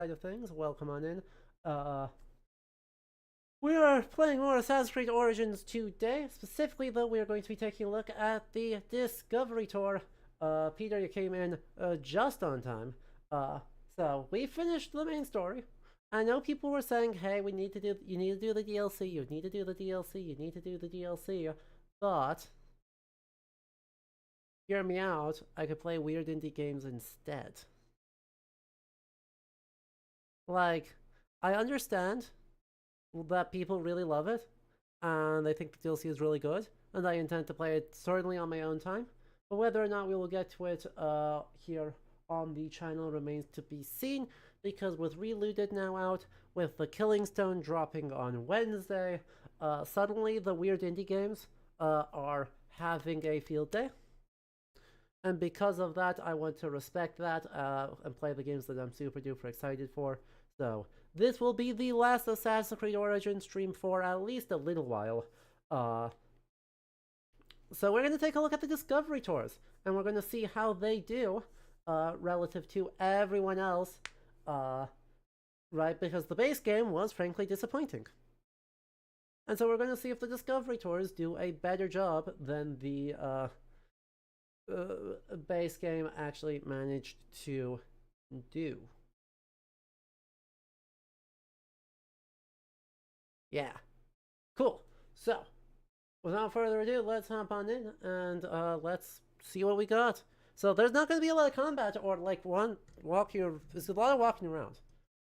side of things, welcome on in. Uh, we are playing more Assassin's Creed Origins today. Specifically, though, we are going to be taking a look at the Discovery Tour. Peter, you came in just on time. So we finished the main story. I know people were saying, "Hey, you need to do the DLC. You need to do the DLC. You need to do the DLC." But hear me out. I could play weird indie games instead. Like, I understand that people really love it, and I think the DLC is really good, and I intend to play it certainly on my own time. But whether or not we will get to it here on the channel remains to be seen, because with Reloaded now out, with the Killing Stone dropping on Wednesday, suddenly the weird indie games are having a field day. And because of that, I want to respect that and play the games that I'm super duper excited for. So this will be the last Assassin's Creed Origins stream for at least a little while. So we're going to take a look at the Discovery Tours, and we're going to see how they do relative to everyone else, right? Because the base game was frankly disappointing. And so we're going to see if the Discovery Tours do a better job than the base game actually managed to do. Yeah. Cool. So, without further ado, let's hop on in and let's see what we got. So there's not going to be a lot of combat or like there's a lot of walking around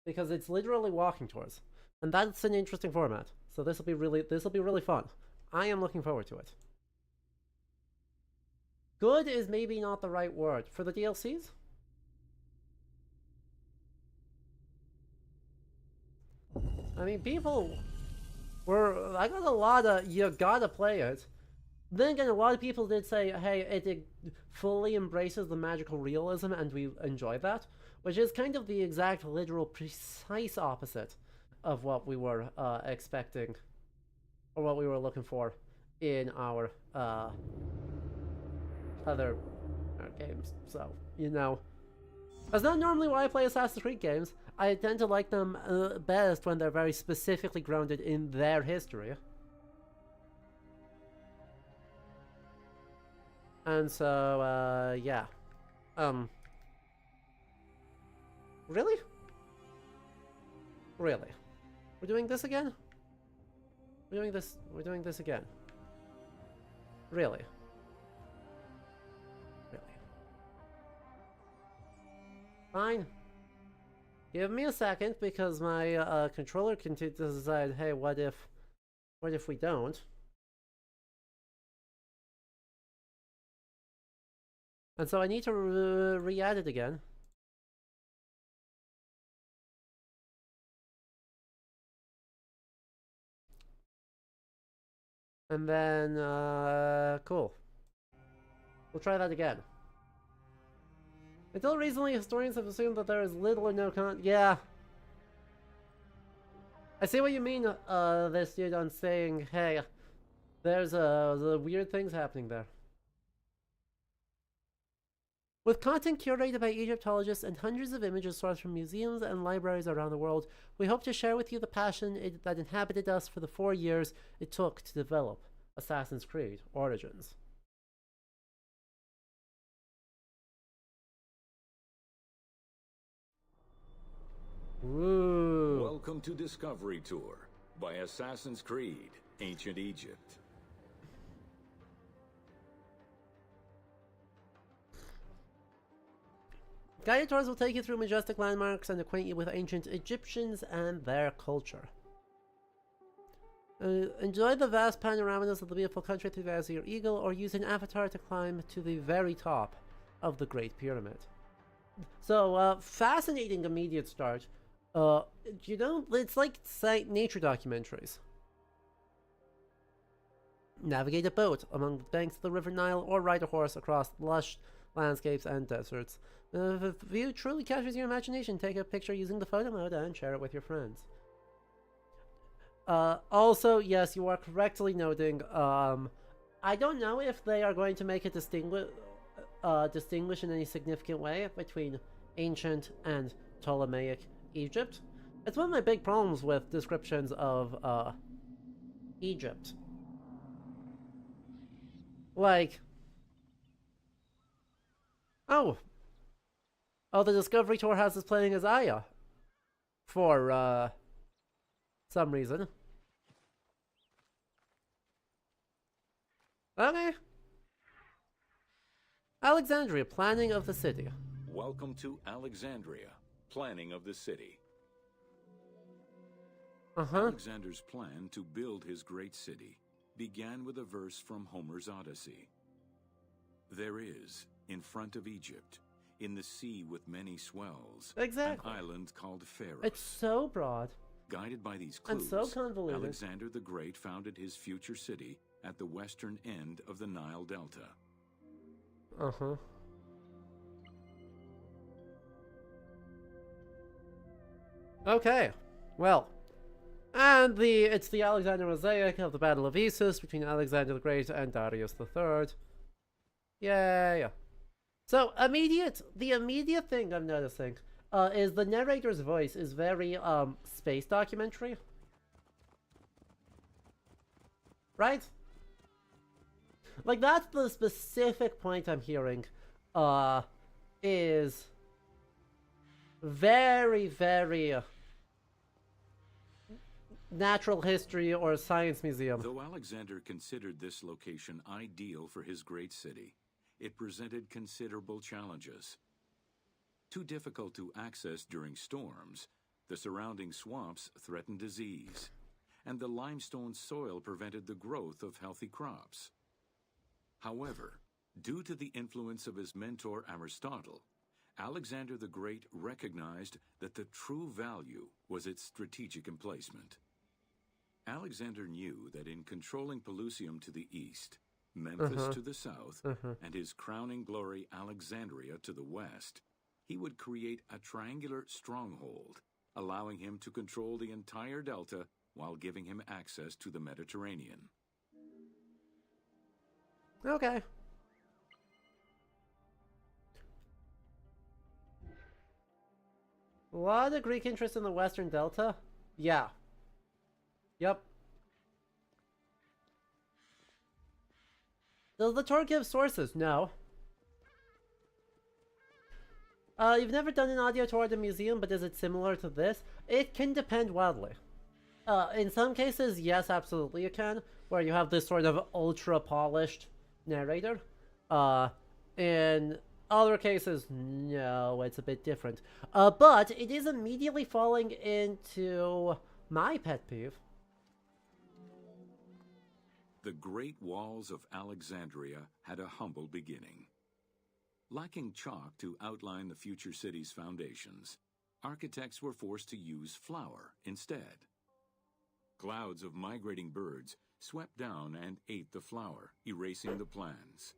because it's literally walking tours, and that's an interesting format. So this will be really fun. I am looking forward to it. Good is maybe not the right word for the DLCs. I mean, I got a lot of you gotta play it. Then again, a lot of people did say, hey, it fully embraces the magical realism, and we enjoy that, which is kind of the exact, literal, precise opposite of what we were expecting, or what we were looking for in our other games. So, that's not normally why I play Assassin's Creed games. I tend to like them best when they're very specifically grounded in their history. And so, yeah. Really? Really? We're doing this again? We're doing this again. Really? Fine. Give me a second, because my controller can decide, hey, what if we don't? And so I need to re-add it again. And then, cool. We'll try that again. Until recently, historians have assumed that there is little or no yeah. I see what you mean, this dude, on saying, hey, there's the weird things happening there. With content curated by Egyptologists and hundreds of images sourced from museums and libraries around the world, we hope to share with you the passion that inhabited us for the 4 years it took to develop Assassin's Creed Origins. Ooh. Welcome to Discovery Tour by Assassin's Creed Ancient Egypt. Guided tours will take you through majestic landmarks and acquaint you with ancient Egyptians and their culture. Enjoy the vast panoramas of the beautiful country through the eyes of your eagle, or use an avatar to climb to the very top of the Great Pyramid. So, fascinating immediate start. It's like nature documentaries. Navigate a boat among the banks of the River Nile, or ride a horse across lush landscapes and deserts. If a view truly captures your imagination, take a picture using the photo mode and share it with your friends. Also, yes, you are correctly noting, I don't know if they are going to make it distinguish in any significant way between ancient and Ptolemaic Egypt. It's one of my big problems with descriptions of Egypt. Like, oh, the Discovery Tour has us playing as Aya for some reason. Okay. Alexandria, planning of the city. Welcome to Alexandria, planning of the city. Alexander's plan to build his great city began with a verse from Homer's Odyssey. There is, in front of Egypt, in the sea with many swells, Exactly. an island called Pharos. It's so broad. Guided by these clues, And so convoluted. Alexander the Great founded his future city at the western end of the Nile Delta. Okay, well, and it's the Alexander Mosaic of the Battle of Issus between Alexander the Great and Darius III. Yay! So the immediate thing I'm noticing is the narrator's voice is very space documentary, right? Like that's the specific point I'm hearing, is very, very natural history or science museum. Though Alexander considered this location ideal for his great city, it presented considerable challenges. Too difficult to access during storms, the surrounding swamps threatened disease, and the limestone soil prevented the growth of healthy crops. However, due to the influence of his mentor Aristotle, Alexander the Great recognized that the true value was its strategic emplacement. Alexander knew that in controlling Pelusium to the east, Memphis to the south, and his crowning glory Alexandria to the west, he would create a triangular stronghold, allowing him to control the entire delta while giving him access to the Mediterranean. Okay. A lot of Greek interest in the Western Delta? Yeah. Yep. Does the tour give sources? No. You've never done an audio tour at a museum, but is it similar to this? It can depend wildly. In some cases, yes, absolutely it can, where you have this sort of ultra-polished narrator. In other cases, no, it's a bit different. But it is immediately falling into my pet peeve. The Great Walls of Alexandria had a humble beginning. Lacking chalk to outline the future city's foundations, architects were forced to use flour instead. Clouds of migrating birds swept down and ate the flour, erasing the plans.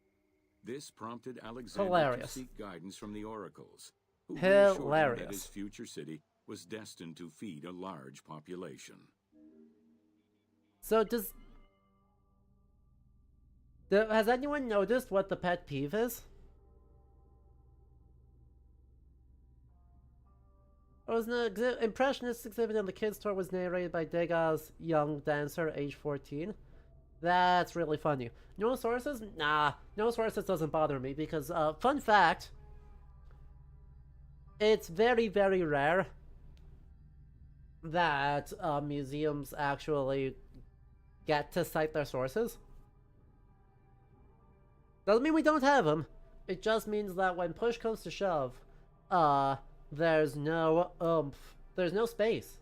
This prompted Alexander to seek guidance from the oracles, who reassured him that his future city was destined to feed a large population. So has anyone noticed what the pet peeve is? It was an impressionist exhibit on the kids' tour was narrated by Degas' young dancer, age 14. That's really funny. No sources? Nah, no sources doesn't bother me because, fun fact, it's very, very rare that museums actually get to cite their sources. Doesn't mean we don't have them. It just means that when push comes to shove, there's no there's no space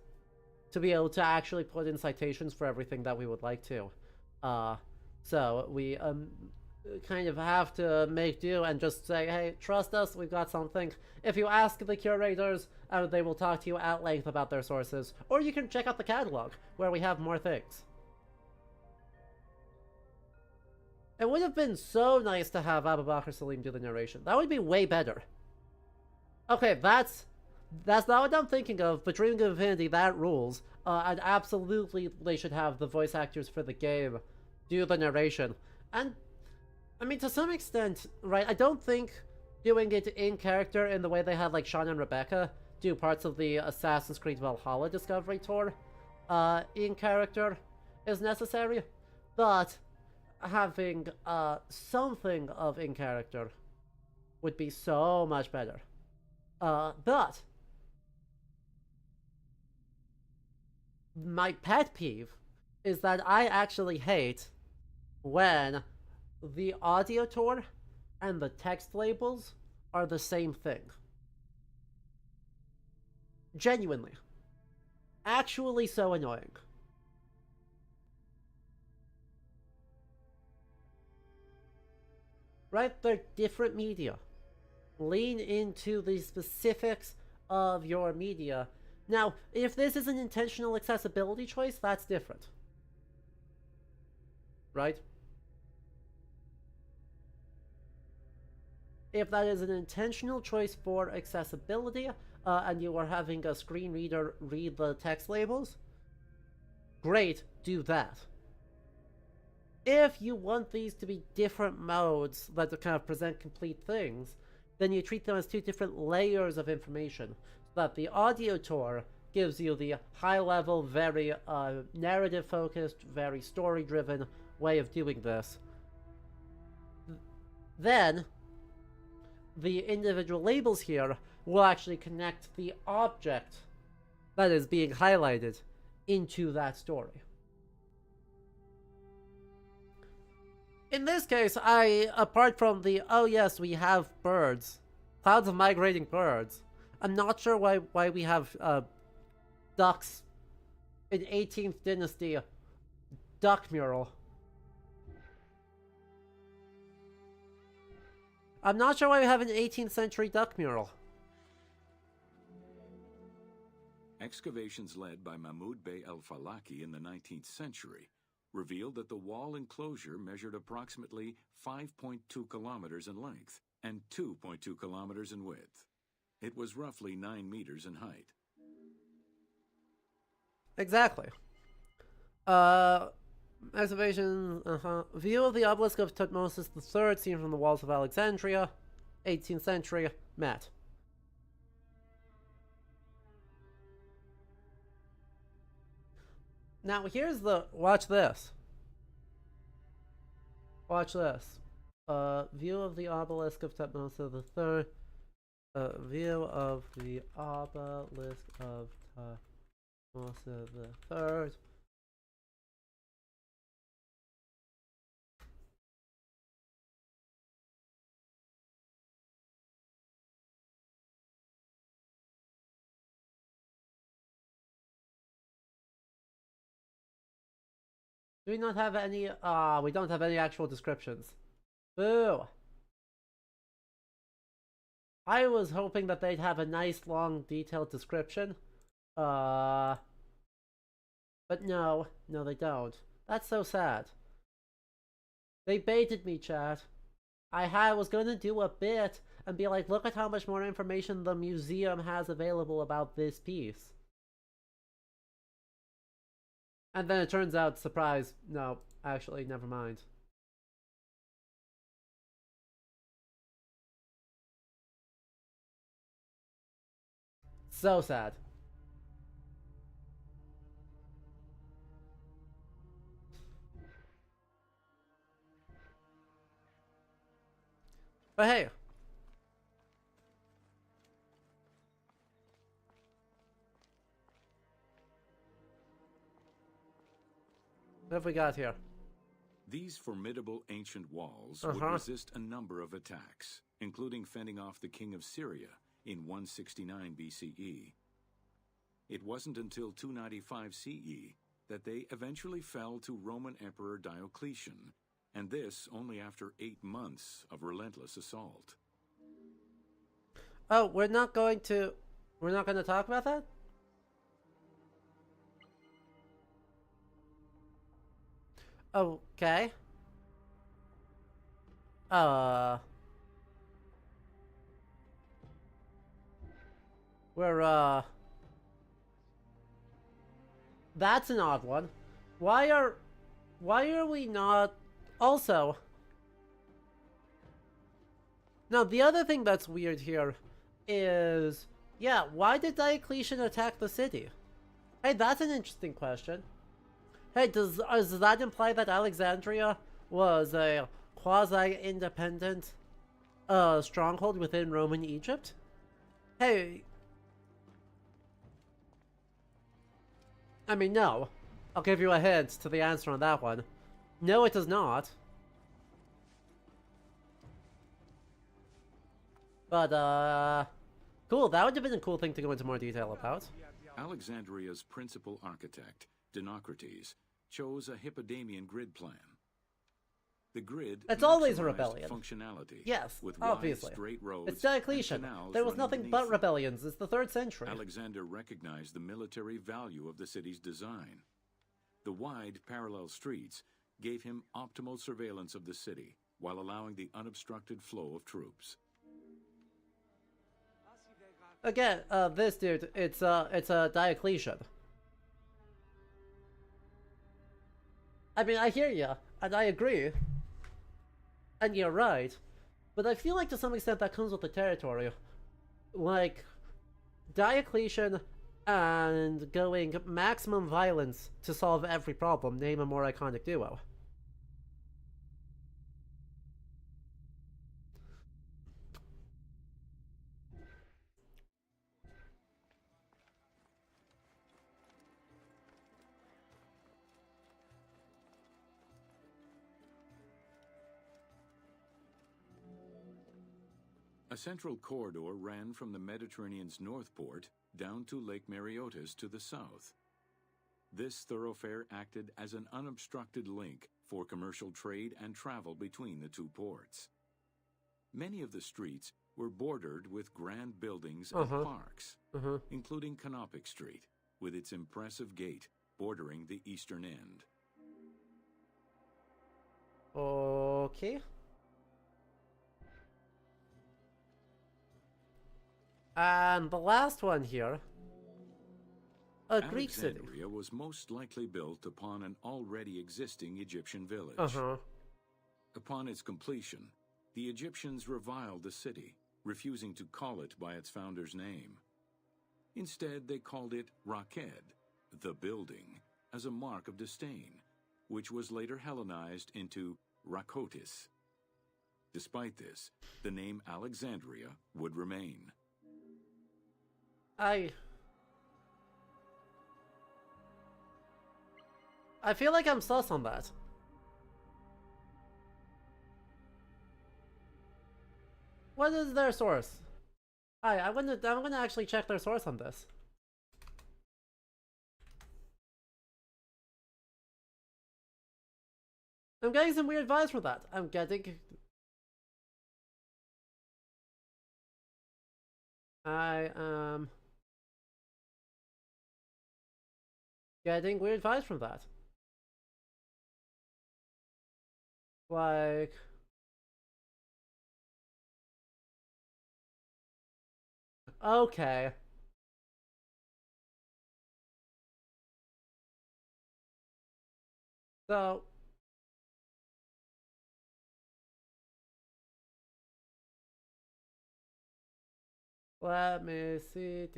to be able to actually put in citations for everything that we would like to. So we kind of have to make do and just say, hey, trust us, we've got something. If you ask the curators, they will talk to you at length about their sources, or you can check out the catalog, where we have more things. It would have been so nice to have Abubakar Salim do the narration. That would be way better. Okay, that's not what I'm thinking of, but Dreaming of Infinity, that rules. And absolutely they should have the voice actors for the game do the narration. And, I mean, to some extent, right, I don't think doing it in character in the way they had, like, Sean and Rebecca do parts of the Assassin's Creed Valhalla Discovery Tour in character is necessary, but having something of in character would be so much better. But my pet peeve is that I actually hate when the audio tour and the text labels are the same thing. Genuinely. Actually so annoying. Right? They're different media. Lean into the specifics of your media. Now, if this is an intentional accessibility choice, that's different. Right? If that is an intentional choice for accessibility, and you are having a screen reader read the text labels, great, do that. If you want these to be different modes that kind of present complete things, then you treat them as two different layers of information. So that the audio tour gives you the high-level, very narrative-focused, very story-driven way of doing this. Then, the individual labels here will actually connect the object that is being highlighted into that story. In this case, apart from the, oh yes, we have birds, clouds of migrating birds, I'm not sure why we have ducks in 18th Dynasty duck mural. I'm not sure why we have an 18th century duck mural. Excavations led by Mahmud Bey al-Falaki in the 19th century revealed that the wall enclosure measured approximately 5.2 kilometers in length and 2.2 kilometers in width. It was roughly 9 meters in height. Exactly. Excavation, View of the obelisk of Tutmosis III seen from the walls of Alexandria, 18th century, Matt. Now here's the, watch this. Watch this. View of the obelisk of Tutmosis III. View of the obelisk of Tutmosis III. Do we not have any, we don't have any actual descriptions. Boo! I was hoping that they'd have a nice, long, detailed description. But no. No, they don't. That's so sad. They baited me, chat. I was gonna do a bit and be like, look at how much more information the museum has available about this piece. And then it turns out, surprise, no, actually, never mind. So sad. But hey. What have we got here? These formidable ancient walls would resist a number of attacks, including fending off the king of Syria in 169 BCE. It wasn't until 295 CE that they eventually fell to Roman Emperor Diocletian, and this only after 8 months of relentless assault. Oh, we're not going to talk about that? Okay. That's an odd one. Why are we not... Also... Now, the other thing that's weird here is Yeah, why did Diocletian attack the city? Hey, that's an interesting question. Hey, does that imply that Alexandria was a quasi-independent stronghold within Roman Egypt? Hey, I mean, no. I'll give you a hint to the answer on that one. No, it does not. But, cool, that would have been a cool thing to go into more detail about. Alexandria's principal architect, Dinocrates, chose a Hippodamian grid plan. The grid It's always a maximized rebellion. functionality. Yes, with obviously. wide, straight roads It's Diocletian. and canals There was running nothing beneath but them. rebellions. It's the 3rd century. Alexander recognized the military value of the city's design. The wide, parallel streets gave him optimal surveillance of the city while allowing the unobstructed flow of troops. Again, this dude, it's a Diocletian. I mean, I hear ya, and I agree. And you're right. But I feel like to some extent that comes with the territory. Like, Diocletian and going maximum violence to solve every problem, name a more iconic duo. A central corridor ran from the Mediterranean's north port down to Lake Mareotis to the south. This thoroughfare acted as an unobstructed link for commercial trade and travel between the two ports. Many of the streets were bordered with grand buildings and parks, including Canopic Street, with its impressive gate bordering the eastern end. Okay. And the last one here. A Greek city. Alexandria was most likely built upon an already existing Egyptian village. Upon its completion, the Egyptians reviled the city, refusing to call it by its founder's name. Instead, they called it Raked, the building, as a mark of disdain, which was later Hellenized into Rakotis. Despite this, the name Alexandria would remain. I feel like I'm sus on that. What is their source? I'm gonna actually check their source on this. I'm getting some weird vibes from that. I'm getting weird vibes from that. Like, okay. So, let me see.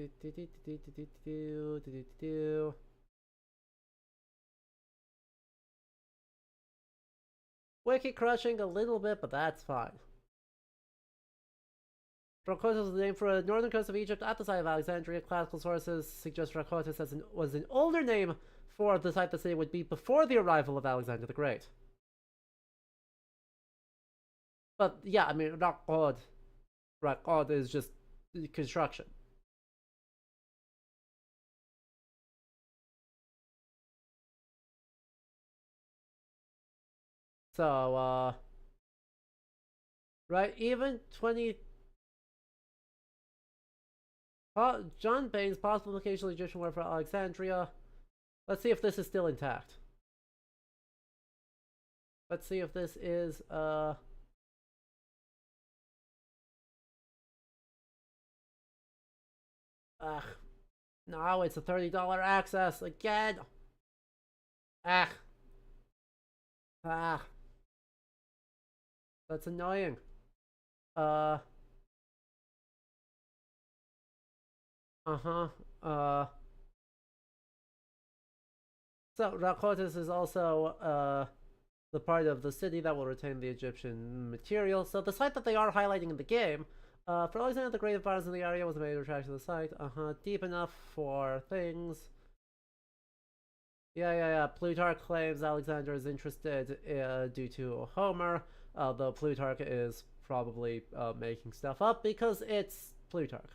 Wiki crushing a little bit, but that's fine. Rakotis was named for the northern coast of Egypt at the site of Alexandria. Classical sources suggest Rakotis was an older name for the site the city would be before the arrival of Alexander the Great. But yeah, I mean, Rakod is just construction. So, right, even 20... John Baines, possible location of Egyptian word for Alexandria. Let's see if this is still intact. Let's see if this is, Ugh. No, it's a $30 access again. That's annoying. Uh-huh. So Rakotis is also the part of the city that will retain the Egyptian material. So the site that they are highlighting in the game, for Alexander the Great, the violence in the area was a major attraction to the site. Deep enough for things. Yeah. Plutarch claims Alexander is interested due to Homer, though Plutarch is probably making stuff up because it's Plutarch.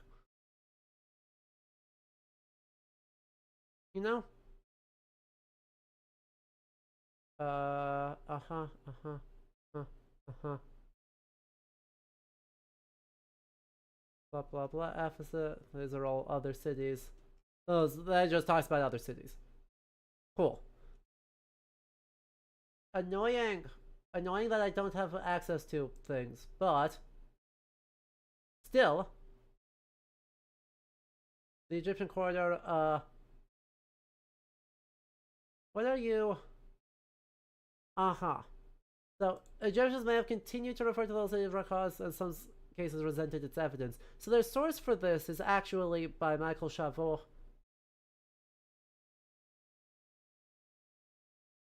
You know? Uh-huh. Uh-huh. Blah, blah, blah. Ephesus. These are all other cities. That just talks about other cities. Cool. Annoying. Annoying that I don't have access to things, but still, the Egyptian corridor, what are you? Uh-huh. So, Egyptians may have continued to refer to those cities records and some cases resented its evidence. So their source for this is actually by Michael Chavot.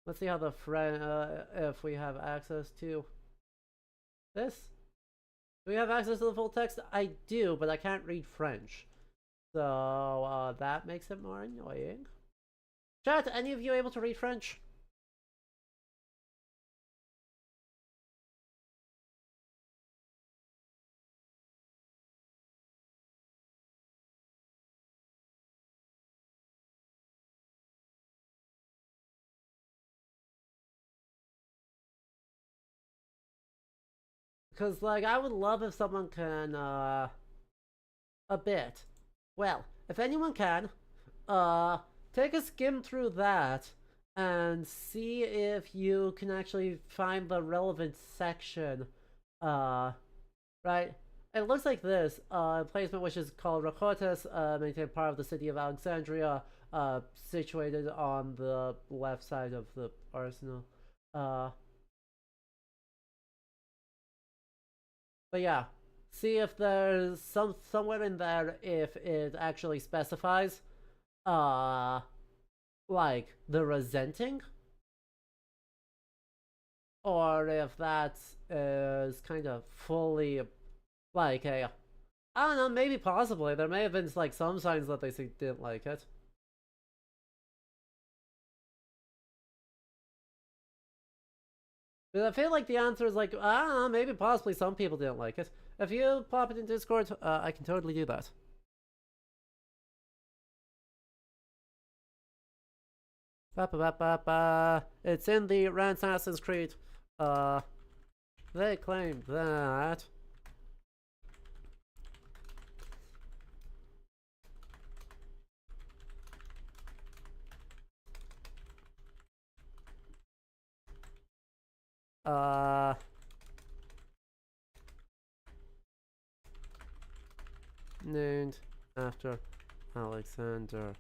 Let's see how the if we have access to this. Do we have access to the full text? I do, but I can't read French. So, that makes it more annoying. Chat, any of you able to read French? Because, like, I would love if someone can, a bit. Well, if anyone can, take a skim through that and see if you can actually find the relevant section. Right? It looks like this. Placement which is called Rakotis, maintained part of the city of Alexandria, situated on the left side of the arsenal. But yeah, see if there's somewhere in there if it actually specifies, like the resenting, or if that is kind of fully like a, I don't know, maybe possibly there may have been like some signs that they didn't like it. But I feel like the answer is like, I don't know, maybe possibly some people didn't like it. If you pop it in Discord, I can totally do that. It's in the Rant Assassin's Creed. They claim that. Named after Alexander.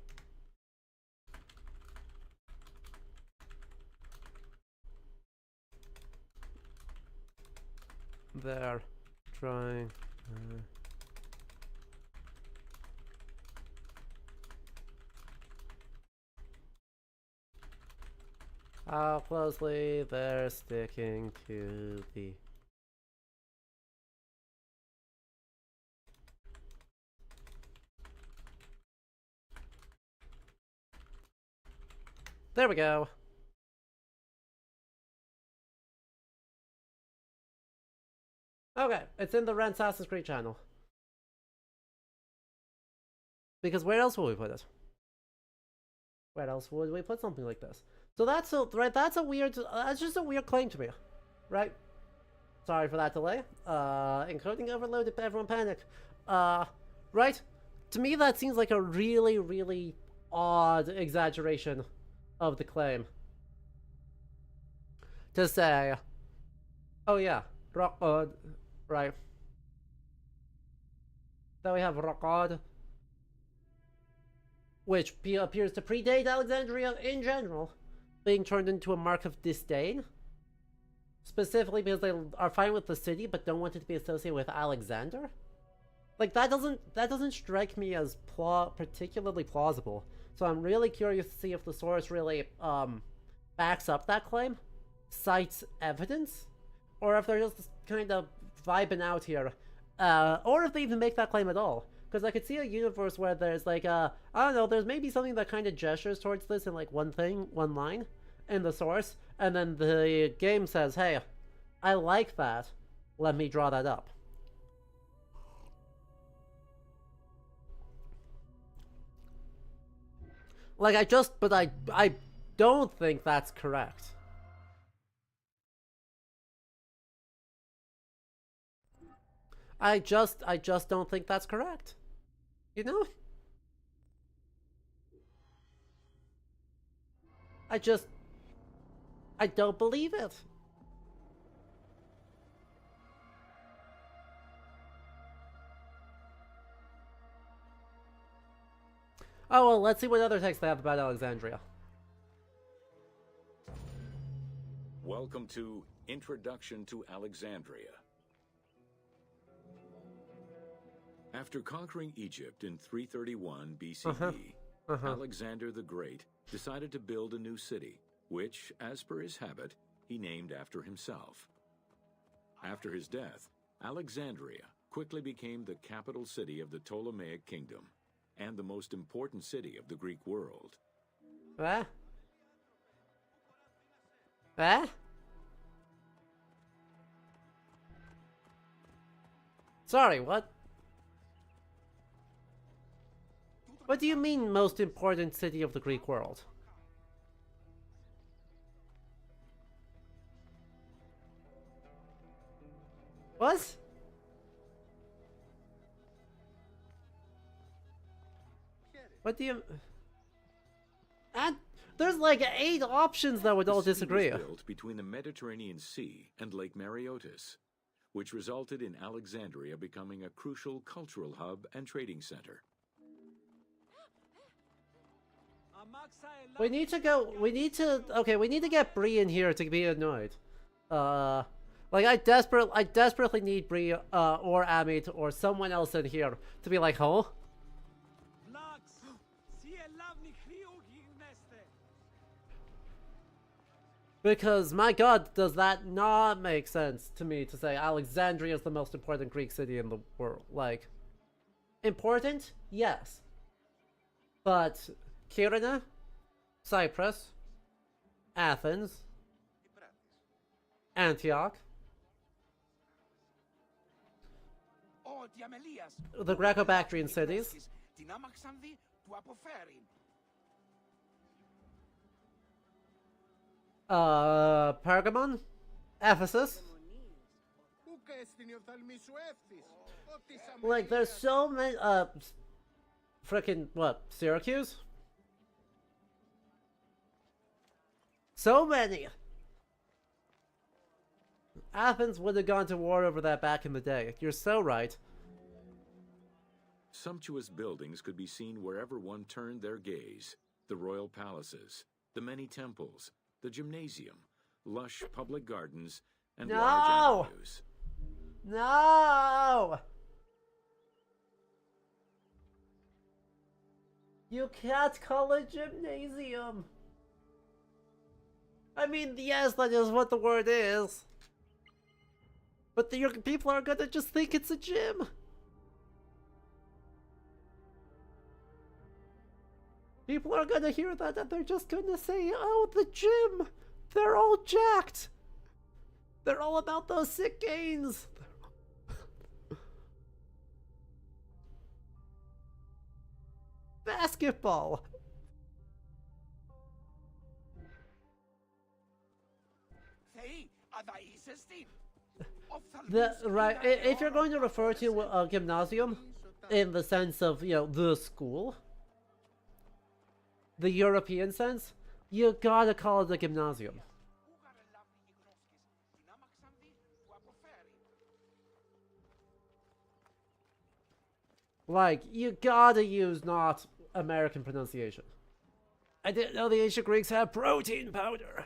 They're trying. How closely they're sticking to the. There we go. Okay, it's in the Rent Assassin's Creed channel. Because where else would we put it? Where else would we put something like this? So that's right. That's just a weird claim to me, right? Sorry for that delay. Encoding overloaded. Everyone panic. Right? To me, that seems like a really, really odd exaggeration of the claim. To say, oh yeah, right. Then we have Raqad, which appears to predate Alexandria in general, being turned into a mark of disdain. Specifically because they are fine with the city, but don't want it to be associated with Alexander. Like that doesn't strike me as particularly plausible. So I'm really curious to see if the source really backs up that claim, cites evidence, or if they're just kind of vibing out here, or if they even make that claim at all. Because I could see a universe where there's like I don't know, there's maybe something that kind of gestures towards this in like one line in the source, and then the game says, "Hey, I like that. Let me draw that up." Like I don't think that's correct. I just don't think that's correct. You know? I just I don't believe it. Oh well, let's see what other texts they have about Alexandria. Welcome to Introduction to Alexandria. After conquering Egypt in 331 BCE, Alexander the Great decided to build a new city, which, as per his habit, he named after himself. After his death, Alexandria quickly became the capital city of the Ptolemaic kingdom and the most important city of the Greek world. What? What? Sorry, what? What do you mean, most important city of the Greek world? What? What do you... And there's like 8 options that would all disagree. The city was built between the Mediterranean Sea and Lake Mareotis, which resulted in Alexandria becoming a crucial cultural hub and trading center. We need to get Bree in here to be annoyed. Like I desperately need Bree, or Amit, or someone else in here to be like, huh? Because, my god, does that not make sense to me to say Alexandria is the most important Greek city in the world? Like, important? Yes. But, Kyrene, Cyprus, Athens, Antioch, the Greco-Bactrian cities, Pergamon, Ephesus. Like, there's so many, frickin' what, Syracuse? So many! Athens would have gone to war over that back in the day. You're so right. Sumptuous buildings could be seen wherever one turned their gaze. The royal palaces, the many temples, the gymnasium, lush public gardens, and large avenues. No! You can't call it gymnasium. I mean, yes, that is what the word is. But the people are gonna just think it's a gym. People are gonna hear that and they're just gonna say, oh, the gym! They're all jacked! They're all about those sick gains! Basketball! If you're going to refer to a gymnasium in the sense of, you know, the school, the European sense, you gotta call it a gymnasium. Like, you gotta use not American pronunciation. I didn't know the ancient Greeks had protein powder.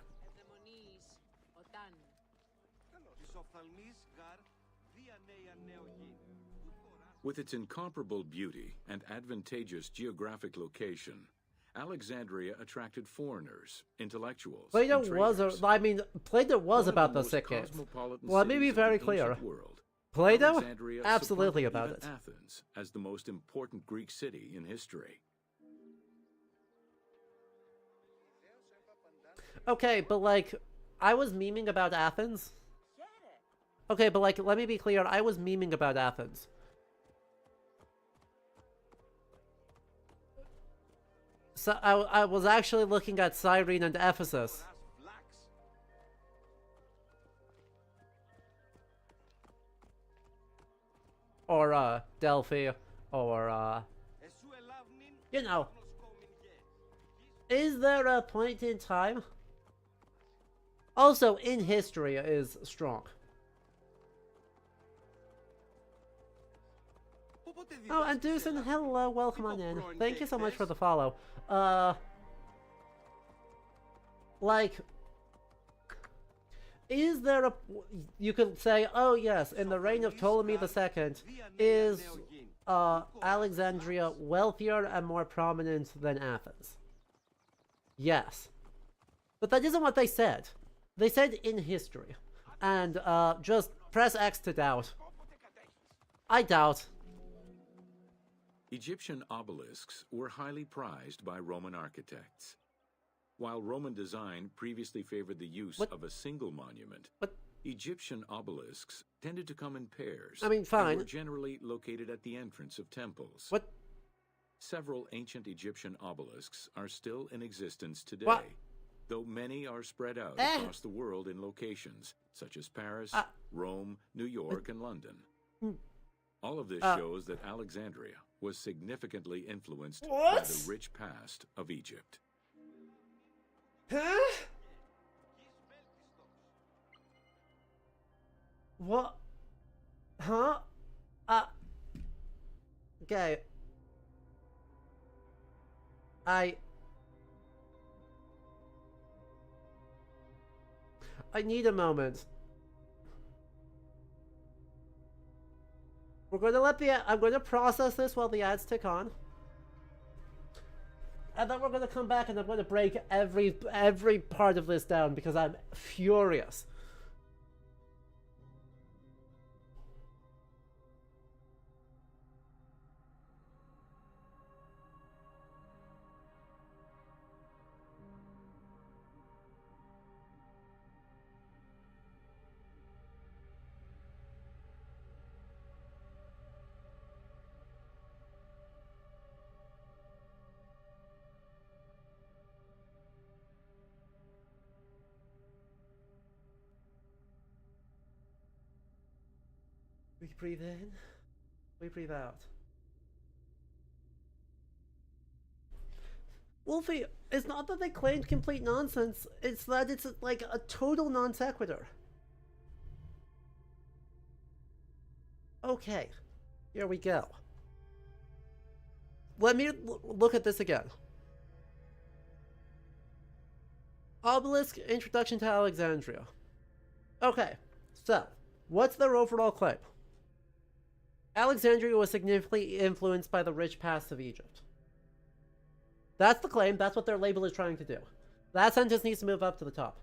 With its incomparable beauty and advantageous geographic location, Alexandria attracted foreigners, intellectuals, Plato and was traders. Plato was One of about the the most Scythians. cosmopolitan Let me be cities of very the clear. ancient world, Plato? Alexandria Absolutely surpassed about even it. Athens as the most important Greek city in history. Okay, but like, I was memeing about Athens. Okay, but like, let me be clear, I was memeing about Athens. So I was actually looking at Cyrene and Ephesus. Or, Delphi. Or, you know. Is there a point in time? Also, in history is strong. Oh, and Doosan, hello, welcome on in. Thank you so much for the follow. Like, is there a... You could say, oh yes, in the reign of Ptolemy II, is Alexandria wealthier and more prominent than Athens? Yes. But that isn't what they said. They said in history. And just press X to doubt. I doubt. Egyptian obelisks were highly prized by Roman architects. While Roman design previously favored the use of a single monument, Egyptian obelisks tended to come in pairs. I mean, fine. And were generally located at the entrance of temples. Several ancient Egyptian obelisks are still in existence today, though many are spread out across the world in locations such as Paris, Rome, New York, and London. All of this shows that Alexandria was significantly influenced by the rich past of Egypt. Huh? What? Huh? Okay. I need a moment. We're going to let I'm going to process this while the ads tick on. And then we're going to come back and I'm going to break every part of this down because I'm furious. We breathe in, we breathe out. Wolfie, it's not that they claimed complete nonsense, it's that it's like a total non sequitur. Okay, here we go. Let me look at this again. Obelisk, Introduction to Alexandria. Okay, so, what's their overall claim? Alexandria was significantly influenced by the rich past of Egypt. That's the claim, that's what their label is trying to do. That sentence needs to move up to the top.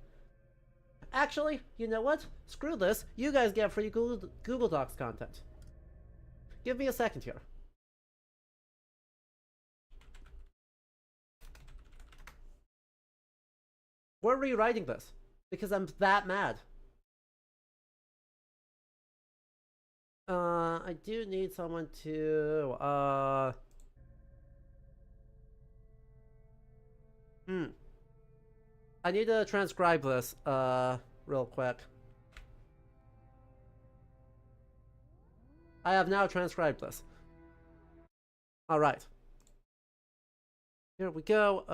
Actually, you know what? Screw this, you guys get free Google Docs content. Give me a second here. We're rewriting this, because I'm that mad. I do need someone to, I need to transcribe this, real quick. I have now transcribed this. Alright. Here we go,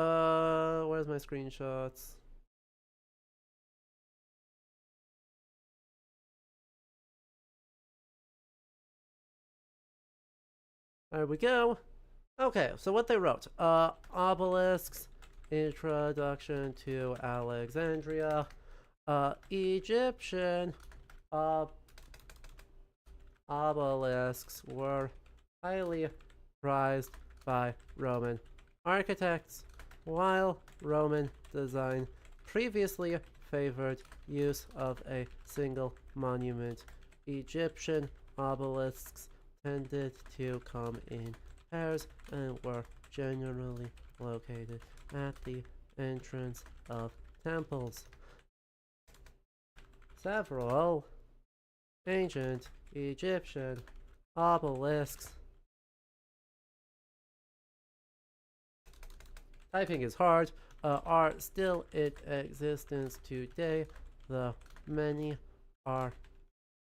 where's my screenshots? There we go. Okay, so what they wrote. Obelisks, Introduction to Alexandria, Egyptian obelisks were highly prized by Roman architects, while Roman design previously favored use of a single monument. Egyptian obelisks tended to come in pairs and were generally located at the entrance of temples. Several ancient Egyptian obelisks. Typing is hard, are still in existence today, though many are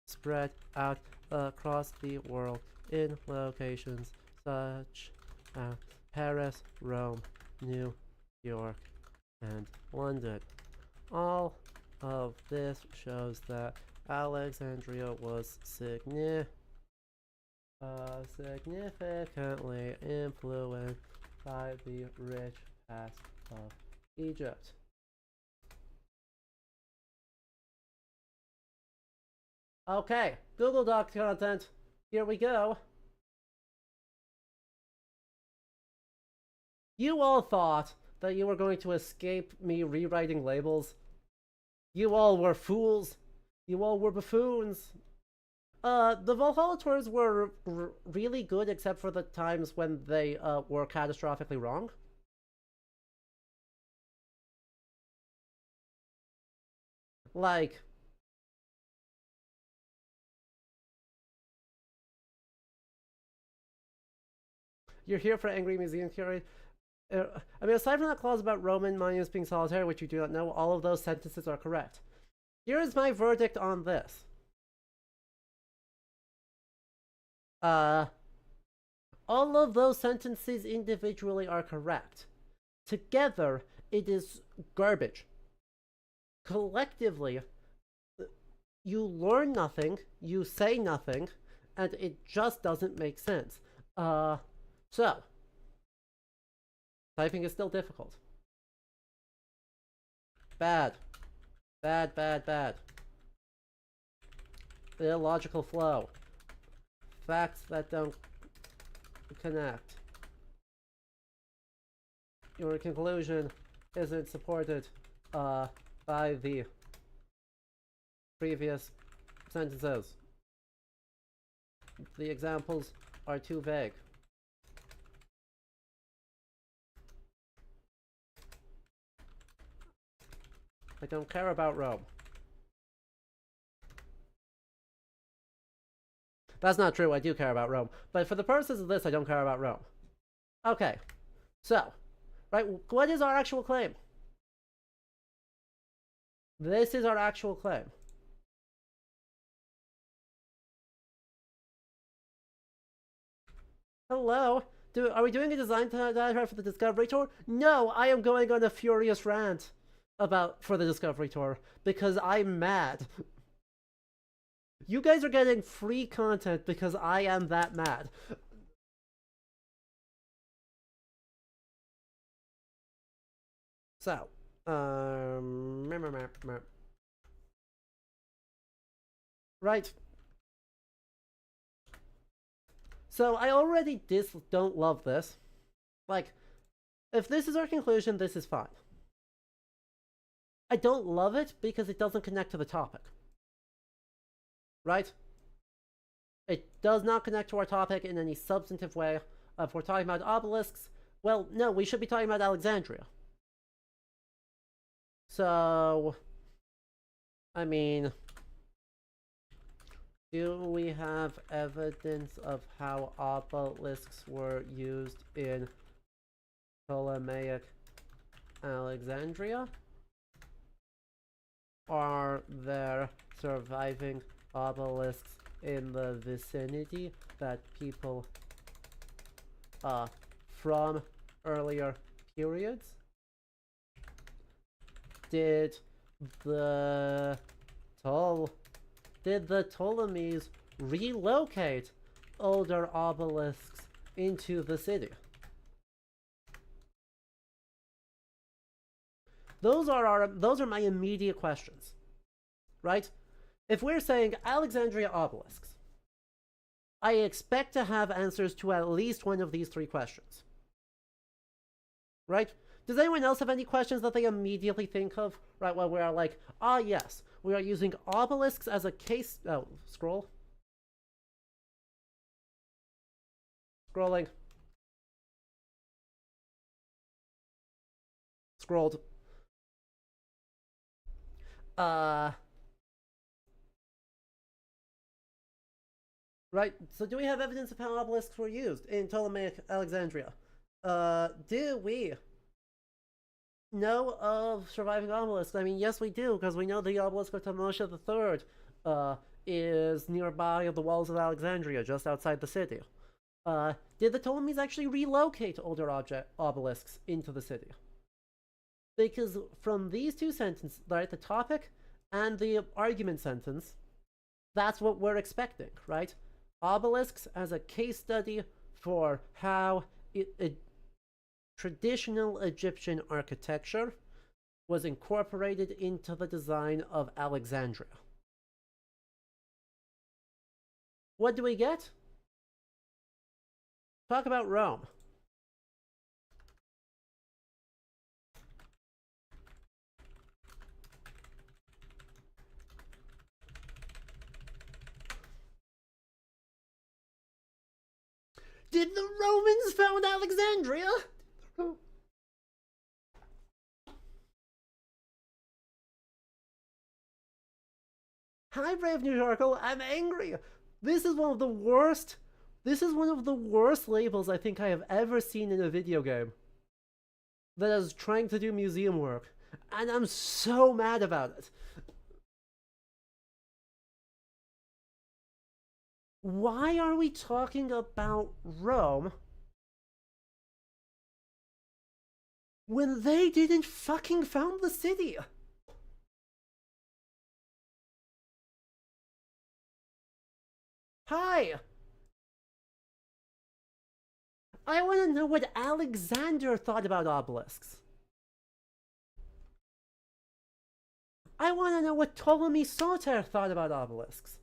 spread out across the world in locations such as Paris, Rome, New York, and London. All of this shows that Alexandria was significantly influenced by the rich past of Egypt. Okay, Google Doc content. Here we go. You all thought that you were going to escape me rewriting labels. You all were fools. You all were buffoons. The Valhalla tours were really good except for the times when they were catastrophically wrong. Like, you're here for Angry Museum Theory. I mean, aside from that clause about Roman monuments being solitary, which you do not know, all of those sentences are correct. Here is my verdict on this. All of those sentences individually are correct. Together, it is garbage. Collectively, you learn nothing, you say nothing, and it just doesn't make sense. So, typing is still difficult. Bad. Bad, bad, bad. Illogical flow. Facts that don't connect. Your conclusion isn't supported by the previous sentences. The examples are too vague. I don't care about Rome. That's not true, I do care about Rome. But for the purposes of this, I don't care about Rome. Okay, so, right, what is our actual claim? This is our actual claim. Hello? Are we doing a design diagram for the Discovery Tour? No, I am going on a furious rant for the Discovery Tour because I'm mad. You guys are getting free content because I am that mad. So, right. So I already don't love this. Like, if this is our conclusion, this is fine. I don't love it because it doesn't connect to the topic. Right? It does not connect to our topic in any substantive way. If we're talking about obelisks, well, no, we should be talking about Alexandria. So, I mean, do we have evidence of how obelisks were used in Ptolemaic Alexandria? Are there surviving obelisks in the vicinity that people from earlier periods? Did the Ptolemies relocate older obelisks into the city? Those are my immediate questions, right? If we're saying Alexandria obelisks, I expect to have answers to at least one of these three questions. Right? Does anyone else have any questions that they immediately think of? Right, well, we are like, yes, we are using obelisks as a case... Oh, scroll. Scrolling. Scrolled. Right, so do we have evidence of how obelisks were used in Ptolemaic Alexandria? Do we know of surviving obelisks? I mean, yes, we do, because we know the obelisk of Thutmose III is nearby the walls of Alexandria, just outside the city. Did the Ptolemies actually relocate older obelisks into the city? Because from these two sentences, right, the topic and the argument sentence, that's what we're expecting, right? Obelisks as a case study for how traditional Egyptian architecture was incorporated into the design of Alexandria. What do we get? Talk about Rome. Did the Romans found Alexandria? Hi, Brave New Oracle. I'm angry. This is one of the worst labels I think I have ever seen in a video game that is trying to do museum work. And I'm so mad about it. Why are we talking about Rome when they didn't fucking found the city? Hi! I want to know what Alexander thought about obelisks. I want to know what Ptolemy Soter thought about obelisks.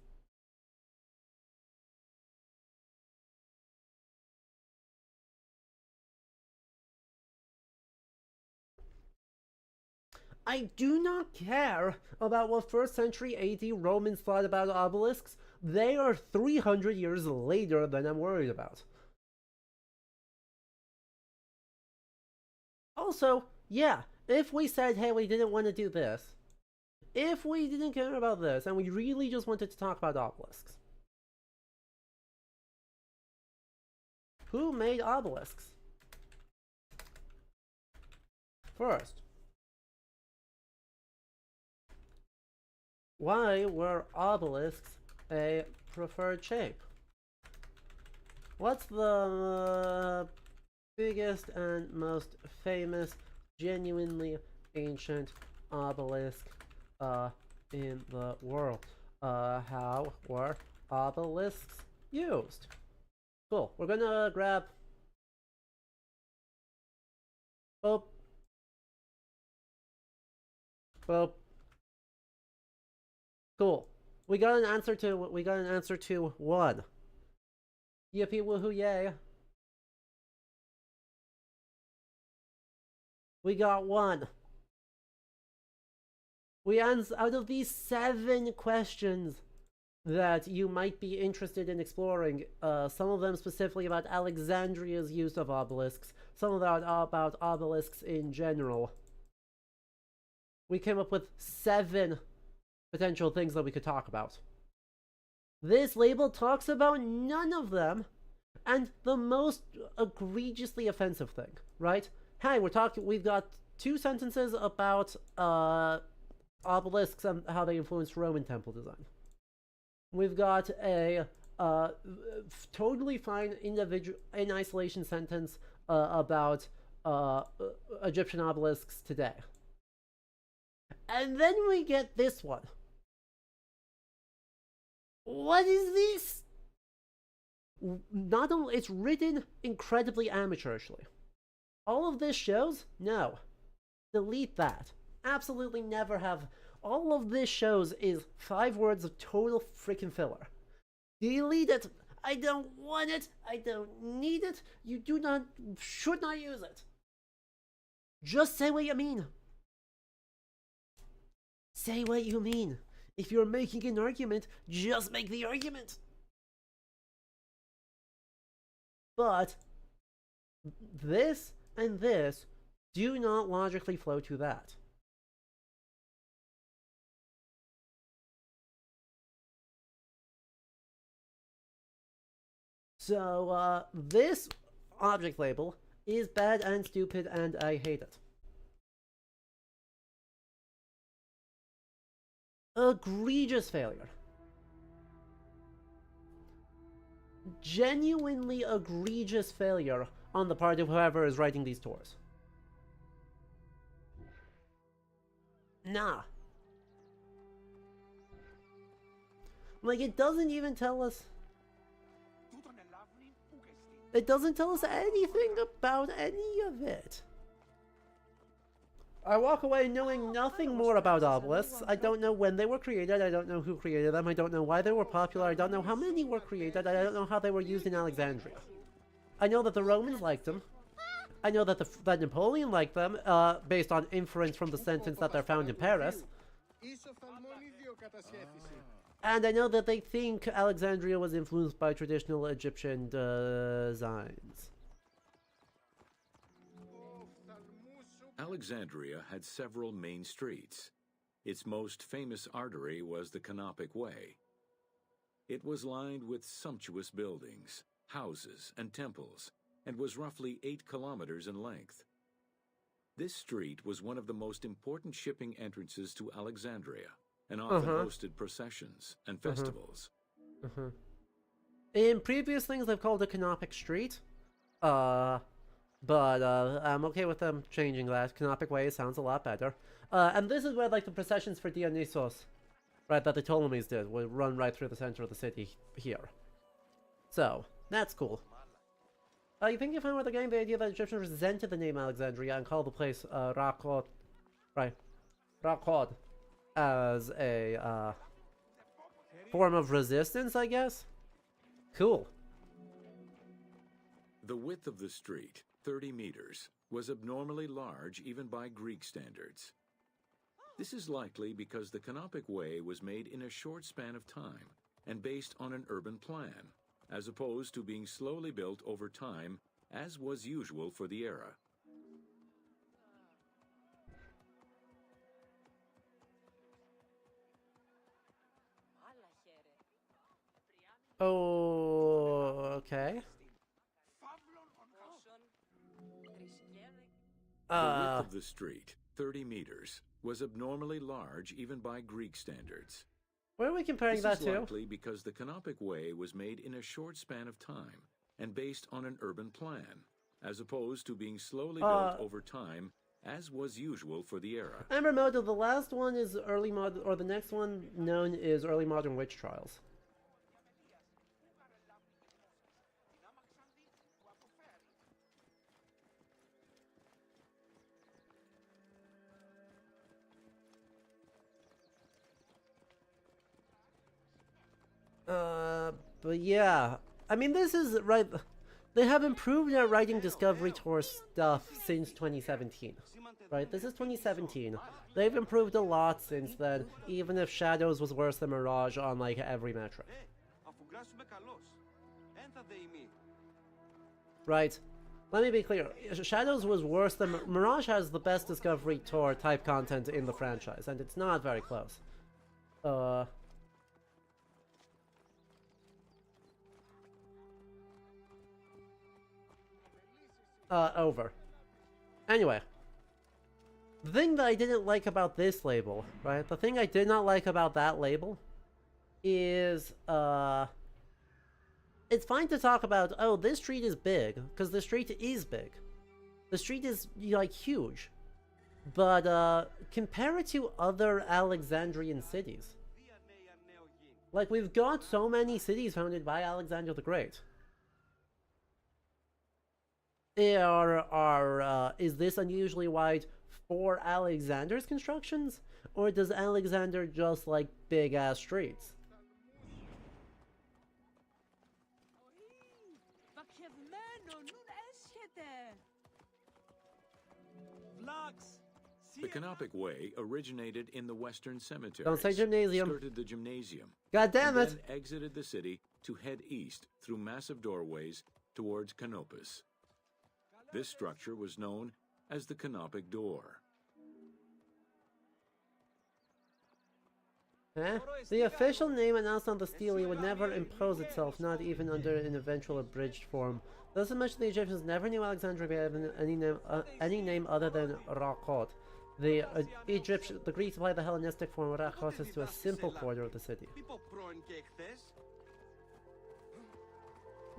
I do not care about what 1st century AD Romans thought about obelisks. They are 300 years later than I'm worried about. Also, yeah, if we said, hey, we didn't want to do this, if we didn't care about this, and we really just wanted to talk about obelisks, who made obelisks? First, why were obelisks a preferred shape? What's the biggest and most famous, genuinely ancient obelisk in the world? How were obelisks used? Cool. We're gonna grab... Boop. Boop. Cool. We got an answer to one. Yippee woohoo yay. We got one. Out of these 7 questions that you might be interested in exploring, some of them specifically about Alexandria's use of obelisks, some of them about obelisks in general. We came up with 7 potential things that we could talk about. This label talks about none of them, and the most egregiously offensive thing, right? Hey, we've got 2 sentences about obelisks and how they influenced Roman temple design. We've got a totally fine in isolation sentence about Egyptian obelisks today. And then we get this one. What is this? Not only it's written incredibly amateurishly. All of this shows? No. Delete that. Absolutely never have. All of this shows is 5 words of total freaking filler. Delete it. I don't want it. I don't need it. You should not use it. Just say what you mean. Say what you mean. If you're making an argument, just make the argument. But this and this do not logically flow to that. So, this object label is bad and stupid, and I hate it. Egregious failure. Genuinely egregious failure on the part of whoever is writing these tours. Nah. Like, it doesn't even tell us... It doesn't tell us anything about any of it. I walk away knowing nothing more about obelisks. I don't know when they were created, I don't know who created them, I don't know why they were popular, I don't know how many were created, I don't know how they were used in Alexandria. I know that the Romans liked them. I know that that Napoleon liked them, based on inference from the sentence that they're found in Paris. And I know that they think Alexandria was influenced by traditional Egyptian designs. Alexandria had several main streets. Its most famous artery was the Canopic Way. It was lined with sumptuous buildings, houses, and temples, and was roughly 8 kilometers in length. This street was one of the most important shipping entrances to Alexandria, and often hosted processions and festivals. In previous things, they've called it Canopic Street. But I'm okay with them changing that. Canopic Way sounds a lot better. And this is where, like, the processions for Dionysos, right, that the Ptolemies did, would run right through the center of the city here. So, that's cool. You think you find where they're getting the idea that Egyptians resented the name Alexandria and called the place Rakod, right, Rakod, as a form of resistance, I guess? Cool. The width of the street, 30 meters, was abnormally large even by Greek standards. This is likely because the Canopic Way was made in a short span of time and based on an urban plan, as opposed to being slowly built over time, as was usual for the era. Oh, okay. The width of the street, 30 meters, was abnormally large even by Greek standards. Where are we comparing that to? This is likely because the Canopic Way was made in a short span of time and based on an urban plan, as opposed to being slowly built over time, as was usual for the era. Amber Modo, the last one is early modern, or the next one known is early modern witch trials. But yeah, I mean, this is right. They have improved their writing Discovery Tour stuff since 2017, right? This is 2017. They've improved a lot since then, even if Shadows was worse than Mirage on like every metric. Right. Let me be clear. Shadows was worse than Mirage. Has the best Discovery Tour type content in the franchise, and it's not very close. Over. Anyway. The thing that I didn't like about this label, right? The thing I did not like about that label is, it's fine to talk about, oh, this street is big, because the street is big. The street is, like, huge. But, compare it to other Alexandrian cities. Like, we've got so many cities founded by Alexander the Great. Is this unusually wide for Alexander's constructions? Or does Alexander just like big-ass streets? The Canopic Way originated in the Western Cemetery. Don't say gymnasium. Skirted the gymnasium. God damn and it! Then exited the city to head east through massive doorways towards Canopus. This structure was known as the Canopic Door. The official name announced on the stele would never impose itself, not even under an eventual abridged form. Thus much the Egyptians never knew Alexandria by any name other than Rakot. The Greeks applied the Hellenistic form Rakotis to a simple quarter of the city.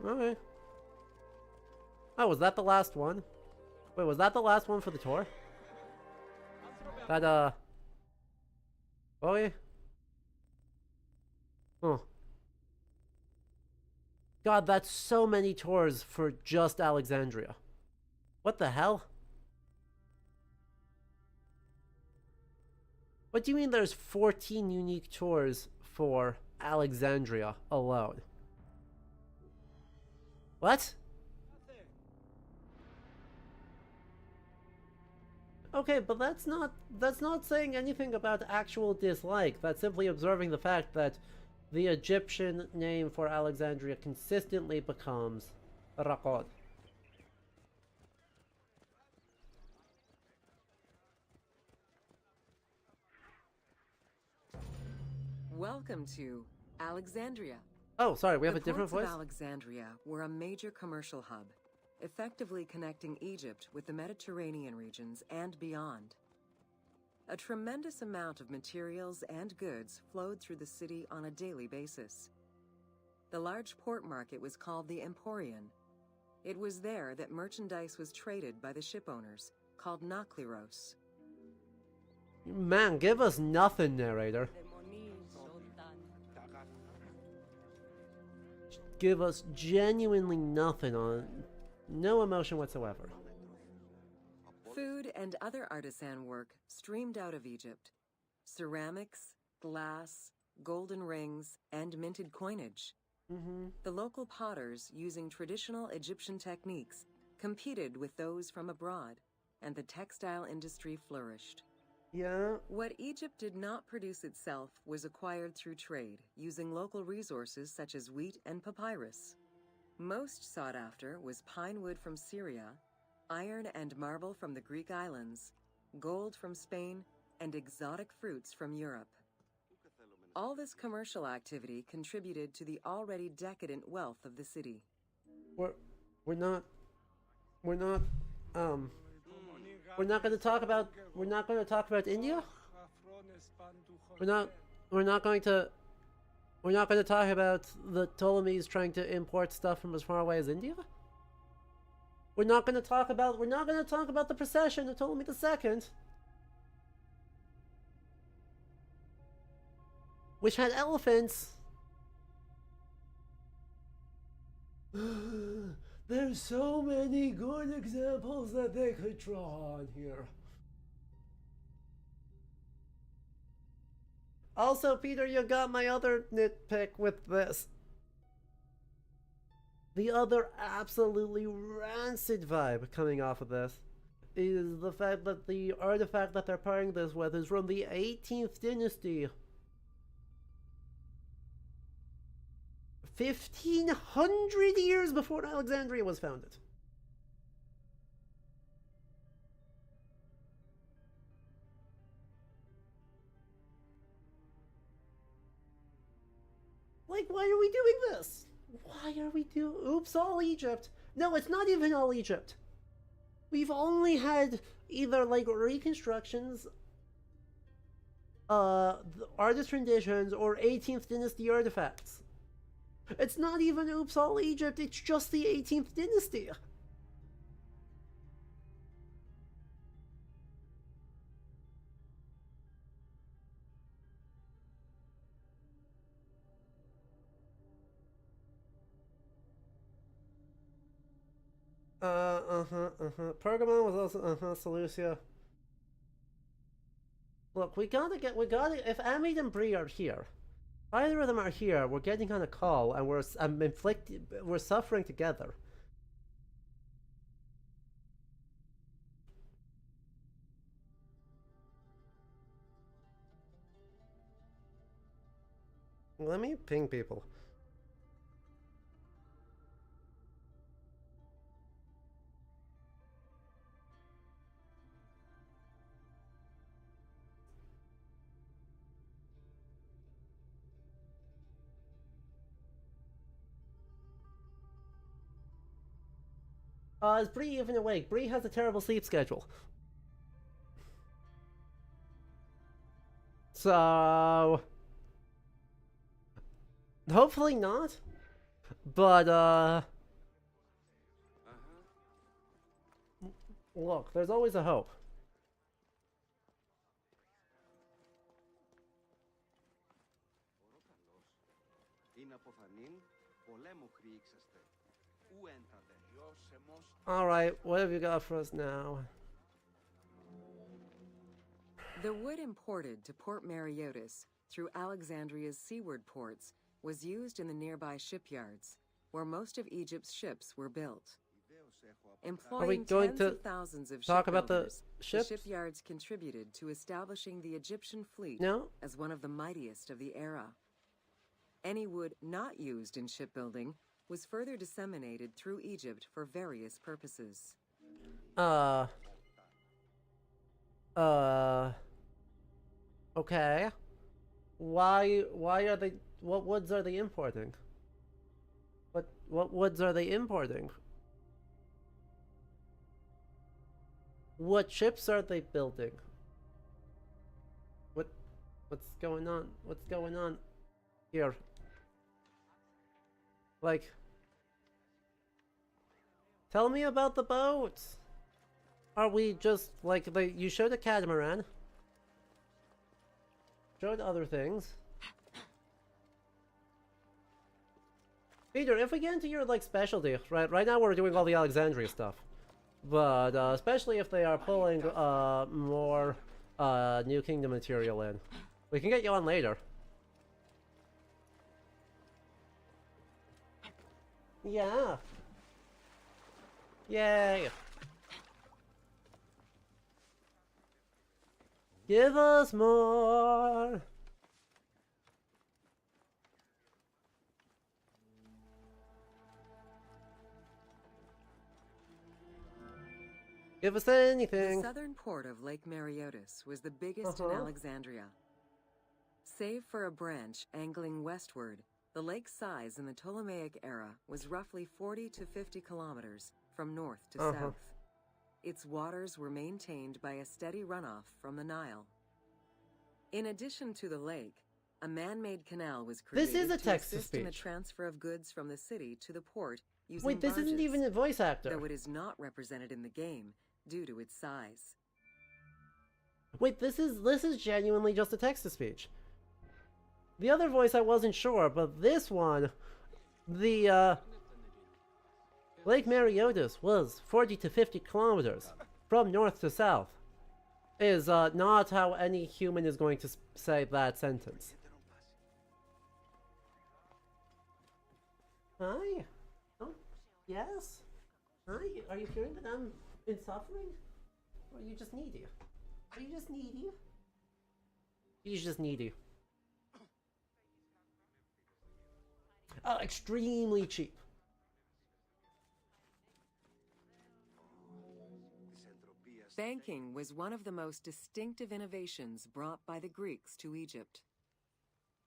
Okay. Oh, was that the last one? Wait, was that the last one for the tour? That, okay. Oh. God, that's so many tours for just Alexandria. What the hell? What do you mean there's 14 unique tours for Alexandria alone? What? Okay, but that's not saying anything about actual dislike. That's simply observing the fact that the Egyptian name for Alexandria consistently becomes Rakot. Welcome to Alexandria. Oh, sorry, we have a different voice? voice? Alexandria were a major commercial hub, effectively connecting Egypt with the Mediterranean regions and beyond. A tremendous amount of materials and goods flowed through the city on a daily basis. The large port market was called the Emporion. It was there that merchandise was traded by the ship owners, called Nakliros. Man, give us nothing, narrator. Give us genuinely nothing on it. No emotion whatsoever. Food and other artisan work streamed out of Egypt. Ceramics, glass, golden rings, and minted coinage. The local potters, using traditional Egyptian techniques, competed with those from abroad, and the textile industry flourished. Yeah. What Egypt did not produce itself was acquired through trade, using local resources such as wheat and papyrus. Most sought after was pine wood from Syria, iron and marble from the Greek islands, gold from Spain, and exotic fruits from Europe. All this commercial activity contributed to the already decadent wealth of the city. We're not going to talk about India? We're not going to talk about the Ptolemies trying to import stuff from as far away as India? We're not going to talk about the procession of Ptolemy II, which had elephants. There's so many good examples that they could draw on here. Also, Peter, you got my other nitpick with this. The other absolutely rancid vibe coming off of this is the fact that the artifact that they're pairing this with is from the 18th dynasty. 1,500 years before Alexandria was founded. Like, why are we doing this? Why are we doing... Oops, all Egypt. No, it's not even all Egypt. We've only had either, like, reconstructions, artist renditions, or 18th dynasty artifacts. It's not even oops, all Egypt, it's just the 18th dynasty. Pergamon was also, Seleucia. Look, we gotta, if Amid and Bree are here, either of them are here, we're getting on a call, and we're suffering together. Let me ping people. Is Bree even awake? Bree has a terrible sleep schedule. So... hopefully not. But, look, there's always a hope. Alright, what have you got for us now? The wood imported to Port Mareotis through Alexandria's seaward ports was used in the nearby shipyards, where most of Egypt's ships were built. Employing going tens to of thousands of talk about the shipbuilders, ships? shipyards contributed to establishing the Egyptian fleet No? as one of the mightiest of the era. Any wood not used in shipbuilding was further disseminated through Egypt for various purposes. Okay. Why are they... what woods are they importing? What woods are they importing? What ships are they building? What's going on? What's going on here? Like... tell me about the boats! Are we just, like, you showed a catamaran. Showed other things. Peter, if we get into your, like, specialty, right now we're doing all the Alexandria stuff. But, especially if they are pulling, more, New Kingdom material in. We can get you on later. Yeah. Yay. Give us more. Give us anything. The southern port of Lake Mareotis was the biggest in Alexandria. Save for a branch angling westward, the lake's size in the Ptolemaic era was roughly 40 to 50 kilometers from north to south. Its waters were maintained by a steady runoff from the Nile. In addition to the lake, a man-made canal was created This is a to text-to-speech. assist in the transfer of goods from the city to the port using Wait, this isn't barges, even a voice actor. though it is not represented in the game due to its size. Wait, this is genuinely just a text-to-speech. The other voice I wasn't sure, but this one, the, Lake Mareotis was 40 to 50 kilometers from north to south. Is, not how any human is going to say that sentence. Hi? Oh, yes? Hi? Are you feeling that I'm in suffering? Or are you just needy? Are you just needy? He's just needy. Extremely cheap. Banking was one of the most distinctive innovations brought by the Greeks to Egypt.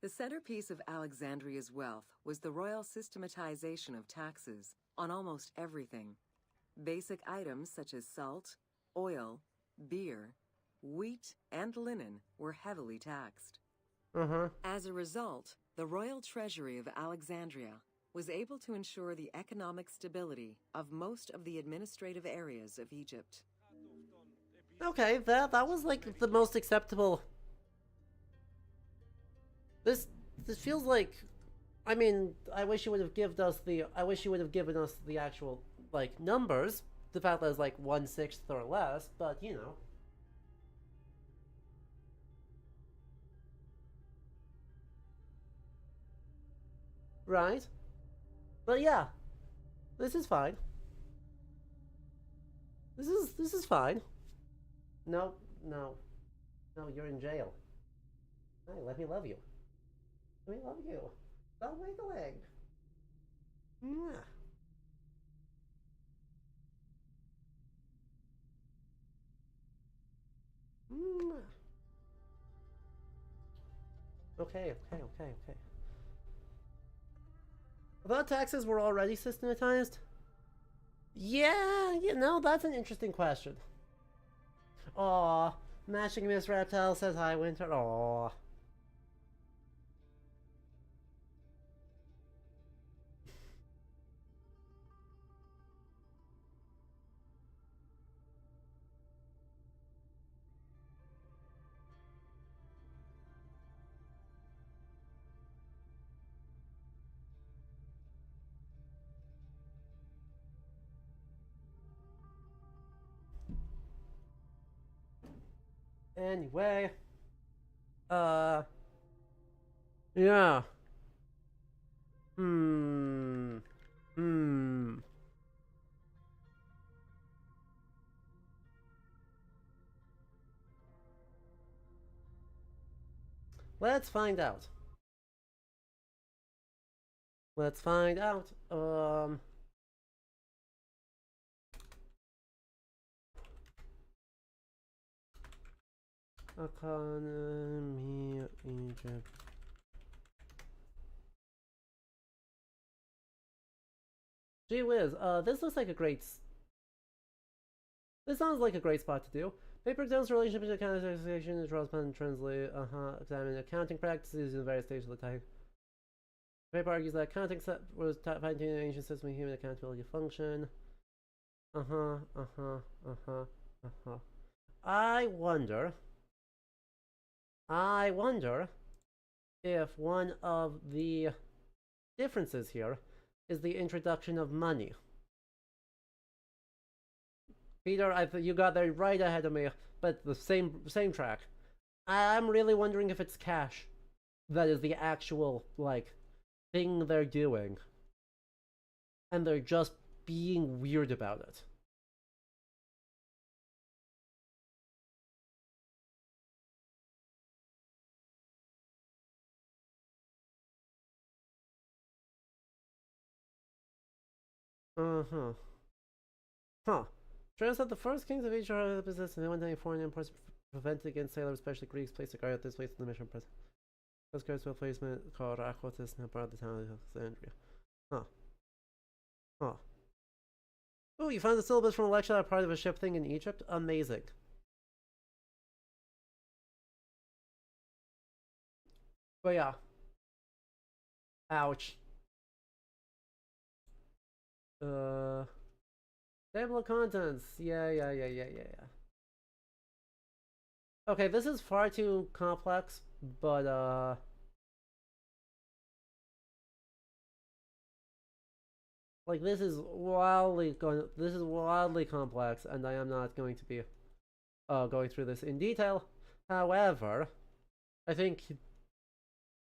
The centerpiece of Alexandria's wealth was the royal systematization of taxes on almost everything. Basic items such as salt, oil, beer, wheat, and linen were heavily taxed. As a result, the royal treasury of Alexandria was able to ensure the economic stability of most of the administrative areas of Egypt. Okay, that was like the most acceptable. This feels like, I mean, I wish you would have given us the actual like numbers. The fact that it's like 1/6 or less, but you know. Right? But yeah. This is fine. This is fine. No, you're in jail. Hey, let me love you. We love you. Stop wiggling. Mwah. Mwah. Okay. I thought taxes were already systematized. Yeah, that's an interesting question. Aw, Mashing Miss Reptile says hi, Winter. Aw. Anyway, yeah. Hmm. Let's find out. Let's find out. Economy Egypt. Gee whiz, this looks like a great. This sounds like a great spot to do. Paper examines the relationship between accounting association and draws and translate. Examine accounting practices in various stages of the time. The paper argues that accounting was fine-tuning an ancient system of human accountability function. I wonder if one of the differences here is the introduction of money. Peter, you got there right ahead of me, but the same track. I'm really wondering if it's cash that is the actual, thing they're doing. And they're just being weird about it. Turns out the first kings of Egypt are the business and 190 foreign imports prevented against sailors, especially Greeks, placed a guard at this place in the mission present. This guard's placement called Aquatis now part of the town of Alexandria. Oh, you found the syllabus from a lecture that part of a ship thing in Egypt? Amazing. But yeah. Ouch. Table of contents. Yeah. Okay, this is far too complex, but this is wildly complex, and I am not going to be going through this in detail. However, I think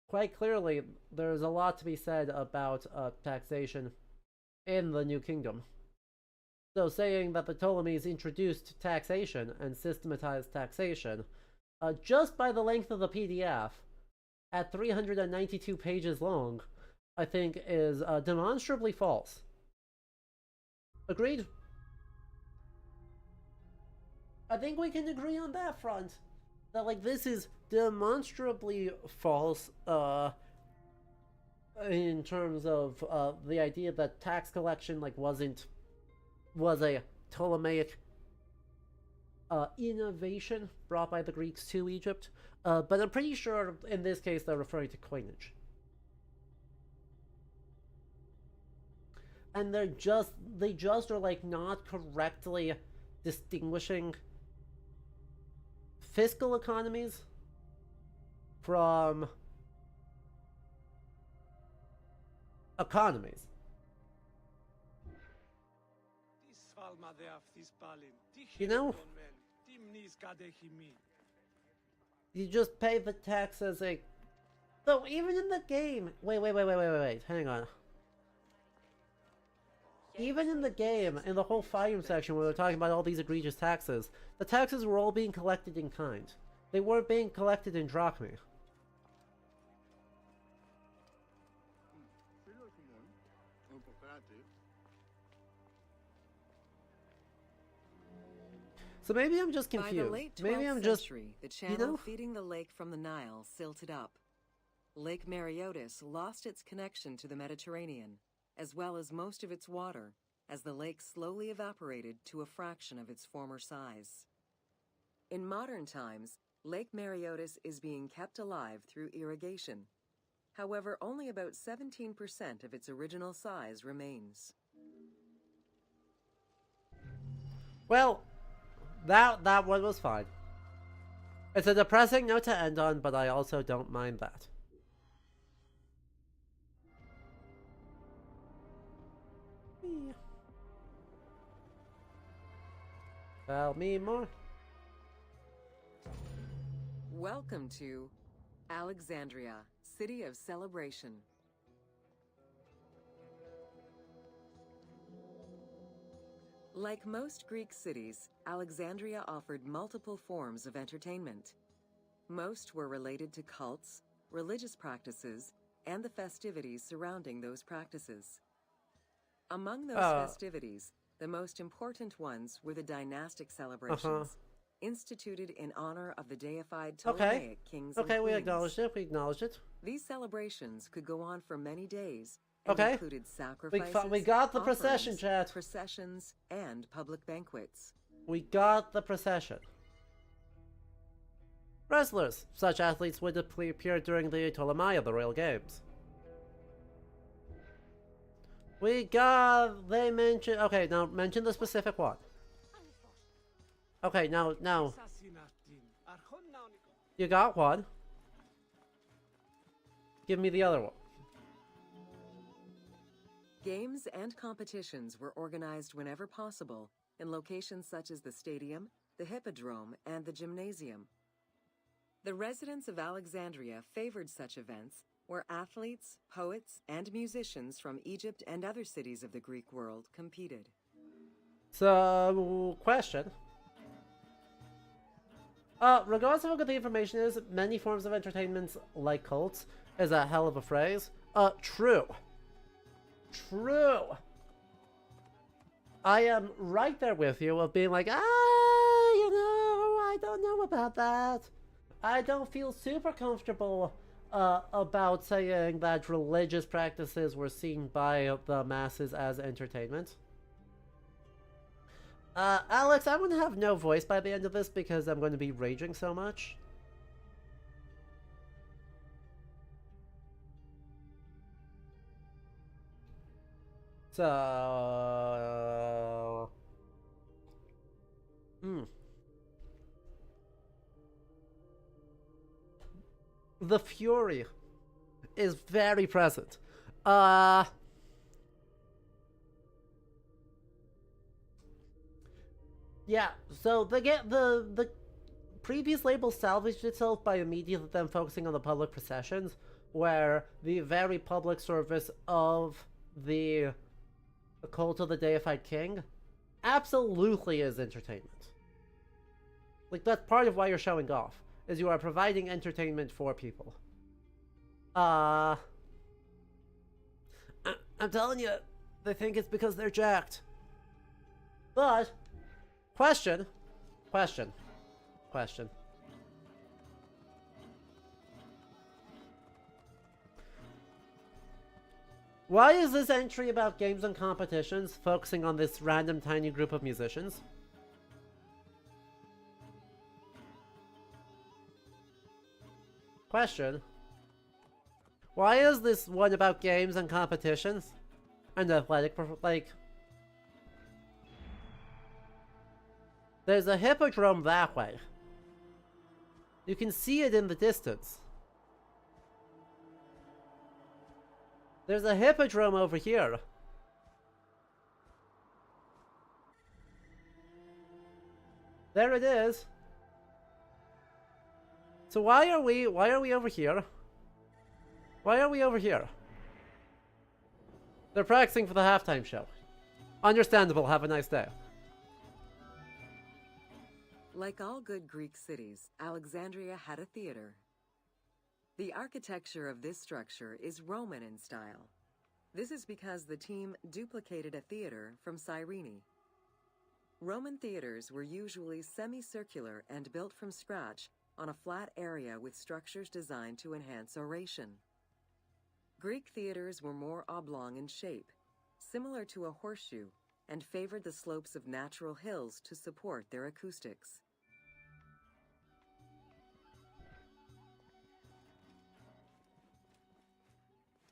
quite clearly there's a lot to be said about taxation in the New Kingdom. So saying that the Ptolemies introduced taxation and systematized taxation, just by the length of the PDF, at 392 pages long, I think is demonstrably false. Agreed? I think we can agree on that front. That, this is demonstrably false, in terms of the idea that tax collection, was a Ptolemaic innovation brought by the Greeks to Egypt. But I'm pretty sure in this case they're referring to coinage. And they just are not correctly distinguishing fiscal economies from economies. You just pay the tax as a... Though, even in the game... Wait, hang on. Even in the game, in the whole fighting section where they're talking about all these egregious taxes, the taxes were all being collected in kind. They weren't being collected in drachmae. So maybe I'm just By the confused. late 12th Maybe I'm just... century, the channel know? feeding the lake from the Nile silted up. Lake Mareotis lost its connection to the Mediterranean, as well as most of its water, as the lake slowly evaporated to a fraction of its former size. In modern times, Lake Mareotis is being kept alive through irrigation. However, only about 17% of its original size remains. Well, that one was fine. It's a depressing note to end on, but I also don't mind that. Tell me more. Welcome to Alexandria, City of Celebration. Like most Greek cities, Alexandria offered multiple forms of entertainment. Most were related to cults, religious practices, and the festivities surrounding those practices. Among those festivities, the most important ones were the dynastic celebrations, instituted in honor of the deified Ptolemaic kings and Okay, we queens. acknowledged it. We acknowledged it. These celebrations could go on for many days and Okay. included sacrifices, We got the procession, offerings, chat. processions, and public banquets. We got the procession. Wrestlers. Such athletes would appear during the Ptolemaic, the Royal Games. We got... They mentioned... Okay, now mention the specific one. Okay, now... You got one. Give me the other one. Games and competitions were organized whenever possible in locations such as the stadium, the hippodrome, and the gymnasium. The residents of Alexandria favored such events where athletes, poets, and musicians from Egypt and other cities of the Greek world competed. So, question. Regardless of how good the information is, many forms of entertainment, like cults, is a hell of a phrase. True. True. I am right there with you of being like, I don't know about that. I don't feel super comfortable about saying that religious practices were seen by the masses as entertainment. Alex, I'm going to have no voice by the end of this because I'm going to be raging so much. So... The fury is very present. Yeah, so the previous label salvaged itself by immediately then focusing on the public processions, where the very public service of the cult of the deified king absolutely is entertainment. Like, that's part of why you're showing off, is you are providing entertainment for people. I'm telling you, they think it's because they're jacked. But... Question. Why is this entry about games and competitions focusing on this random tiny group of musicians? Question. Why is this one about games and competitions? And athletic, like... There's a hippodrome that way. You can see it in the distance. There's a hippodrome over here. There it is. So why are we over here? Why are we over here? They're practicing for the halftime show. Understandable, have a nice day. Like all good Greek cities, Alexandria had a theater. The architecture of this structure is Roman in style. This is because the team duplicated a theater from Cyrene. Roman theaters were usually semicircular and built from scratch on a flat area with structures designed to enhance oration. Greek theaters were more oblong in shape, similar to a horseshoe, and favored the slopes of natural hills to support their acoustics.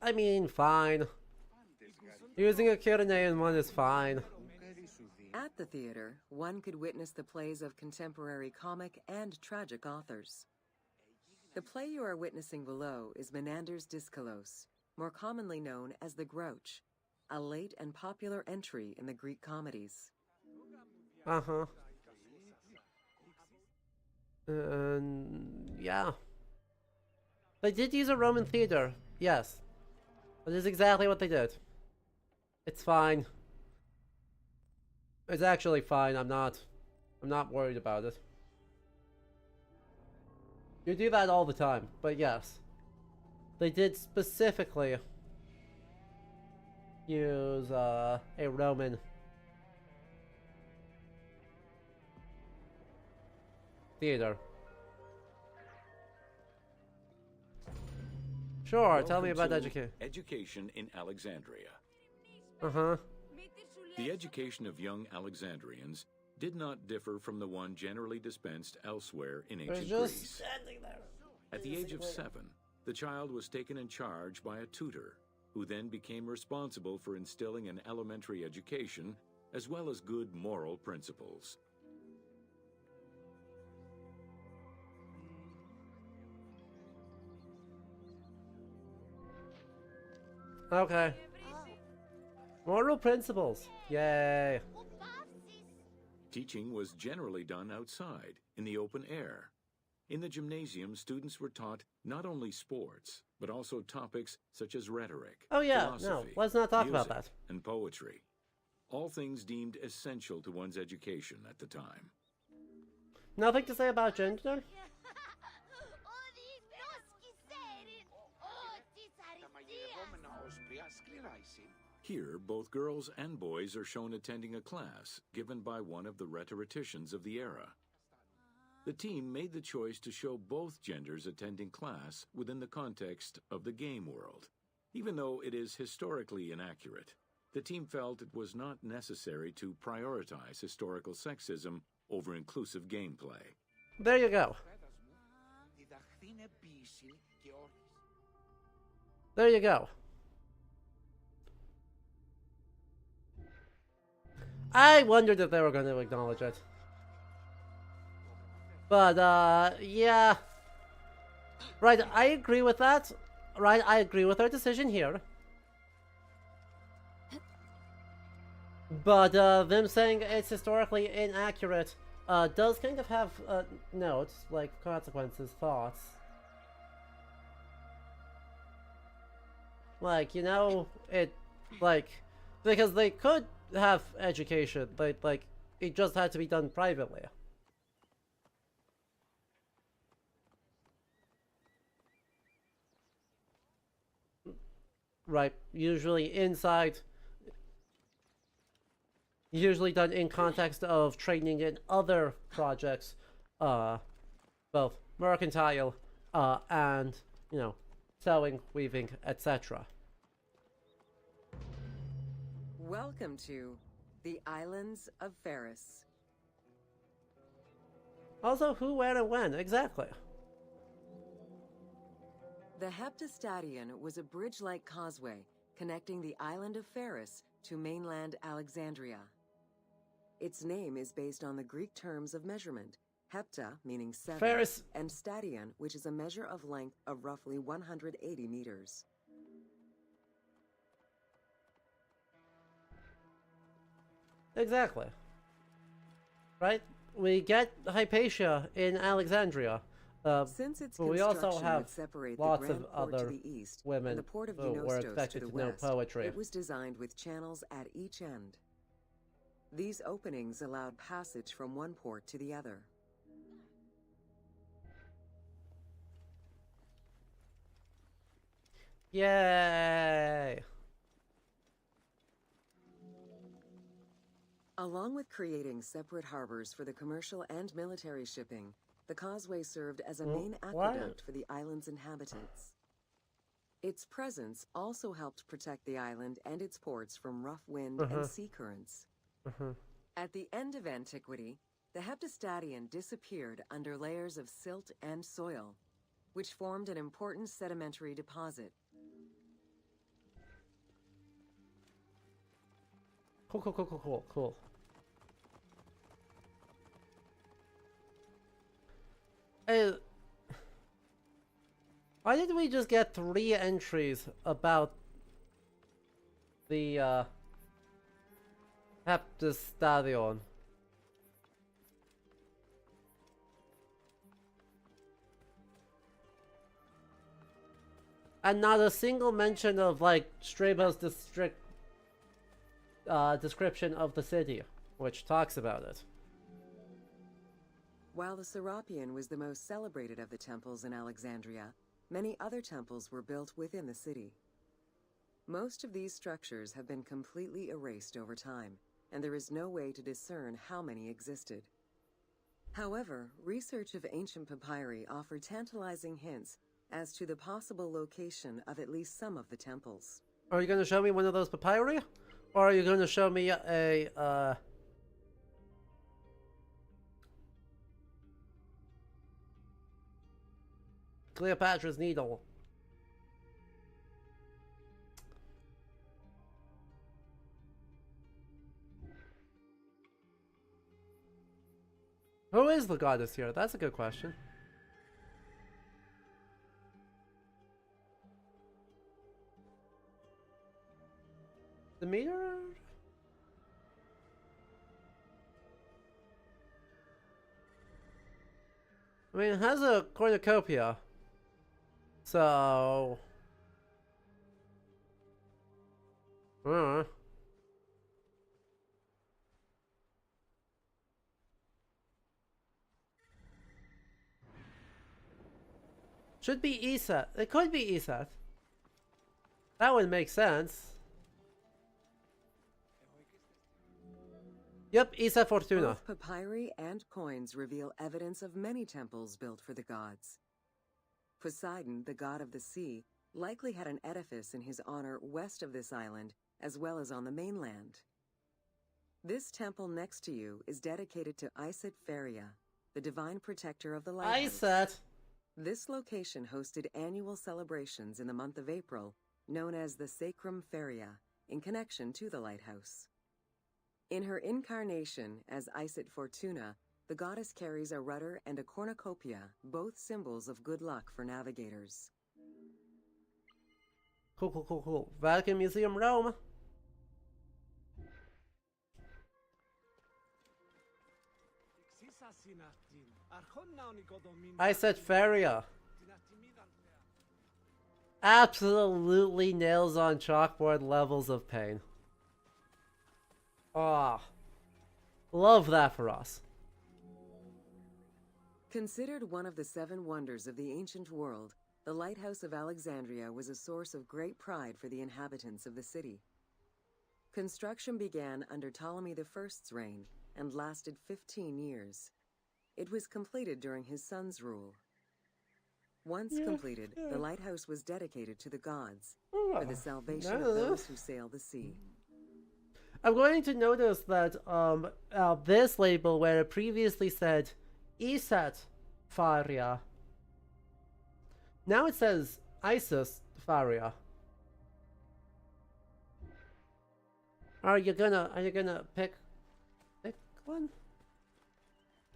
I mean, fine. Using a Kyrenian one is fine. At the theater, one could witness the plays of contemporary comic and tragic authors. The play you are witnessing below is Menander's Dyskalos, more commonly known as the Grouch, a late and popular entry in the Greek comedies. Uh-huh. Yeah. They did use a Roman theater, yes. That is exactly what they did. It's fine. It's actually fine, I'm not worried about it. You do that all the time, but yes. They did specifically use a Roman theater. Sure, tell me about education in Alexandria. Uh-huh. The education of young Alexandrians did not differ from the one generally dispensed elsewhere in ancient Greece. Standing there. At the age of 7, the child was taken in charge by a tutor, who then became responsible for instilling an elementary education as well as good moral principles. Okay. Moral principles. Yay. Teaching was generally done outside, in the open air. In the gymnasium, students were taught not only sports, but also topics such as rhetoric, Oh yeah, no, philosophy, let's not talk about music, that. and poetry. All things deemed essential to one's education at the time. Nothing to say about gender? Here, both girls and boys are shown attending a class given by one of the rhetoricians of the era. The team made the choice to show both genders attending class within the context of the game world. Even though it is historically inaccurate, the team felt it was not necessary to prioritize historical sexism over inclusive gameplay. There you go. There you go. I wondered if they were going to acknowledge it. But, yeah. Right, I agree with that. Right, I agree with our decision here. But, them saying it's historically inaccurate, does kind of have, notes, like consequences, thoughts. Like, you know, because they could have education, but, like, it just had to be done privately. Right, usually done in context of training in other projects, both mercantile, and, you know, sewing, weaving, etc. Welcome to the Islands of Pharis. Also, who, where, and when, exactly. The Heptastadion was a bridge-like causeway connecting the island of Pharis to mainland Alexandria. Its name is based on the Greek terms of measurement, hepta meaning 7, Pharis. and stadion, which is a measure of length of roughly 180 meters. Exactly. Right? We get Hypatia in Alexandria. Since its but we also construction have would separate lots the Grand of Port to other the east women and the Port of who were Eunostos to expected the to know west, poetry. it was designed with channels at each end. These openings allowed passage from one port to the other. Yay! Along with creating separate harbors for the commercial and military shipping, the causeway served as a main aqueduct for the island's inhabitants. Its presence also helped protect the island and its ports from rough wind and sea currents. At the end of antiquity, the Heptastadion disappeared under layers of silt and soil, which formed an important sedimentary deposit. Cool. Hey, why did we just get 3 entries about the Heptastadion? And not a single mention of, like, Strabo's description of the city, which talks about it. While the Serapion was the most celebrated of the temples in Alexandria, many other temples were built within the city. Most of these structures have been completely erased over time, and there is no way to discern how many existed. However, research of ancient papyri offered tantalizing hints as to the possible location of at least some of the temples. Are you going to show me one of those papyri? Or are you going to show me a, Cleopatra's Needle? Who is the goddess here? That's a good question. The meter? I mean, it has a cornucopia. So... Should be Esat. It could be Esat. That would make sense. Yep, Esat Fortuna. Both papyri and coins reveal evidence of many temples built for the gods. Poseidon, the god of the sea, likely had an edifice in his honor west of this island, as well as on the mainland. This temple next to you is dedicated to Iset Feria, the divine protector of the lighthouse. Iset! This location hosted annual celebrations in the month of April, known as the Sacrum Feria, in connection to the lighthouse. In her incarnation as Iset Fortuna, the goddess carries a rudder and a cornucopia, both symbols of good luck for navigators. Cool. Vatican Museum, Rome. Iset Feria. Absolutely nails on chalkboard levels of pain. Ah, love that for us. Considered one of the 7 wonders of the ancient world, the Lighthouse of Alexandria was a source of great pride for the inhabitants of the city. Construction began under Ptolemy I's reign and lasted 15 years. It was completed during his son's rule. Once completed, the lighthouse was dedicated to the gods for the salvation of those who sail the sea. I'm going to notice that this label, where it previously said Esat Feria, now it says Isis Feria. Are you gonna pick one?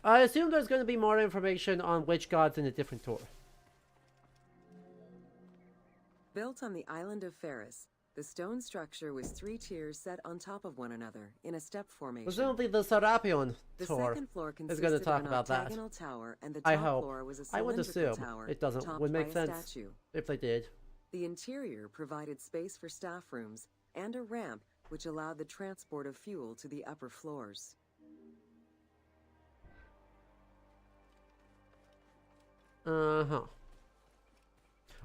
I assume there's gonna be more information on which gods in a different tour. Built on the island of Pharos, the stone structure was 3 tiers set on top of one another in a step formation. Presumably the Serapion The tour second floor is consisted going to talk of an about that. octagonal tower, and the I top hope. floor was a I would cylindrical assume tower it doesn't. topped Would make by a sense statue. if they did. The interior provided space for staff rooms and a ramp which allowed the transport of fuel to the upper floors.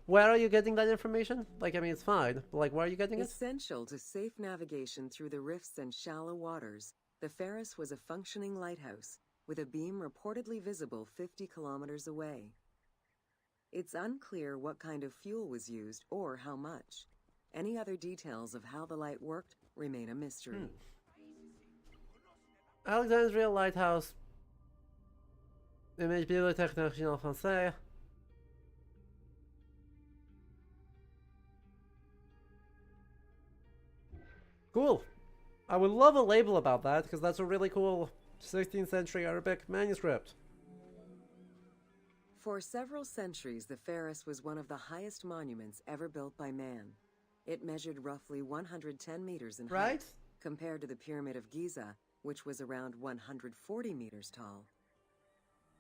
Where are you getting that information? Like, I mean, it's fine, but like, where are you getting it? Essential to safe navigation through the rifts and shallow waters, the Pharos was a functioning lighthouse with a beam reportedly visible 50 kilometers away. It's unclear what kind of fuel was used or how much. Any other details of how the light worked remain a mystery. Alexandria Lighthouse. Image Bibliothèque Nationale Française. Cool. I would love a label about that, because that's a really cool 16th century Arabic manuscript. For several centuries, the Pharos was one of the highest monuments ever built by man. It measured roughly 110 meters in height, Right? compared to the Pyramid of Giza, which was around 140 meters tall.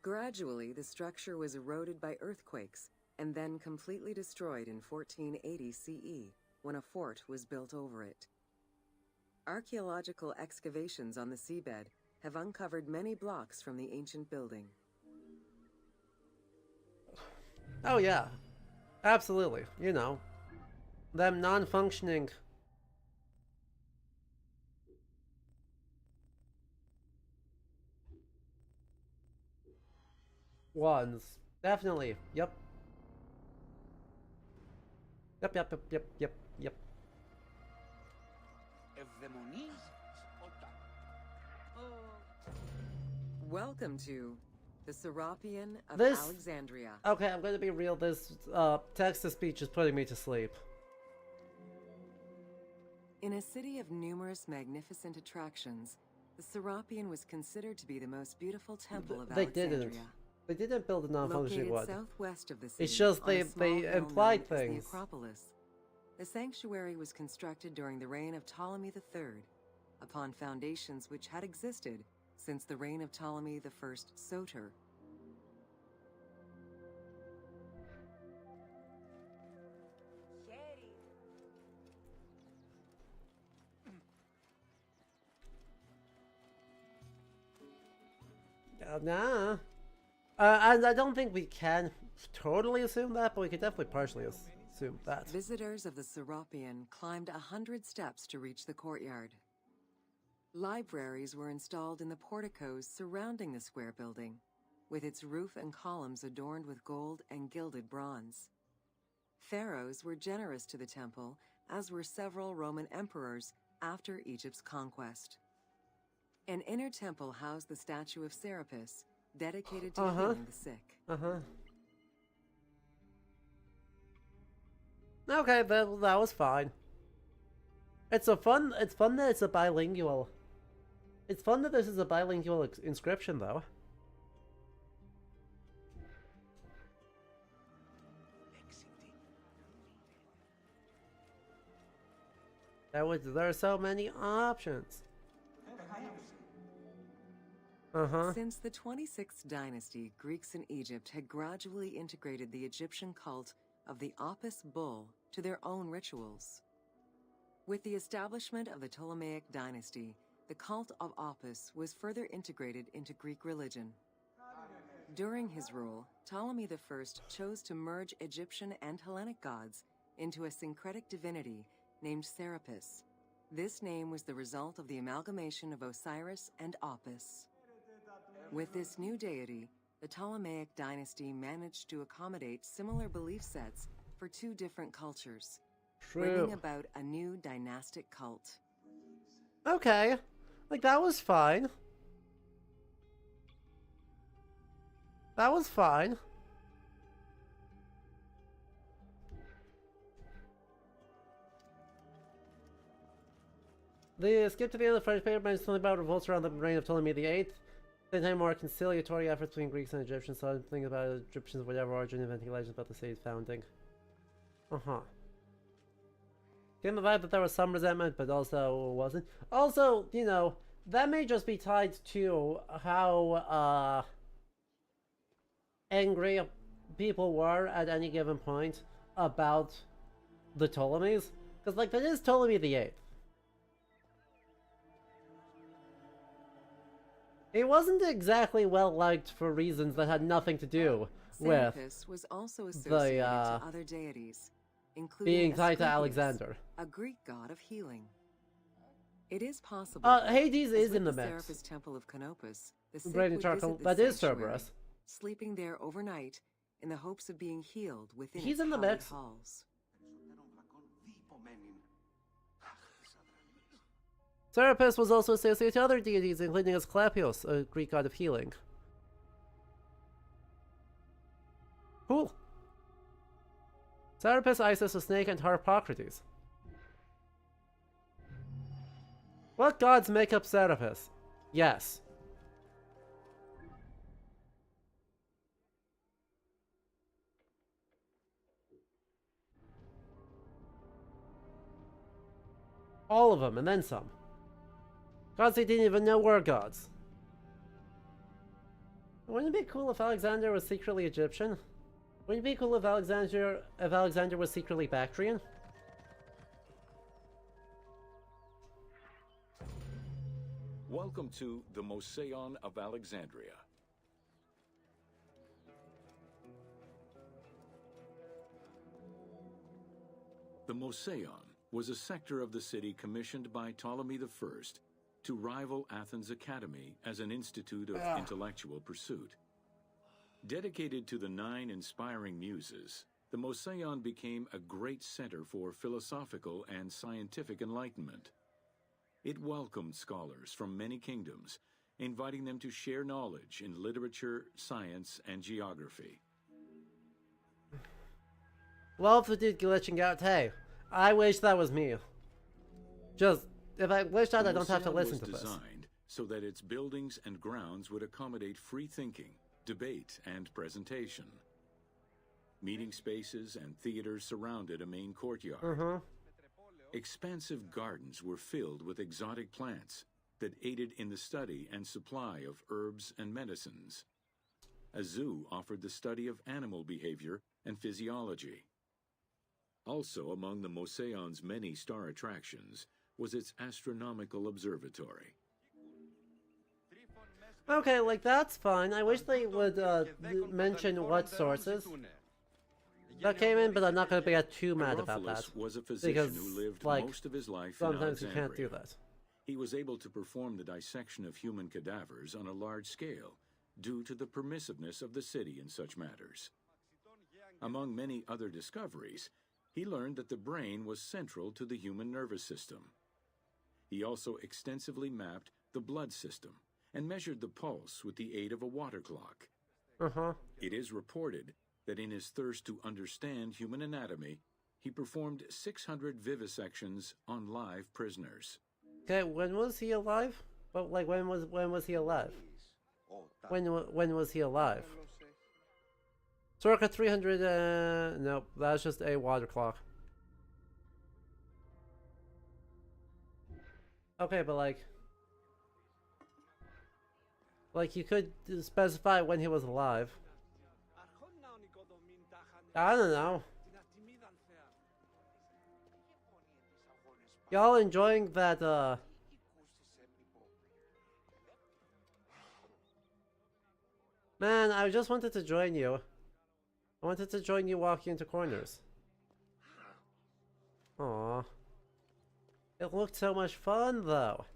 Gradually, the structure was eroded by earthquakes and then completely destroyed in 1480 CE, when a fort was built over it. Archaeological excavations on the seabed have uncovered many blocks from the ancient building. Oh yeah. Absolutely. You know. Them non-functioning ones. Definitely. Yep. Yep. Welcome to the Serapion of This- Alexandria. Okay, I'm gonna be real. This text-to-speech is putting me to sleep. In a city of numerous magnificent attractions, the Serapion was considered to be the most beautiful temple of They Alexandria. didn't. They didn't build a non-functioning Located one. southwest of the city, It's just on a they small hill implied known as things. The Acropolis. The sanctuary was constructed during the reign of Ptolemy III, upon foundations which had existed since the reign of Ptolemy I Soter. Nah. And I don't think we can totally assume that, but we could definitely partially assume that. Visitors of the Serapion climbed 100 steps to reach the courtyard. Libraries were installed in the porticos surrounding the square building, with its roof and columns adorned with gold and gilded bronze. Pharaohs were generous to the temple, as were several Roman emperors after Egypt's conquest. An inner temple housed the statue of Serapis, dedicated to healing the sick. Okay, that was fine. It's fun that it's a bilingual. It's fun that this is a bilingual inscription, though. There are so many options. Since the 26th dynasty, Greeks in Egypt had gradually integrated the Egyptian cult of the Apis bull to their own rituals. With the establishment of the Ptolemaic dynasty, the cult of Apis was further integrated into Greek religion. During his rule, Ptolemy I chose to merge Egyptian and Hellenic gods into a syncretic divinity named Serapis. This name was the result of the amalgamation of Osiris and Apis. With this new deity, the Ptolemaic dynasty managed to accommodate similar belief sets for two different cultures, bringing about a new dynastic cult. Okay. Like, that was fine. That was fine. The skip to the end of the French paper mentions something about revolts around the reign of Ptolemy VIII. Same time, more conciliatory efforts between Greeks and Egyptians, something about Egyptians of whatever origin, inventing legends about the city's founding. Getting the vibe that there was some resentment, but also wasn't. Also, you know, that may just be tied to how angry people were at any given point about the Ptolemies. Because, like, that is Ptolemy VIII. He wasn't exactly well liked for reasons that had nothing to do with Serapis was also associated to other deities, including being tied to Asclepius, Alexander. a Greek god of healing. It is possible. Hades as is with in the the mix. Serapis Temple of Canopus, the sick Brandon would Charcoal, visit this that is sanctuary, Cerberus. sleeping there overnight in the hopes of being healed within He's its in the hallowed mix. halls. Serapis was also associated with other deities, including Asclepios, a Greek god of healing. Cool. Serapis, Isis, a snake, and Harpocrates. What gods make up Serapis? Yes. All of them, and then some. Gods they didn't even know were gods. Wouldn't it be cool if Alexander was secretly Egyptian? Wouldn't it be cool if Alexander was secretly Bactrian? Welcome to the Mosaeon of Alexandria. The Mosaeon was a sector of the city commissioned by Ptolemy I to rival Athens' Academy as an institute of intellectual pursuit. Dedicated to the 9 inspiring muses, the Mosaeon became a great center for philosophical and scientific enlightenment. It welcomed scholars from many kingdoms, inviting them to share knowledge in literature, science, and geography. Love the dude glitching out. Hey, I wish that was me. Just, if I glitched out, I don't have to listen to this. The Mosaeon was designed so that its buildings and grounds would accommodate free thinking, debate, and presentation. Meeting spaces and theaters surrounded a main courtyard. Expansive gardens were filled with exotic plants that aided in the study and supply of herbs and medicines. A zoo offered the study of animal behavior and physiology. Also among the Mosaeon's many star attractions was its astronomical observatory. Okay, like that's fine. I wish they would mention what sources that came in, but I'm not going to get too mad about that. Herophilus was a physician who lived like, most of his life sometimes in you can't do Alexandria. that. He was able to perform the dissection of human cadavers on a large scale due to the permissiveness of the city in such matters. Among many other discoveries, he learned that the brain was central to the human nervous system. He also extensively mapped the blood system and measured the pulse with the aid of a water clock. It is reported that in his thirst to understand human anatomy, he performed 600 vivisections on live prisoners. Okay, when was he alive? Well, like when was he alive? When was he alive? Circa 300. Nope, that's just a water clock. Okay, but like you could specify when he was alive. I don't know. Y'all enjoying that, Man, I just wanted to join you. I wanted to join you walking into corners. Aww. It looked so much fun, though.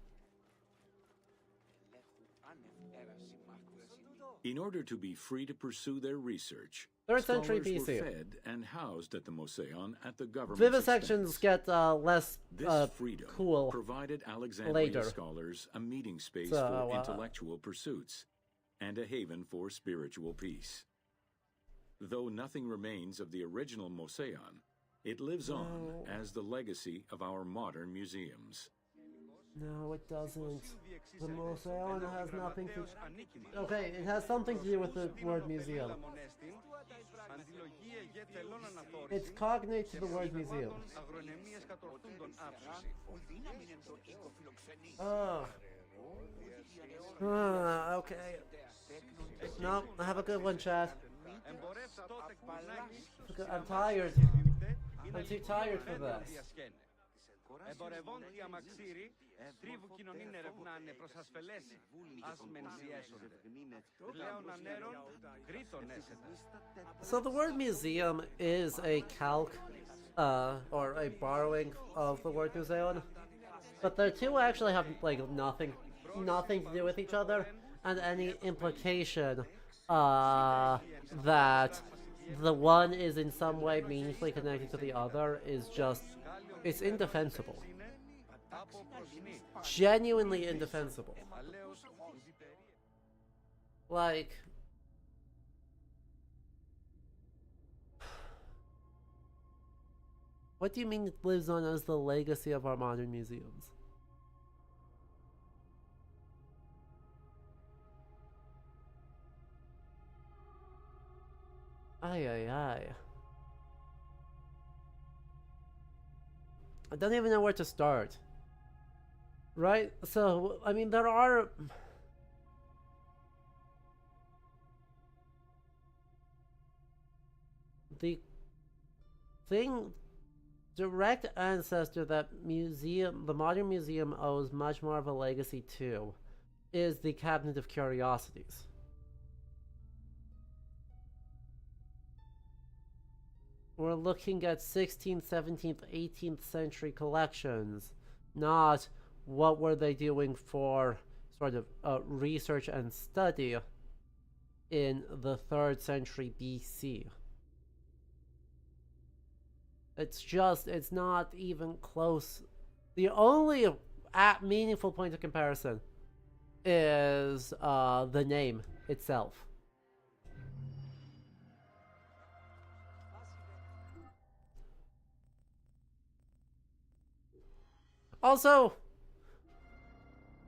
In order to be free to pursue their research, 3rd century scholars BC. were fed and housed at the Mosaeon at the government's Vivisections expense. get less This freedom cool provided Alexandrian later. scholars a meeting space So, for intellectual pursuits and a haven for spiritual peace. Though nothing remains of the original Mosaeon, it lives on as the legacy of our modern museums. No, it doesn't. The Mosaeon has nothing to... Okay, it has something to do with the word museum. It's cognate to the word museum. Oh. Okay. No, have a good one, chat. I'm tired. I'm too tired for this. So the word museum is a calque, or a borrowing of the word museum. But the two actually have like nothing to do with each other, and any implication that the one is in some way meaningfully connected to the other is just, it's indefensible. Genuinely indefensible. Like, what do you mean it lives on as the legacy of our modern museums? Ay, ay, ay. I don't even know where to start. Right? So, I mean, there are... The thing... direct ancestor that the modern museum owes much more of a legacy to is the Cabinet of Curiosities. We're looking at 16th, 17th, 18th century collections, not what were they doing for sort of research and study in the 3rd century BC. It's not even close. The only meaningful point of comparison is the name itself. Also,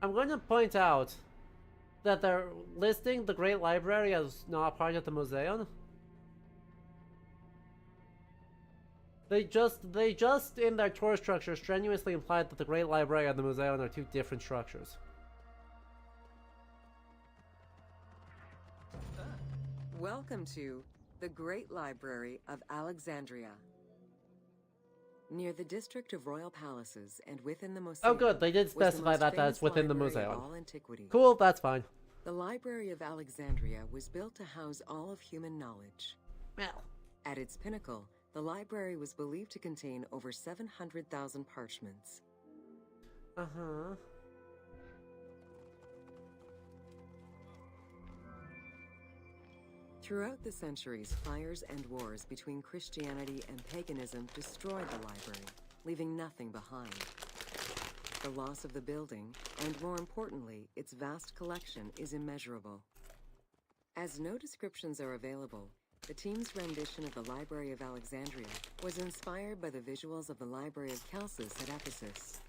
I'm going to point out that they're listing the Great Library as not part of the museum. They just in their tour structure strenuously implied that the Great Library and the museum are two different structures. Welcome to the Great Library of Alexandria. Near the district of royal palaces and within the museum. Oh good, they did specify that that's within the museum. Cool, that's fine. The Library of Alexandria was built to house all of human knowledge. Well. At its pinnacle, the library was believed to contain over 700,000 parchments. Uh-huh. Throughout the centuries, fires and wars between Christianity and paganism destroyed the library, leaving nothing behind. The loss of the building, and more importantly, its vast collection, is immeasurable. As no descriptions are available, the team's rendition of the Library of Alexandria was inspired by the visuals of the Library of Chalcis at Ephesus.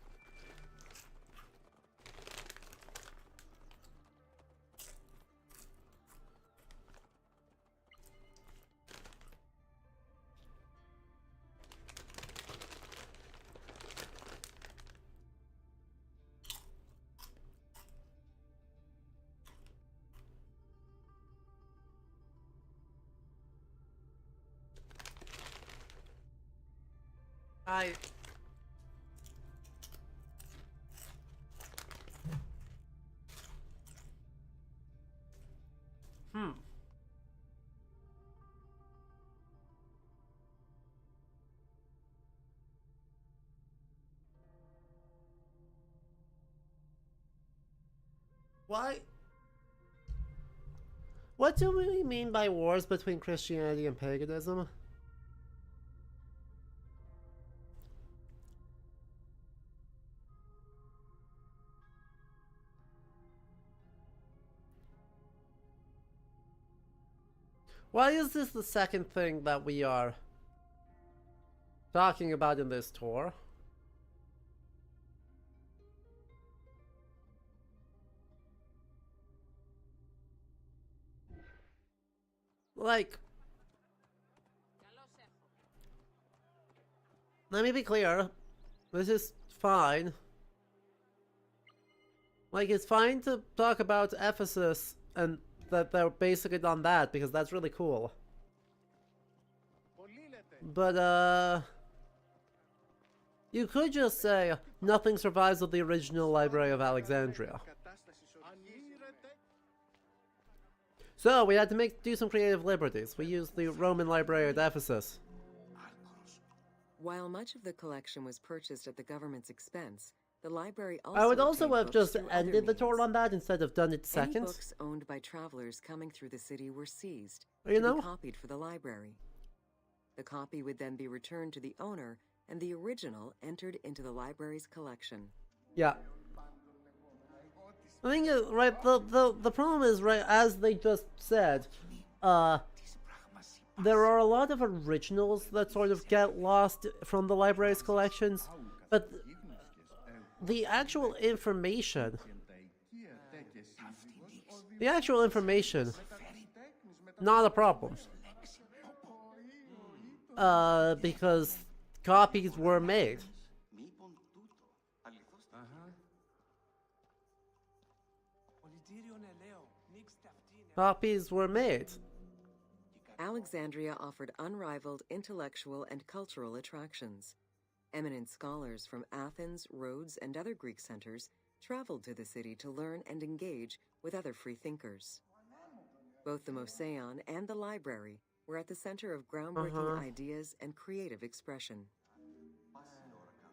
Why? What do we mean by wars between Christianity and paganism? Why is this the second thing that we are talking about in this tour? Like, let me be clear. This is fine. Like, it's fine to talk about Ephesus and that they're basically done that because that's really cool. But, you could just say nothing survives of the original Library of Alexandria. So, we had to do some creative liberties. We used the Roman Library at Ephesus. While much of the collection was purchased at the government's expense, The library also I would also obtained have books just through other ended the tour means. on that instead of done it Any second. books owned by travelers coming through the city were seized You to know? be copied for the library. The copy would then be returned to the owner, and the original entered into the library's collection. Yeah. The thing is, right, the problem is, right, as they just said, there are a lot of originals that sort of get lost from the library's collections, but the actual information, not a problem. Because copies were made. Copies were made. Alexandria offered unrivaled intellectual and cultural attractions. Eminent scholars from Athens, Rhodes, and other Greek centers traveled to the city to learn and engage with other free thinkers. Both the Mouseion and the library were at the center of groundbreaking ideas and creative expression.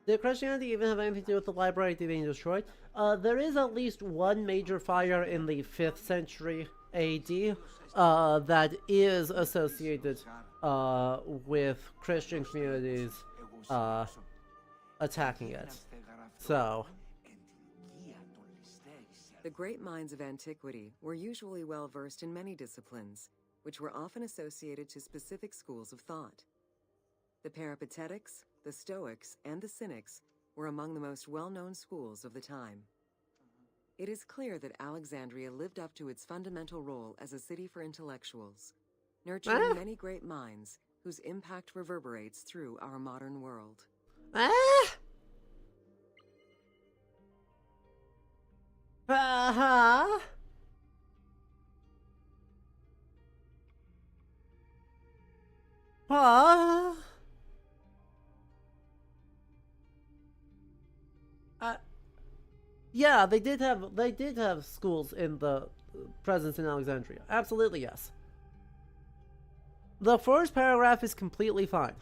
Did Christianity even have anything to do with the library being destroyed? There is at least one major fire in the 5th century AD that is associated with Christian communities attacking it. So, the great minds of antiquity were usually well versed in many disciplines, which were often associated to specific schools of thought. The Peripatetics, the Stoics, and the Cynics were among the most well-known schools of the time. It is clear that Alexandria lived up to its fundamental role as a city for intellectuals, nurturing many great minds whose impact reverberates through our modern world. Yeah, they did have schools in the presence in Alexandria. Absolutely, yes. The first paragraph is completely fine.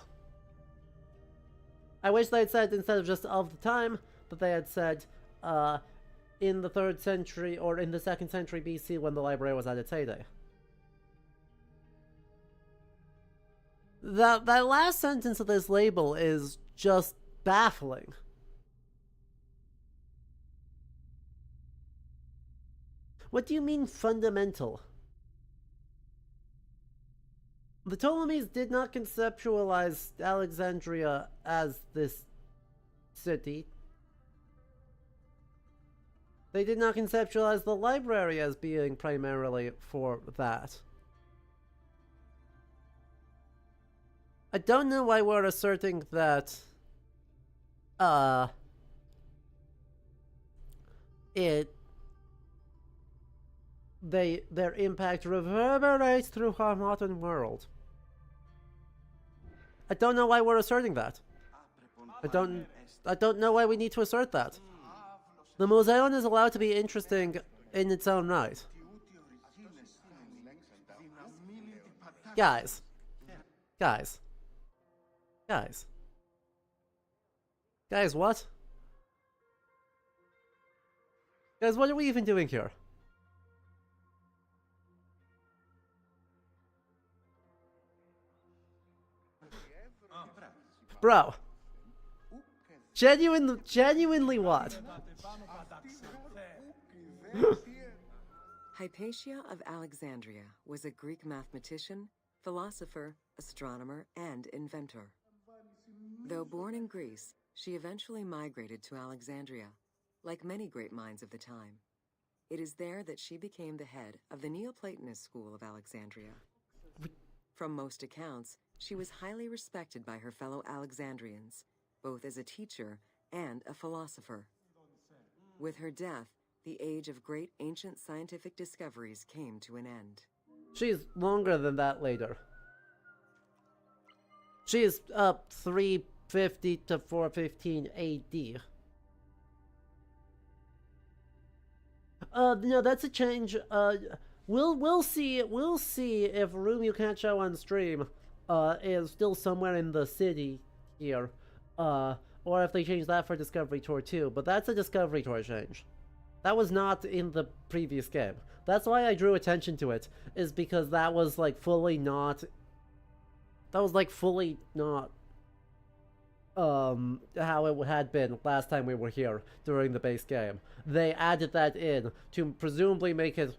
I wish they had said, instead of just of the time, that they had said, in the 3rd century or in the 2nd century BC when the library was at its heyday. That last sentence of this label is just baffling. What do you mean fundamental? The Ptolemies did not conceptualize Alexandria as this city. They did not conceptualize the library as being primarily for that. I don't know why we're asserting that their impact reverberates through our modern world. I don't know why we're asserting that. I don't know why we need to assert that. The Mouseion is allowed to be interesting in its own right. Guys, what? Guys, what are we even doing here? Bro. Genuinely what? Hypatia of Alexandria was a Greek mathematician, philosopher, astronomer, and inventor. Though born in Greece, she eventually migrated to Alexandria, like many great minds of the time. It is there that she became the head of the Neoplatonist school of Alexandria. From most accounts, she was highly respected by her fellow Alexandrians, both as a teacher and a philosopher. With her death, the age of great ancient scientific discoveries came to an end. She's longer than that later. She's up 350 to 415 AD. No, that's a change. We'll see if Room You Can't Show on Stream is still somewhere in the city here. or if they change that for Discovery Tour too, but that's a Discovery Tour change. That was not in the previous game. That's why I drew attention to it, is because that was like fully not... That was like fully not how it had been last time we were here during the base game. They added that in to presumably make it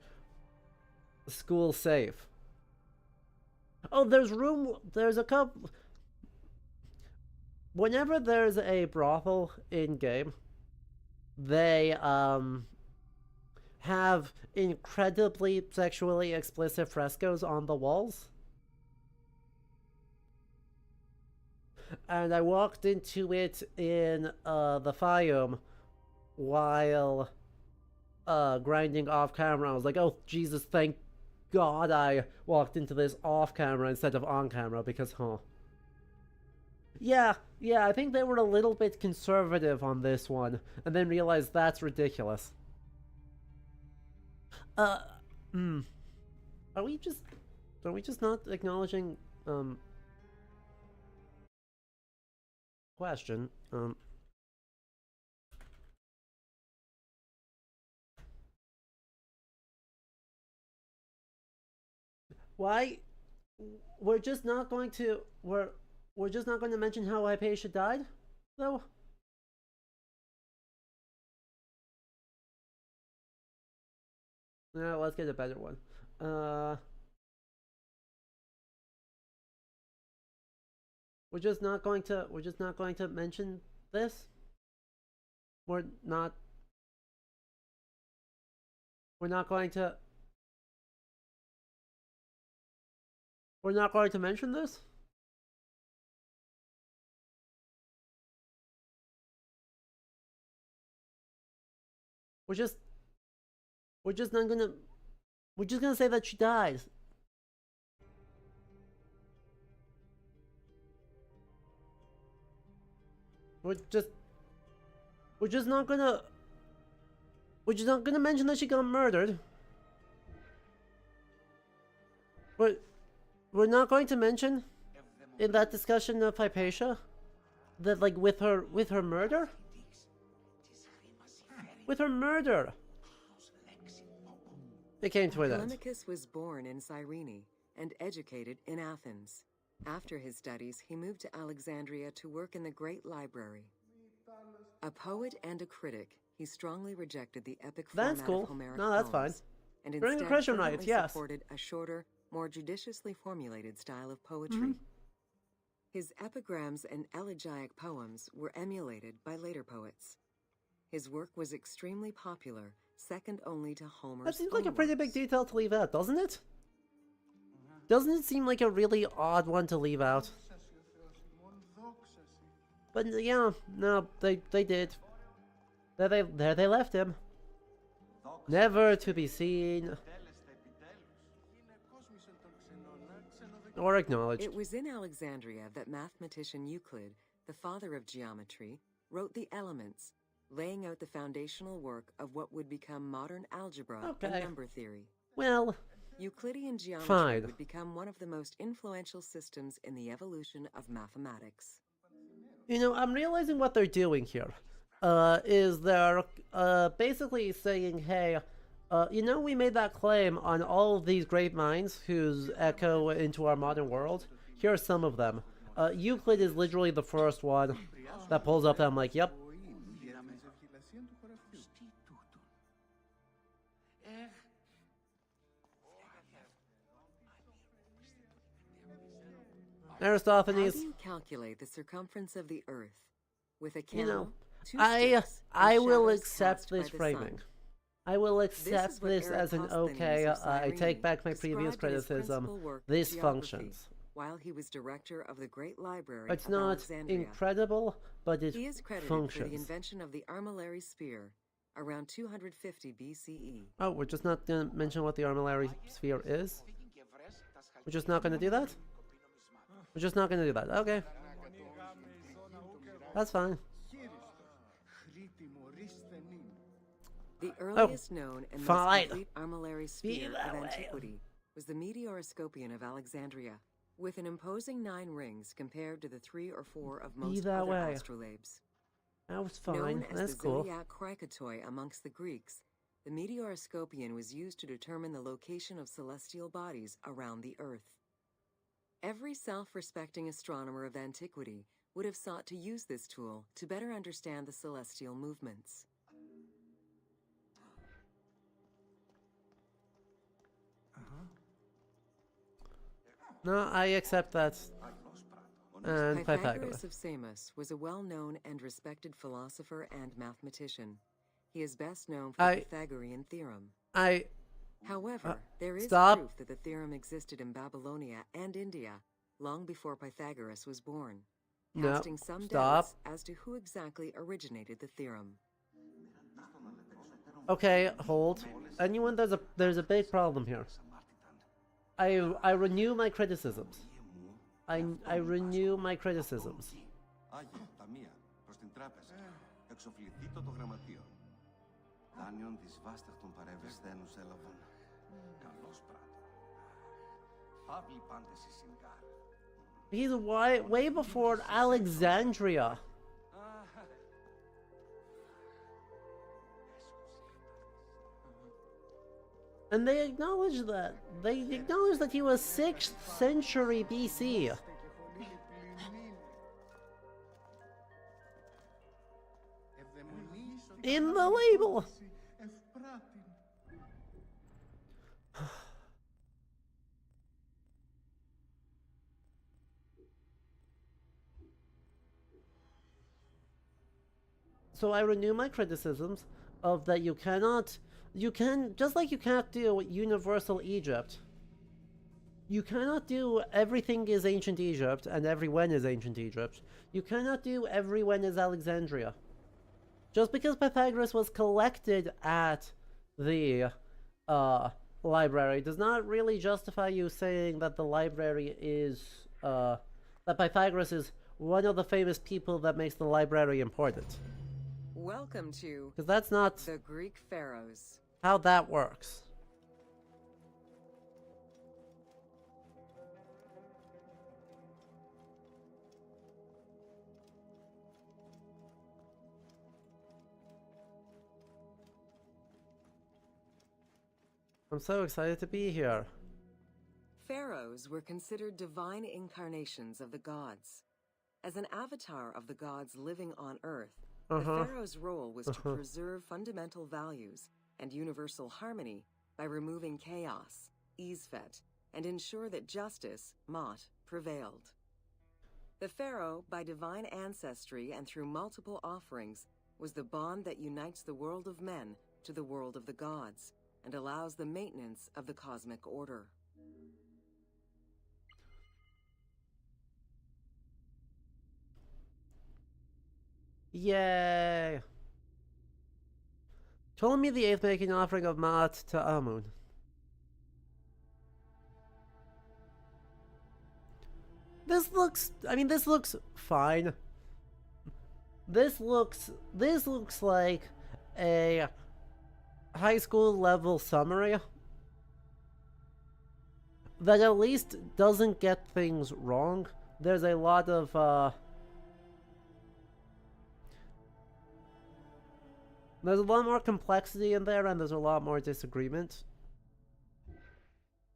school safe. Oh, there's a couple... Whenever there's a brothel in-game, they, have incredibly sexually explicit frescoes on the walls. And I walked into it in, the Fayum while, grinding off-camera. I was like, oh, Jesus, thank God I walked into this off-camera instead of on-camera, because, Yeah, I think they were a little bit conservative on this one, and then realized that's ridiculous. Are we just not acknowledging, question, why, we're just not going to, we're just not going to mention how Hypatia died, though? No, let's get a better one. We're just not going to mention this? We're not going to mention this? We're just gonna say that she died. We're just not gonna mention that she got murdered. We're not going to mention in that discussion of Hypatia that, like, with her murder? With her murder! It came to an end. Telemachus was born in Cyrene and educated in Athens. After his studies, he moved to Alexandria to work in the Great Library. A poet and a critic, he strongly rejected the epic format of Homeric No, that's poems, fine. and During instead the Pressure fervently Nights, yes. supported a shorter, more judiciously formulated style of poetry. His epigrams and elegiac poems were emulated by later poets. His work was extremely popular, second only to Homer's. That seems like a pretty big detail to leave out, doesn't it? Doesn't it seem like a really odd one to leave out? But yeah, no, they did. There they left him. Never to be seen or acknowledged. It was in Alexandria that mathematician Euclid, the father of geometry, wrote the Elements, laying out the foundational work of what would become modern algebra and number theory. Well, Euclidean geometry fine. would become one of the most influential systems in the evolution of mathematics. You know, I'm realizing what they're doing here. Is they're basically saying, hey, you know, we made that claim on all of these great minds whose echo into our modern world. Here are some of them. Euclid is literally the first one that pulls up that I'm like, yep. Aristophanes. How do you calculate the circumference of the Earth? With a camel, You know, two I sticks, I and will shadows accept cast by this the framing. sun. I will This is accept what this as an Eratosthenes okay. of I take Cyrene back my previous described in his criticism. principal work, This Geography, functions. while he was director of the Great Library It's of not Alexandria. incredible, but it He is credited for the functions. invention of the armillary spear around 250 BCE. Oh, we're just not going to mention what the armillary sphere is? We're just not going to do that? We're just not going to do that. Okay. That's fine. The earliest known and most fine. complete armillary Be sphere that of way. antiquity was the Meteoroscopion of Alexandria, with an imposing 9 rings compared to the 3 or 4 of most that other way. astrolabes. That was Known fine. as That's the cool. zodiac Krakatoi amongst the Greeks, the meteoroscopion was used to determine the location of celestial bodies around the Earth. Every self-respecting astronomer of antiquity would have sought to use this tool to better understand the celestial movements. No, I accept that. And Pythagoras. Pythagoras of Samos was a well-known and respected philosopher and mathematician. He is best known for the Pythagorean theorem. However, there is Stop. proof that the theorem existed in Babylonia and India long before Pythagoras was born, No, casting some stop. doubts as to who exactly originated the theorem. Okay, hold. Anyone, there's a big problem here. I renew my criticisms. I renew my criticisms. Άγιο, ταμεία, προς την τράπεζα. Εξοφληθήτω το γραμματείο. Δάνειον της βάσταχτων παρευεσθένους έλαβαν. Καλώς πράτο. Παύλοι πάντες η συγκάρ. He's way before Alexandria. And they acknowledge that. They acknowledge that he was 6th century BC. In the label. So I renew my criticisms of that you can, just like you can't do Universal Egypt, you cannot do everything is ancient Egypt and everyone is ancient Egypt. You cannot do everyone is Alexandria. Just because Pythagoras was collected at the library does not really justify you saying that the library is, that Pythagoras is one of the famous people that makes the library important. Welcome to Because that's not the Greek pharaohs. how that works. I'm so excited to be here. Pharaohs were considered divine incarnations of the gods. As an avatar of the gods living on Earth, the pharaoh's role was to preserve fundamental values and universal harmony by removing chaos, Isfet, and ensure that justice, Mot, prevailed. The pharaoh, by divine ancestry and through multiple offerings, was the bond that unites the world of men to the world of the gods and allows the maintenance of the cosmic order. Yay! Ptolemy the Eighth making an offering of Maat to Amun. This looks fine. This looks like a high school level summary that at least doesn't get things wrong. There's a lot of there's a lot more complexity in there, and there's a lot more disagreement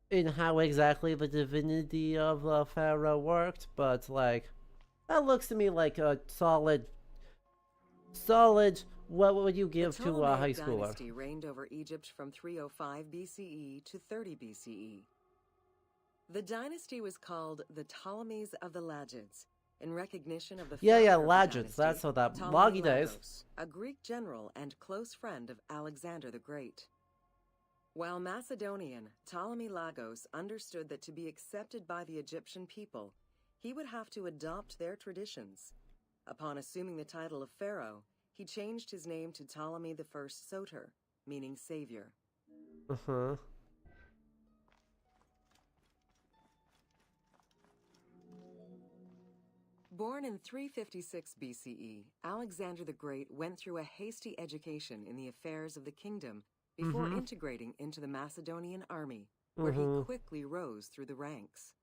in how exactly the divinity of the pharaoh worked, but like that looks to me like a solid what would you give to a high schooler? The dynasty reigned over Egypt from 305 BCE to 30 BCE. The dynasty was called the Ptolemies of the Lagids, in recognition of the founder of the Lagids, dynasty, that's what that Ptolemy Loggy days. Lagos, a Greek general and close friend of Alexander the Great. While Macedonian, Ptolemy Lagos understood that to be accepted by the Egyptian people, he would have to adopt their traditions. Upon assuming the title of pharaoh, he changed his name to Ptolemy I Soter, meaning savior. Born in 356 BCE, Alexander the Great went through a hasty education in the affairs of the kingdom before integrating into the Macedonian army, where he quickly rose through the ranks.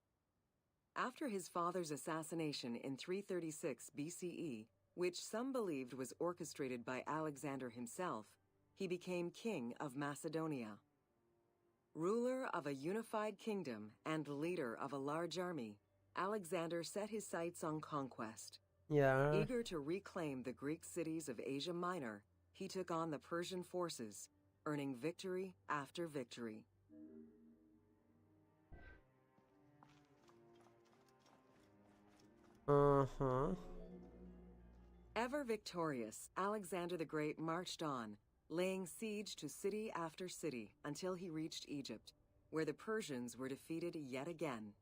After his father's assassination in 336 BCE, which some believed was orchestrated by Alexander himself, he became king of Macedonia. Ruler of a unified kingdom and leader of a large army, Alexander set his sights on conquest. Yeah. Eager to reclaim the Greek cities of Asia Minor, he took on the Persian forces, earning victory after victory. Uh-huh. Ever victorious, Alexander the Great marched on, laying siege to city after city until he reached Egypt, where the Persians were defeated yet again.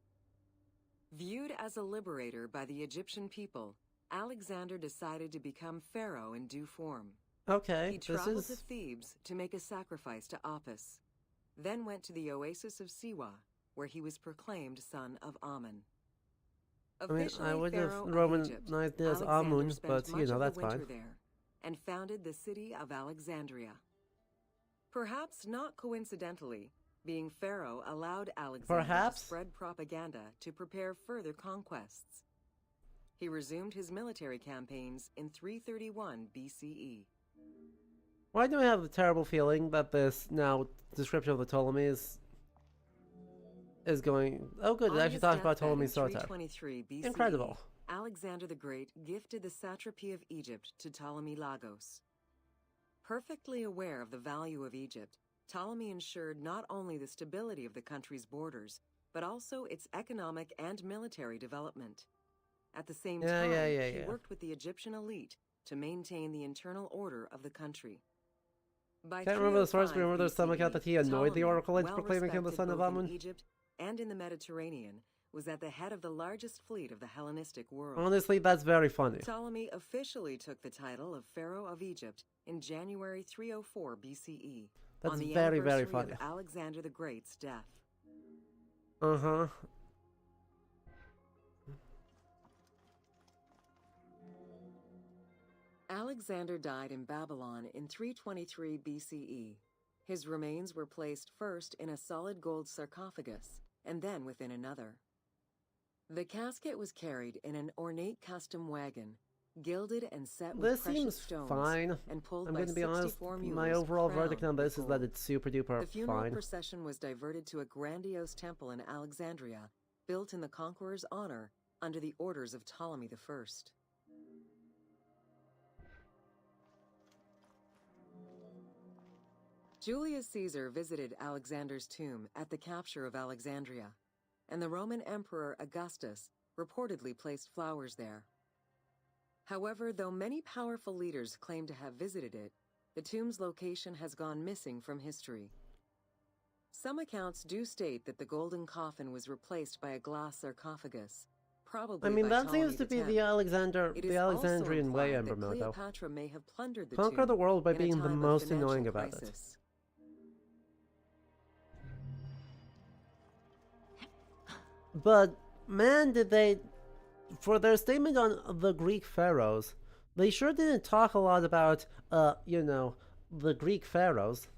Viewed as a liberator by the Egyptian people, Alexander decided to become pharaoh in due form. Okay, He this traveled to is... Thebes to make a sacrifice to Apis, then went to the oasis of Siwa, where he was proclaimed son of Amun. I mean, I Officially would have pharaoh of Egypt, Romanized it as Alexander Amun, spent but, much you know, of the that's winter fine. there, and founded the city of Alexandria. Perhaps not coincidentally, being pharaoh allowed Alexander Perhaps? to spread propaganda to prepare further conquests. He resumed his military campaigns in 331 BCE. Why do I have a terrible feeling that this now description of the Ptolemies is going... Oh good, it On actually his talks about deathbed Ptolemy in Soter. 323 BCE, Incredible. Alexander the Great gifted the satrapy of Egypt to Ptolemy Lagos. Perfectly aware of the value of Egypt, Ptolemy ensured not only the stability of the country's borders, but also its economic and military development. At the same time, he worked with the Egyptian elite to maintain the internal order of the country. By Can't remember the source, 305 but remember there's some account that he annoyed Ptolemy, the oracle into well proclaiming him the respected son of both in Amun. Egypt and in the Mediterranean, was at the head of the largest fleet of the Hellenistic world. Honestly, that's very funny. Ptolemy officially took the title of Pharaoh of Egypt in January 304 BCE, That's on the very, very anniversary funny. of Alexander the Great's death. Uh-huh. Alexander died in Babylon in 323 BCE. His remains were placed first in a solid gold sarcophagus, and then within another. The casket was carried in an ornate custom wagon, gilded and set with This precious seems stones, fine. and pulled I'm by going to be honest, 64 mules my overall crowned verdict on with this is that gold. it's super duper The funeral fine. procession was diverted to a grandiose temple in Alexandria, built in the conqueror's honor under the orders of Ptolemy I. Julius Caesar visited Alexander's tomb at the capture of Alexandria, and the Roman Emperor Augustus reportedly placed flowers there. However, though many powerful leaders claim to have visited it, the tomb's location has gone missing from history. Some accounts do state that the golden coffin was replaced by a glass sarcophagus, probably I mean, by that seems to be the It is Alexandrian also way, implied that Ambermoto. Cleopatra may have plundered the Conquer tomb the world by in a being the time of most financial annoying about it. crisis. But, man, did they... For their statement on the Greek pharaohs, they sure didn't talk a lot about, you know, the Greek pharaohs.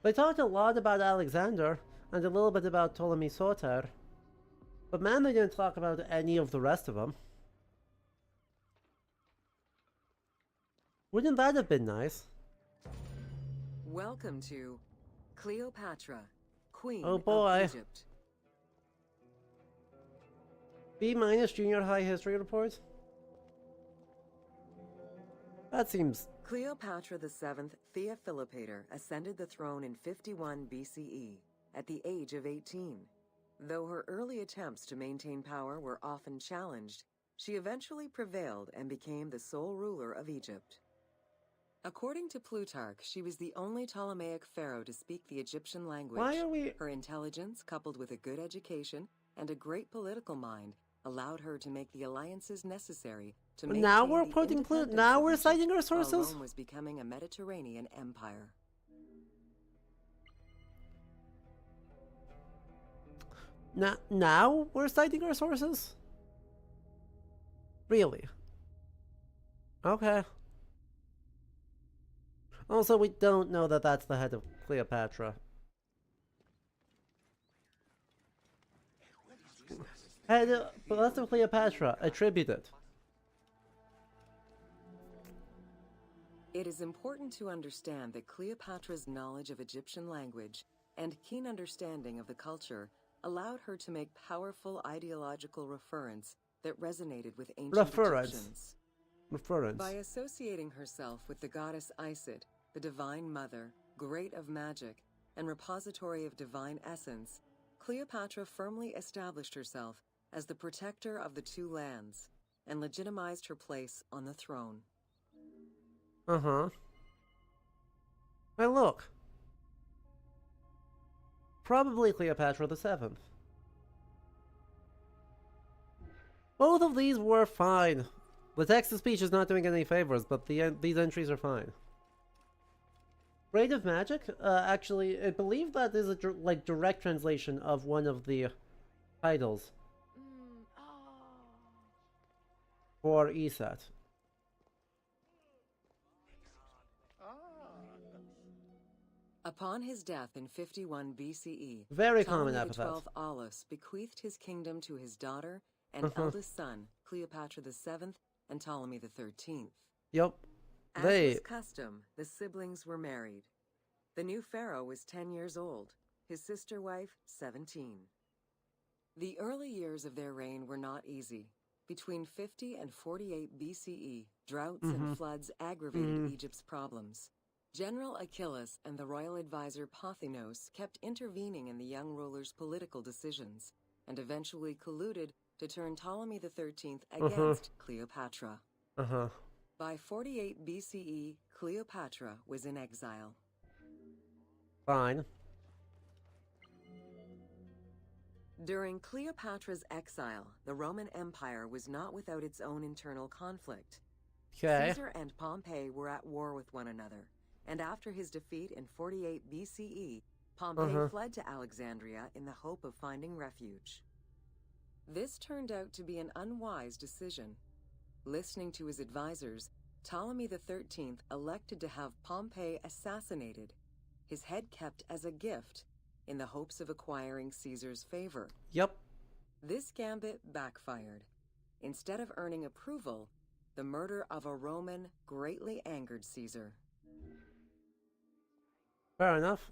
They talked a lot about Alexander, and a little bit about Ptolemy Soter. But man, they didn't talk about any of the rest of them. Wouldn't that have been nice? Welcome to Cleopatra, Queen Oh boy. of Egypt. B- junior high history report? That seems... Cleopatra VII Theophilopator ascended the throne in 51 BCE, at the age of 18. Though her early attempts to maintain power were often challenged, she eventually prevailed and became the sole ruler of Egypt. According to Plutarch, she was the only Ptolemaic pharaoh to speak the Egyptian language. Why are we... Her intelligence, coupled with a good education and a great political mind, allowed her to make the alliances necessary to maintain Now we're the quoting independence now of we're Egypt, citing our while sources? Rome was becoming a Mediterranean empire. Now we're citing our sources? Really? Okay. Also, we don't know that that's the head of Cleopatra. Head of Bust of Cleopatra, attributed. It is important to understand that Cleopatra's knowledge of Egyptian language and keen understanding of the culture allowed her to make powerful ideological reference that resonated with ancient Egyptians. By associating herself with the goddess Isis, the divine mother, great of magic, and repository of divine essence, Cleopatra firmly established herself as the protector of the two lands and legitimized her place on the throne. Uh-huh. Hey, look. Probably Cleopatra the Seventh. Both of these were fine. The text-to-speech is not doing any favors, but these entries are fine. Great of Magic? Actually, I believe that is a direct translation of one of the titles for ESAT. Upon his death in 51 BCE, Very Ptolemy common epithet. XII Aulus bequeathed his kingdom to his daughter and eldest son, Cleopatra VII and Ptolemy XIII. Yep. As was custom, the siblings were married. The new pharaoh was 10 years old, his sister wife 17. The early years of their reign were not easy. Between 50 and 48 BCE, droughts and floods aggravated Egypt's problems. General Achilles and the royal advisor Pothinos kept intervening in the young ruler's political decisions, and eventually colluded to turn Ptolemy XIII against Cleopatra. By 48 BCE, Cleopatra was in exile. Fine. During Cleopatra's exile, the Roman Empire was not without its own internal conflict. Okay. Caesar and Pompey were at war with one another, and after his defeat in 48 BCE, Pompey fled to Alexandria in the hope of finding refuge. This turned out to be an unwise decision. Listening to his advisors, Ptolemy XIII elected to have Pompey assassinated, his head kept as a gift, in the hopes of acquiring Caesar's favor. Yep. This gambit backfired. Instead of earning approval, the murder of a Roman greatly angered Caesar. Fair enough.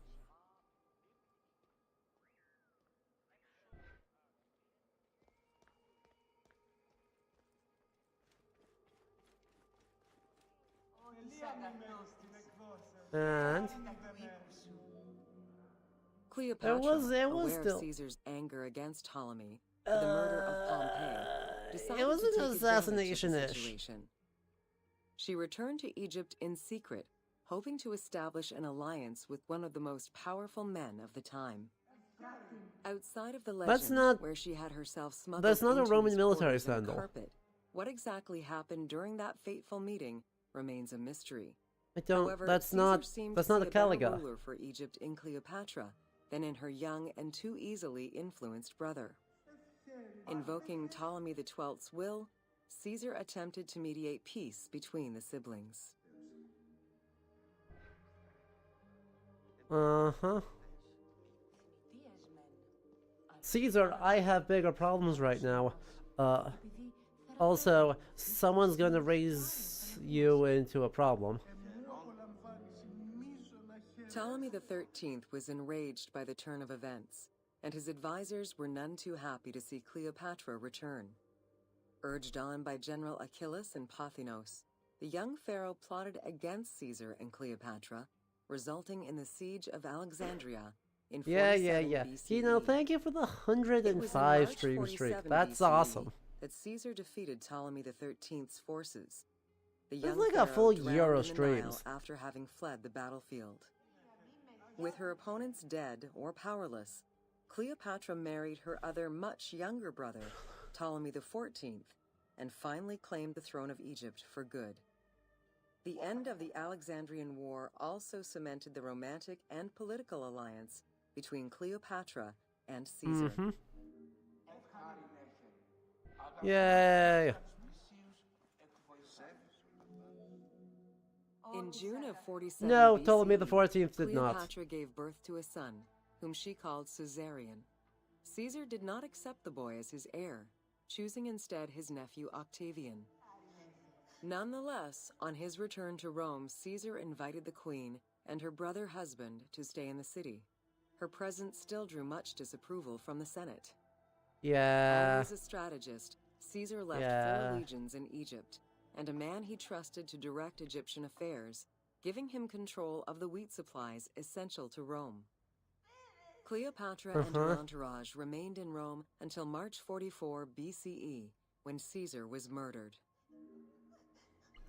And Cleopatra, it was aware still of Caesar's anger against Ptolemy for the murder of Pompey, decided it was to an take advantage of the assassination-ish. situation. She returned to Egypt in secret, hoping to establish an alliance with one of the most powerful men of the time. Outside of the legend, where she had herself smuggled that's not a into Roman his military quarters on scandal. carpet, what exactly happened during that fateful meeting remains a mystery. I don't. However, That's Caesar not. seemed That's to not see a better Caliga. ruler for Egypt in Cleopatra than in her young and too easily influenced brother. Invoking Ptolemy XII's will, Caesar attempted to mediate peace between the siblings. Caesar, I have bigger problems right now. Also, someone's gonna raise you into a problem. Ptolemy XIII was enraged by the turn of events, and his advisors were none too happy to see Cleopatra return. Urged on by General Achilles and Pothinos, the young pharaoh plotted against Caesar and Cleopatra, resulting in the siege of Alexandria in 47 BCE. You know, thank you for the 105 stream streak. That's awesome. That Caesar defeated Ptolemy XIII's forces. The That's young like a pharaoh full drowned year in of the streams. Nile after having fled the battlefield. With her opponents dead or powerless, Cleopatra married her other much younger brother, Ptolemy XIV, and finally claimed the throne of Egypt for good. The end of the Alexandrian War also cemented the romantic and political alliance between Cleopatra and Caesar. Yay! In June of 47 No, BCE, Ptolemy the 14th did not. Cleopatra gave birth to a son, whom she called Caesarion. Caesar did not accept the boy as his heir, choosing instead his nephew Octavian. Nonetheless, on his return to Rome, Caesar invited the queen and her brother husband to stay in the city. Her presence still drew much disapproval from the Senate. Yeah. Always a strategist, Caesar left full legions in Egypt, and a man he trusted to direct Egyptian affairs, giving him control of the wheat supplies essential to Rome. Cleopatra and her entourage remained in Rome until March 44 BCE, when Caesar was murdered.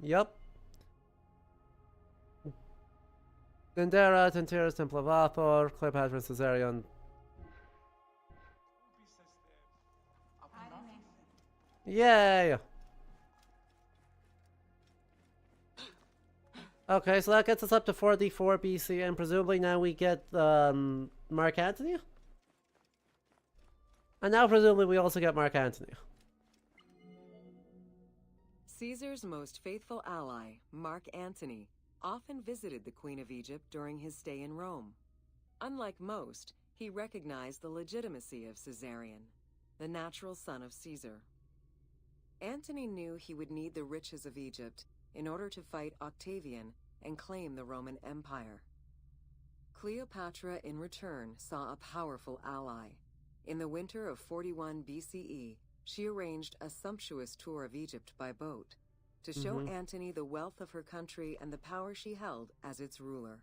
Yep. Dendera, Tentyris, Temple of Hathor, Cleopatra, Caesarion. Yay! Okay, so that gets us up to 44 BC, and presumably now we get Mark Antony? And now presumably we also get Mark Antony. Caesar's most faithful ally, Mark Antony, often visited the Queen of Egypt during his stay in Rome. Unlike most, he recognized the legitimacy of Caesarion, the natural son of Caesar. Antony knew he would need the riches of Egypt in order to fight Octavian and claim the Roman Empire. Cleopatra, in return, saw a powerful ally. In the winter of 41 BCE, she arranged a sumptuous tour of Egypt by boat to show Antony the wealth of her country and the power she held as its ruler.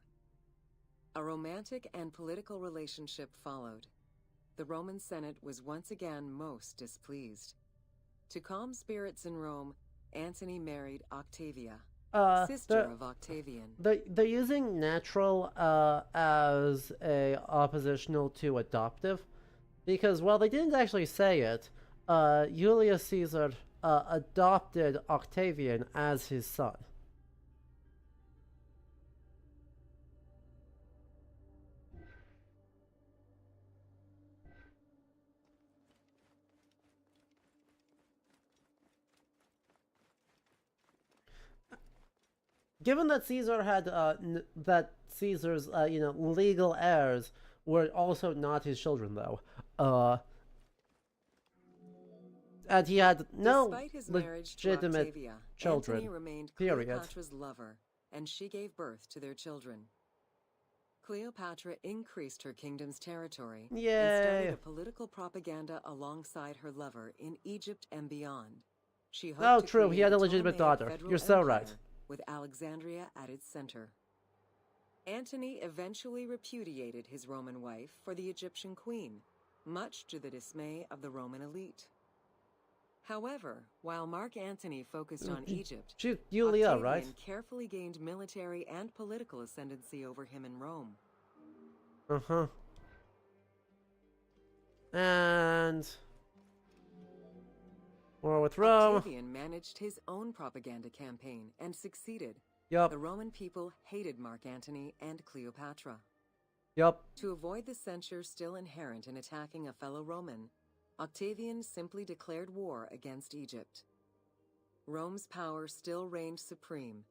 A romantic and political relationship followed. The Roman Senate was once again most displeased. To calm spirits in Rome, Antony married Octavia, sister of Octavian. They're using natural as a oppositional to adoptive, because while they didn't actually say it, Julius Caesar adopted Octavian as his son. Given that Caesar had that Caesar's legal heirs were also not his children, though, and he had no Despite his marriage to legitimate Octavia, children. Antony remained Period. Cleopatra's lover, and she gave birth to their children. Cleopatra increased her kingdom's territory and started Yay! a political propaganda alongside her lover in Egypt and beyond. She hoped to True. He create had a legitimate Ptolemaic daughter. federal You're so empire right. with Alexandria at its center. Antony eventually repudiated his Roman wife for the Egyptian queen, much to the dismay of the Roman elite. However, while Mark Antony focused on Egypt, Julia, Octavian right? carefully gained military and political ascendancy over him in Rome. And war with Rome. Octavian managed his own propaganda campaign and succeeded. Yup. The Roman people hated Mark Antony and Cleopatra. Yup. To avoid the censure still inherent in attacking a fellow Roman, Octavian simply declared war against Egypt. Rome's power still reigned supreme.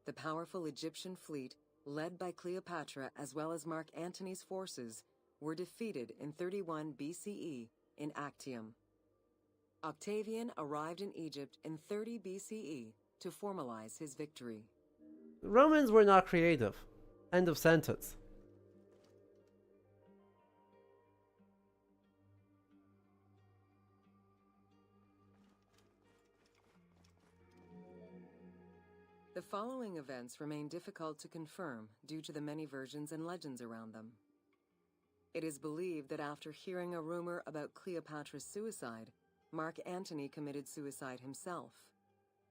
The powerful Egyptian fleet, led by Cleopatra as well as Mark Antony's forces, were defeated in 31 BCE in Actium. Octavian arrived in Egypt in 30 BCE to formalize his victory. Romans were not creative. End of sentence. The following events remain difficult to confirm due to the many versions and legends around them. It is believed that after hearing a rumor about Cleopatra's suicide, Mark Antony committed suicide himself.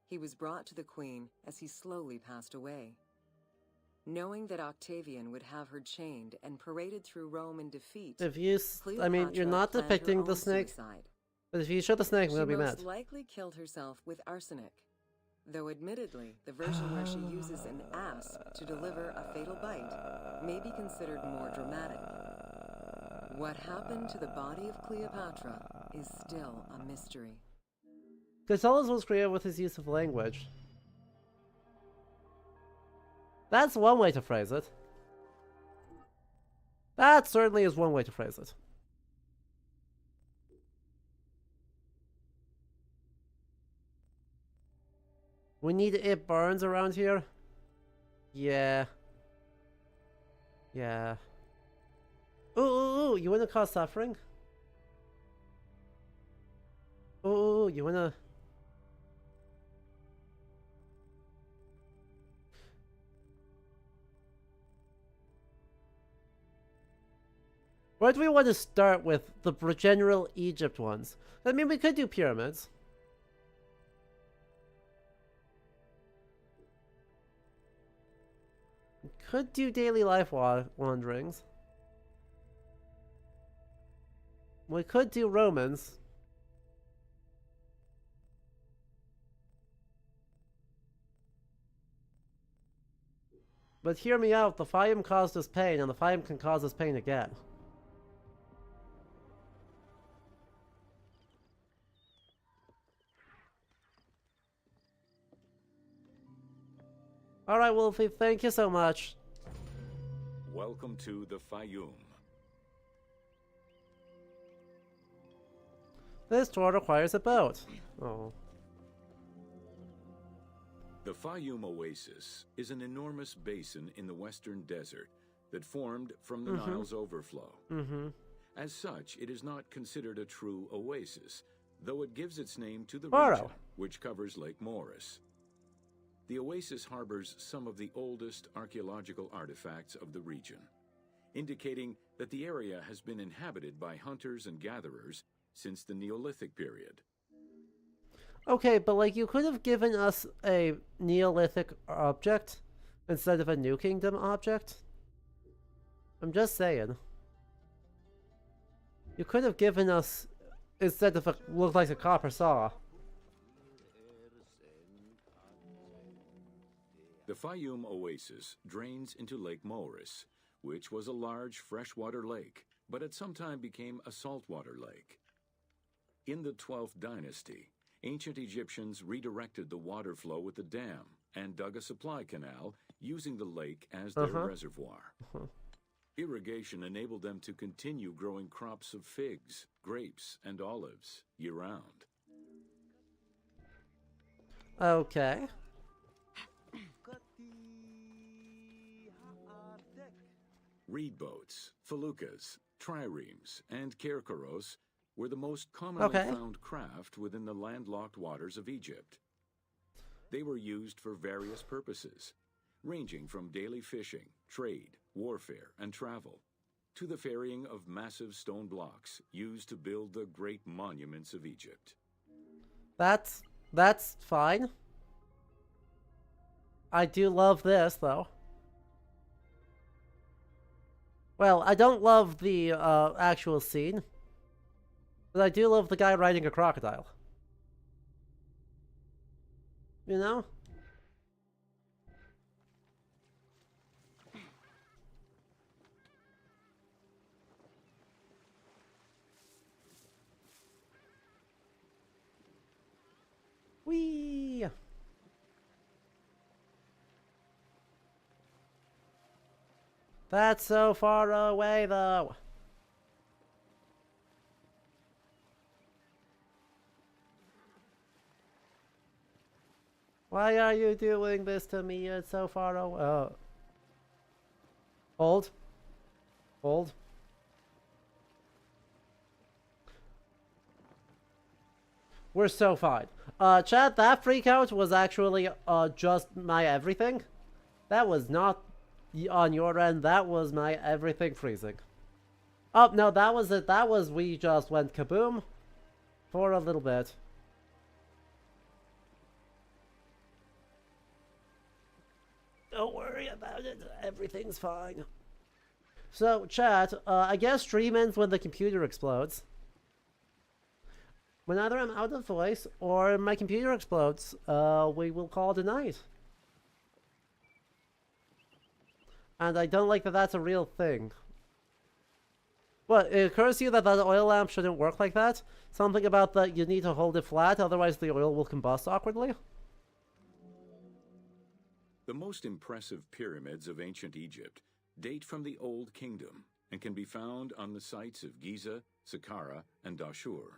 He was brought to the queen as he slowly passed away. Knowing that Octavian would have her chained and paraded through Rome in defeat, If you, you're not planned her depicting the own snake, suicide. but if you show the snake, I'm She gonna be most mad. likely killed herself with arsenic, though admittedly, the version where she uses an asp to deliver a fatal bite may be considered more dramatic. What happened to the body of Cleopatra is still a mystery. Catullus was creative with his use of language. That's one way to phrase it. That certainly is one way to phrase it. We need it burns around here. Yeah. Yeah. Ooh, you wanna cause suffering? Ooh, you wanna... Where do we want to start with the general Egypt ones? I mean, we could do pyramids. We could do daily life wanderings. We could do Romans. But hear me out, the Fayum caused us pain, and the Fayum can cause us pain again. Alright, Wolfie, thank you so much. Welcome to the Fayum. This tour requires a boat. Oh. The Fayum Oasis is an enormous basin in the western desert that formed from the Nile's overflow. As such, it is not considered a true oasis, though it gives its name to the region, which covers Lake Moeris. The oasis harbors some of the oldest archaeological artifacts of the region, indicating that the area has been inhabited by hunters and gatherers since the Neolithic period. Okay, but like you could have given us a Neolithic object instead of a New Kingdom object. I'm just saying. You could have given us, instead of a, look like a copper saw. The Fayum Oasis drains into Lake Moeris, which was a large freshwater lake, but at some time became a saltwater lake. In the 12th dynasty, ancient Egyptians redirected the water flow with a dam and dug a supply canal using the lake as their reservoir. Irrigation enabled them to continue growing crops of figs, grapes, and olives year-round. Okay. Reed boats, feluccas, triremes, and kerkeros were the most commonly found craft within the landlocked waters of Egypt. They were used for various purposes, ranging from daily fishing, trade, warfare, and travel, to the ferrying of massive stone blocks used to build the great monuments of Egypt. That's fine. I do love this, though. Well, I don't love the actual scene, but I do love the guy riding a crocodile. You know? Whee! That's so far away, though. Why are you doing this to me? It's so far away. Hold. Hold. We're so fine. Chat, that freakout was actually just my everything. That was not on your end. That was my everything freezing. Oh, no, that was it. That was we just went kaboom for a little bit. Don't worry about it. Everything's fine. So, chat, I guess stream ends when the computer explodes. When either I'm out of voice or my computer explodes, we will call it a night. And I don't like that that's a real thing. What, it occurs to you that that oil lamp shouldn't work like that? Something about that you need to hold it flat, otherwise the oil will combust awkwardly? The most impressive pyramids of ancient Egypt date from the Old Kingdom and can be found on the sites of Giza, Saqqara, and Dashur.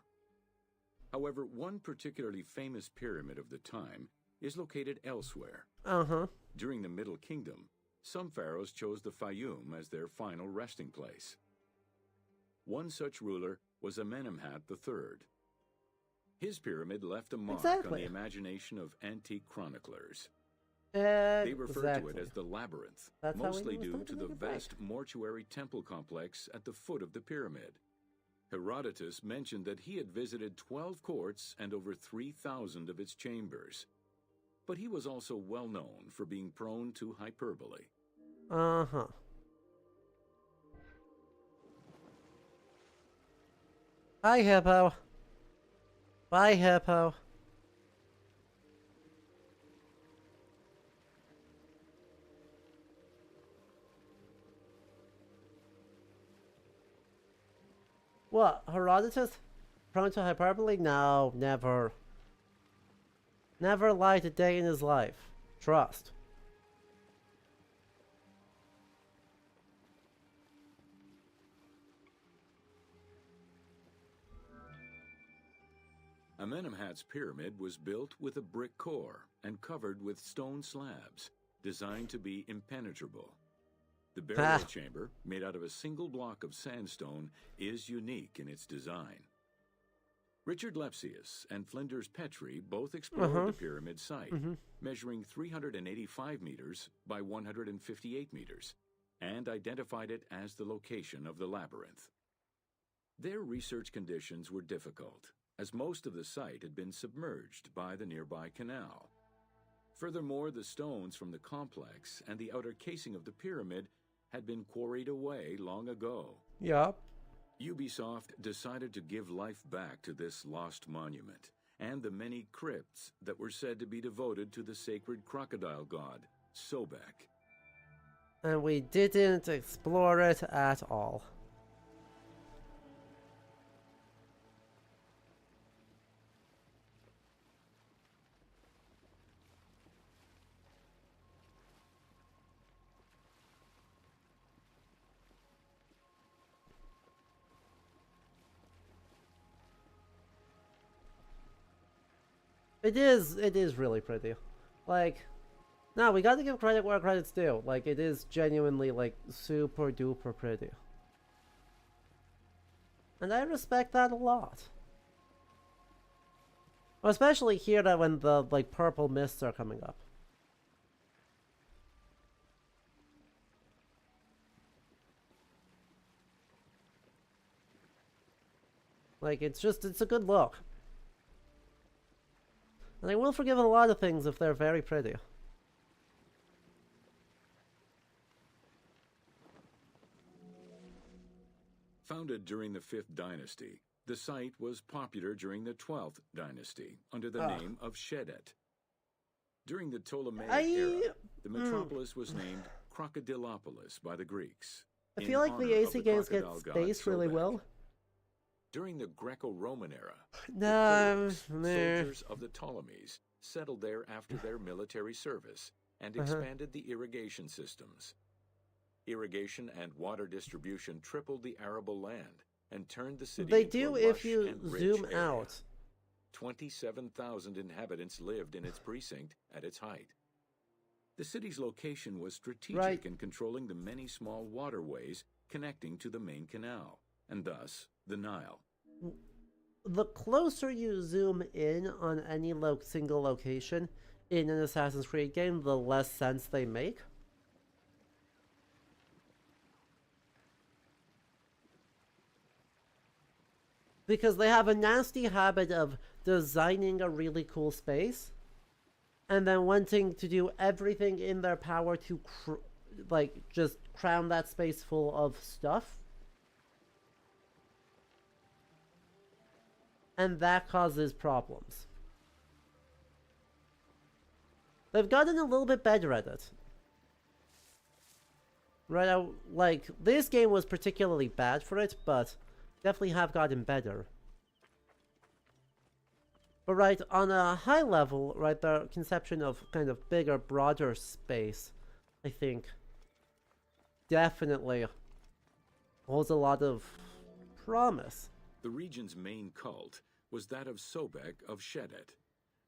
However, one particularly famous pyramid of the time is located elsewhere. Uh-huh. During the Middle Kingdom, some pharaohs chose the Fayum as their final resting place. One such ruler was Amenemhat III. His pyramid left a mark on Exactly. the imagination of antique chroniclers. They refer to it as the Labyrinth, That's how we mostly knew it was due time to to the make a break. vast mortuary temple complex at the foot of the pyramid. Herodotus mentioned that he had visited 12 courts and over 3,000 of its chambers. But he was also well known for being prone to hyperbole. Uh-huh. Hi, Hippo. Bye, Hippo. What, Herodotus? Prone to hyperbole? No, never. Never lied a day in his life. Trust. Amenemhat's pyramid was built with a brick core and covered with stone slabs, designed to be impenetrable. The burial chamber, made out of a single block of sandstone, is unique in its design. Richard Lepsius and Flinders Petrie both explored the pyramid site, measuring 385 meters by 158 meters, and identified it as the location of the labyrinth. Their research conditions were difficult, as most of the site had been submerged by the nearby canal. Furthermore, the stones from the complex and the outer casing of the pyramid had been quarried away long ago. Yup. Ubisoft decided to give life back to this lost monument and the many crypts that were said to be devoted to the sacred crocodile god, Sobek. And we didn't explore it at all. It is really pretty. Like, no, we gotta give credit where credit's due. Like, it is genuinely, like, super duper pretty. And I respect that a lot. Especially here that when the, like, purple mists are coming up. Like, it's a good look. And I will forgive a lot of things if they're very pretty. Founded during the 5th dynasty, the site was popular during the 12th dynasty under the name of Shedet. During the Ptolemaic era, the metropolis was named Crocodilopolis by the Greeks. I feel like the AC games get spaced really well. During the Greco-Roman era, No, the soldiers of the Ptolemies settled there after their military service and expanded the irrigation systems. Irrigation and water distribution tripled the arable land and turned the city They into do a if lush you and rich zoom area. out. 27,000 inhabitants lived in its precinct at its height. The city's location was strategic in controlling the many small waterways connecting to the main canal, and thus the Nile. The closer you zoom in on any single location in an Assassin's Creed game, the less sense they make. Because they have a nasty habit of designing a really cool space and then wanting to do everything in their power to just crown that space full of stuff. And that causes problems. They've gotten a little bit better at it. Right, like, this game was particularly bad for it, but definitely have gotten better. But right, on a high level, right, the conception of kind of bigger, broader space, I think, definitely holds a lot of promise. The region's main cult was that of Sobek of Shedet,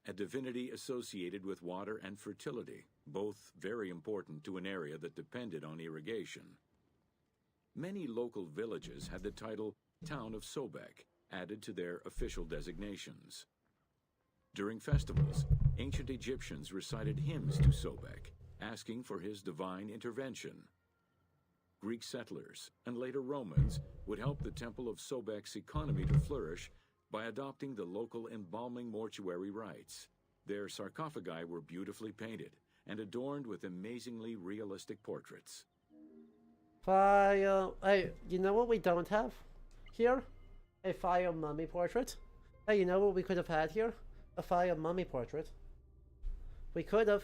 a divinity associated with water and fertility, both very important to an area that depended on irrigation. Many local villages had the title Town of Sobek added to their official designations. During festivals, ancient Egyptians recited hymns to Sobek, asking for his divine intervention. Greek settlers, and later Romans, would help the Temple of Sobek's economy to flourish by adopting the local embalming mortuary rites. Their sarcophagi were beautifully painted and adorned with amazingly realistic portraits. Hey, you know what we don't have here? A Fayum mummy portrait. Hey, you know what we could have had here? A Fayum mummy portrait. We could have.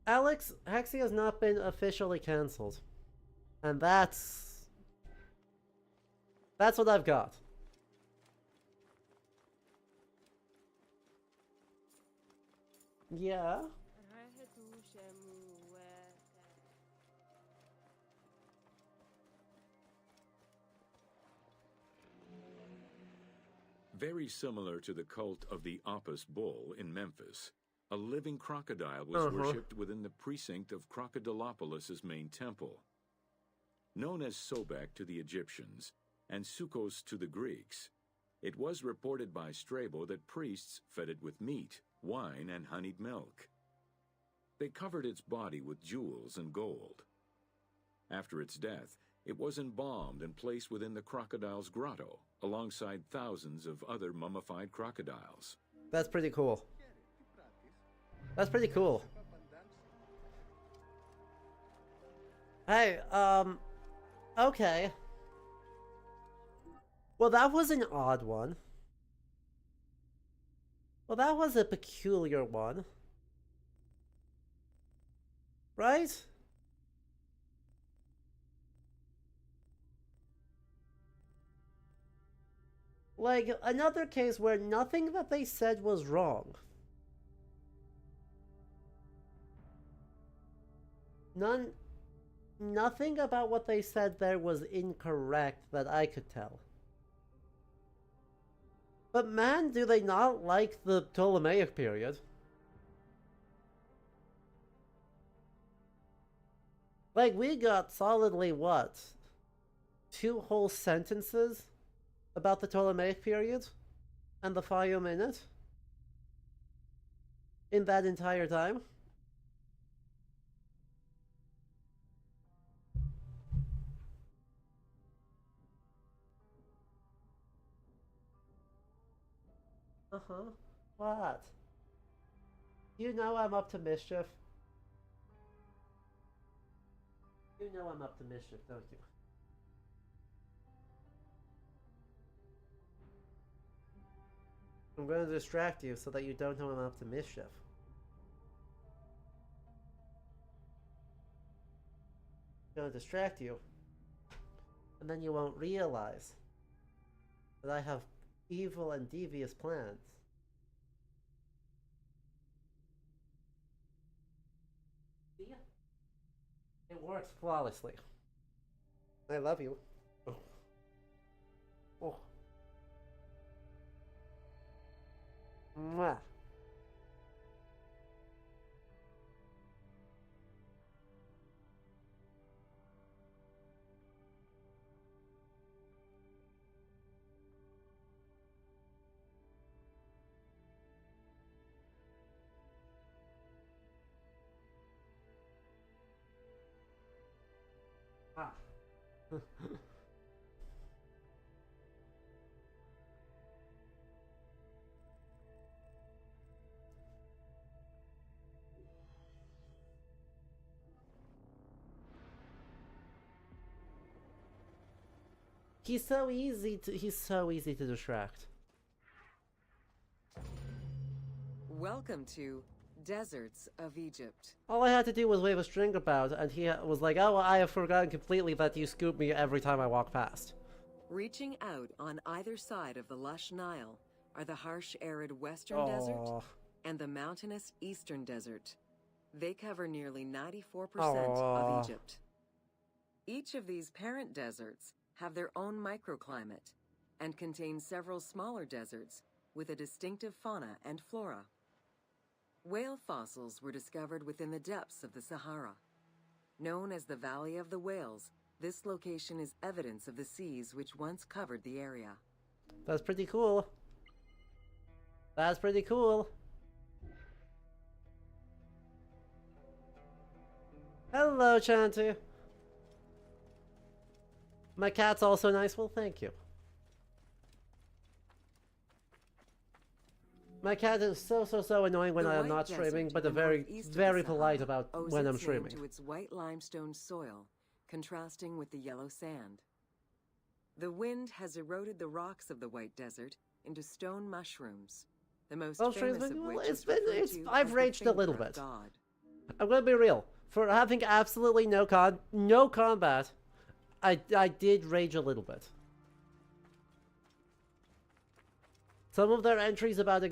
Alex, Hexy has not been officially cancelled. And that's what I've got. Yeah. Very similar to the cult of the Apis bull in Memphis, a living crocodile was worshipped within the precinct of Crocodilopolis' main temple. Known as Sobek to the Egyptians and Sukkos to the Greeks, it was reported by Strabo that priests fed it with meat, wine, and honeyed milk. They covered its body with jewels and gold. After its death, it was embalmed and placed within the crocodile's grotto, alongside thousands of other mummified crocodiles. That's pretty cool. That's pretty cool. Hey, okay. Well, that was an odd one. Well, that was a peculiar one. Right? Like, another case where nothing that they said was wrong. Nothing about what they said there was incorrect that I could tell. But man, do they not like the Ptolemaic period. Like, we got solidly, what? 2 whole sentences about the Ptolemaic period? And the Fayum in it? In that entire time? Uh-huh. What? You know I'm up to mischief. You know I'm up to mischief, don't you? I'm going to distract you so that you don't know I'm up to mischief. I'm going to distract you. And then you won't realize that I have evil and devious plans. See? It works flawlessly. I love you. Oh. Oh. Mwah. Ah. He's so easy to distract. Welcome to Deserts of Egypt. All I had to do was wave a string about, and he was like, "Oh, I have forgotten completely that you scoop me every time I walk past." Reaching out on either side of the lush Nile are the harsh, arid Western Desert Oh, and the mountainous Eastern Desert. They cover nearly 94% Aw. of Egypt. Each of these parent deserts have their own microclimate and contain several smaller deserts with a distinctive fauna and flora. Whale fossils were discovered within the depths of the Sahara. Known as the Valley of the Whales, this location is evidence of the seas which once covered the area. that's pretty cool. That's pretty cool. Hello, Chantu. My cat's also nice. Well, thank you. My cat is so annoying when The I am White not Desert streaming, but in the very northeast of the Sahara polite about owes when I'm its name streaming. to its white limestone soil, contrasting with the yellow sand. The wind has eroded the rocks of the White Desert into stone mushrooms, the most Well, famous streams, of well, which it's is been- referred it's- to I've as the raged a little finger of bit. God. I'm gonna be real. For having absolutely no combat, I did rage a little bit. Some of their entries about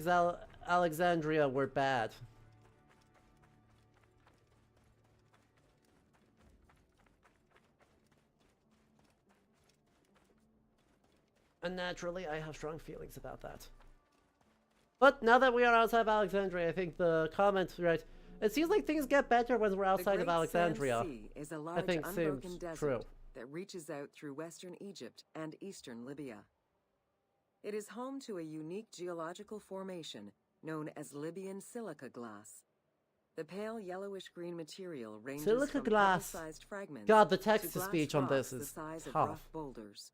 Alexandria were bad. And naturally, I have strong feelings about that. But now that we are outside of Alexandria, I think the comment, right? It seems like things get better when we're outside The of Great Alexandria. Sand Sea is a large think unbroken seems desert true. that reaches out through western Egypt and eastern Libya. It is home to a unique geological formation known as Libyan silica glass. The pale yellowish-green material ranges Silica from glass. pebble-sized fragments God, the to text-to-speech glass on this rocks is the size of tough. rough boulders.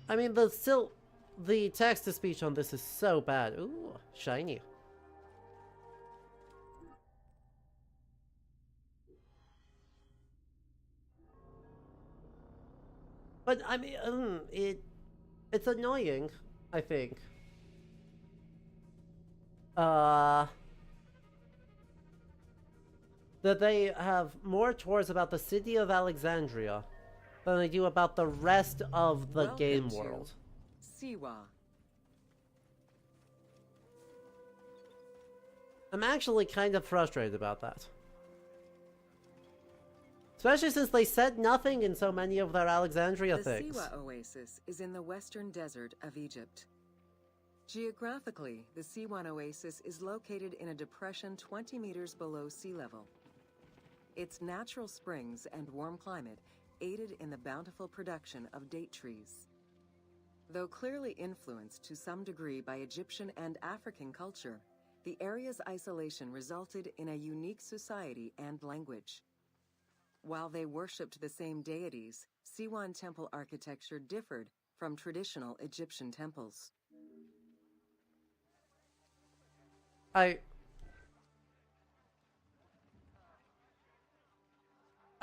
I mean, the text-to-speech on this is so bad. Ooh, shiny. But I mean, it's annoying, I think. That they have more tours about the city of Alexandria than they do about the rest of the Welcome game to world. Siwa. I'm actually kind of frustrated about that. Especially since they said nothing in so many of their Alexandria The things. Siwa Oasis is in the western desert of Egypt. Geographically, the Siwan Oasis is located in a depression 20 meters below sea level. Its natural springs and warm climate aided in the bountiful production of date trees. Though clearly influenced to some degree by Egyptian and African culture, the area's isolation resulted in a unique society and language. While they worshipped the same deities, Siwan temple architecture differed from traditional Egyptian temples. I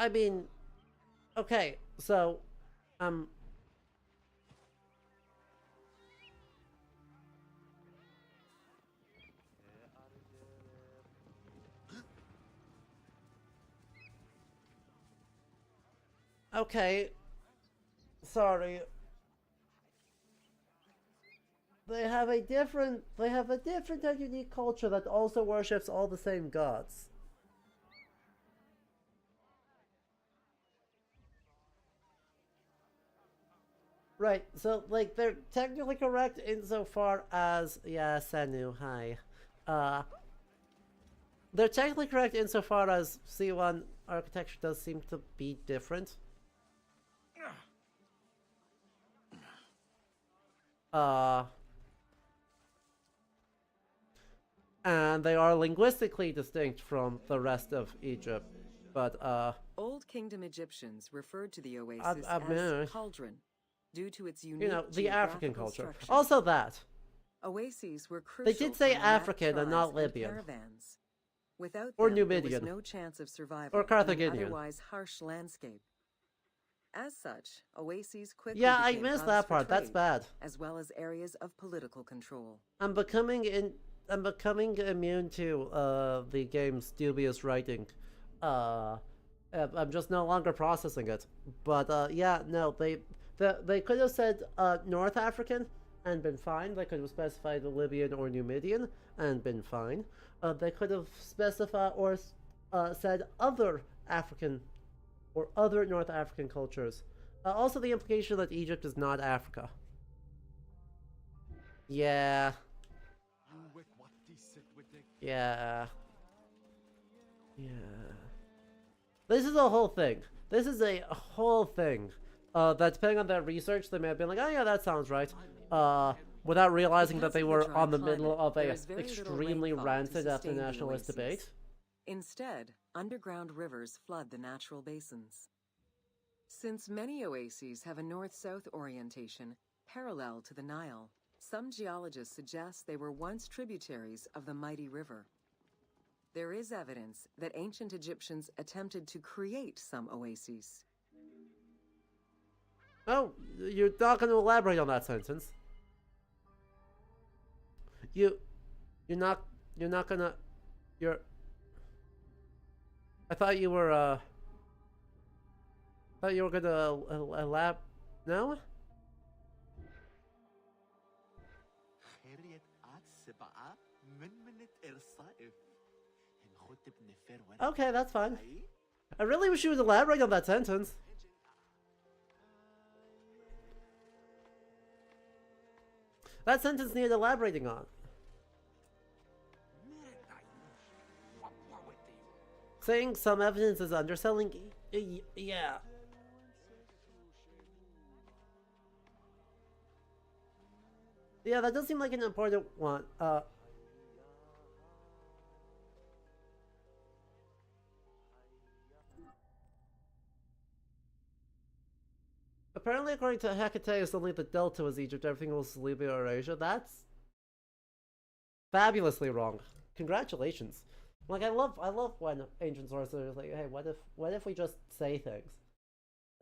mean, okay, so, okay, sorry. They have a different and unique culture that also worships all the same gods. Right, so, like, they're technically correct insofar as... Yeah, Senu, hi. They're technically correct insofar as C1 architecture does seem to be different. And they are linguistically distinct from the rest of Egypt, but, Old Kingdom Egyptians referred to the oasis mean, as cauldron, due to its unique you know, the African geographical culture. structure. Also that. Oases were crucial did say for nomadic African and not tribes Libyan. caravans. Without Or them, Numidian. there was no chance of survival Or in an Carthaginian. otherwise harsh landscape. As such, oases quickly Yeah, I became missed hubs that for part. That's trade, bad. as well as areas of political control. I'm becoming immune to the game's dubious writing. I'm just no longer processing it. But yeah, no, they could have said North African and been fine. They could have specified Libyan or Numidian and been fine. They could have specified or said other African or other North African cultures. Also, the implication that Egypt is not Africa. Yeah. Yeah. Yeah. This is a whole thing. This is a whole thing. That depending on their research, they may have been like, oh yeah, that sounds right. Without realizing that they were on the middle of a extremely rancid ethno-nationalist debate. Instead, underground rivers flood the natural basins. Since many oases have a north-south orientation parallel to the Nile, some geologists suggest they were once tributaries of the mighty river. There is evidence that ancient Egyptians attempted to create some oases. Oh, you're not going to elaborate on that sentence. You're not gonna, I thought you were gonna elab, no? Okay, that's fine. I really wish you would elaborate on that sentence. That sentence needed elaborating on. Saying some evidence is underselling, yeah. Yeah, that does seem like an important one. Apparently, according to Hecate, only the Delta was Egypt, everything else was Libya or Asia. That's fabulously wrong. Congratulations. Like, I love when ancient sources are like, hey, what if we just say things?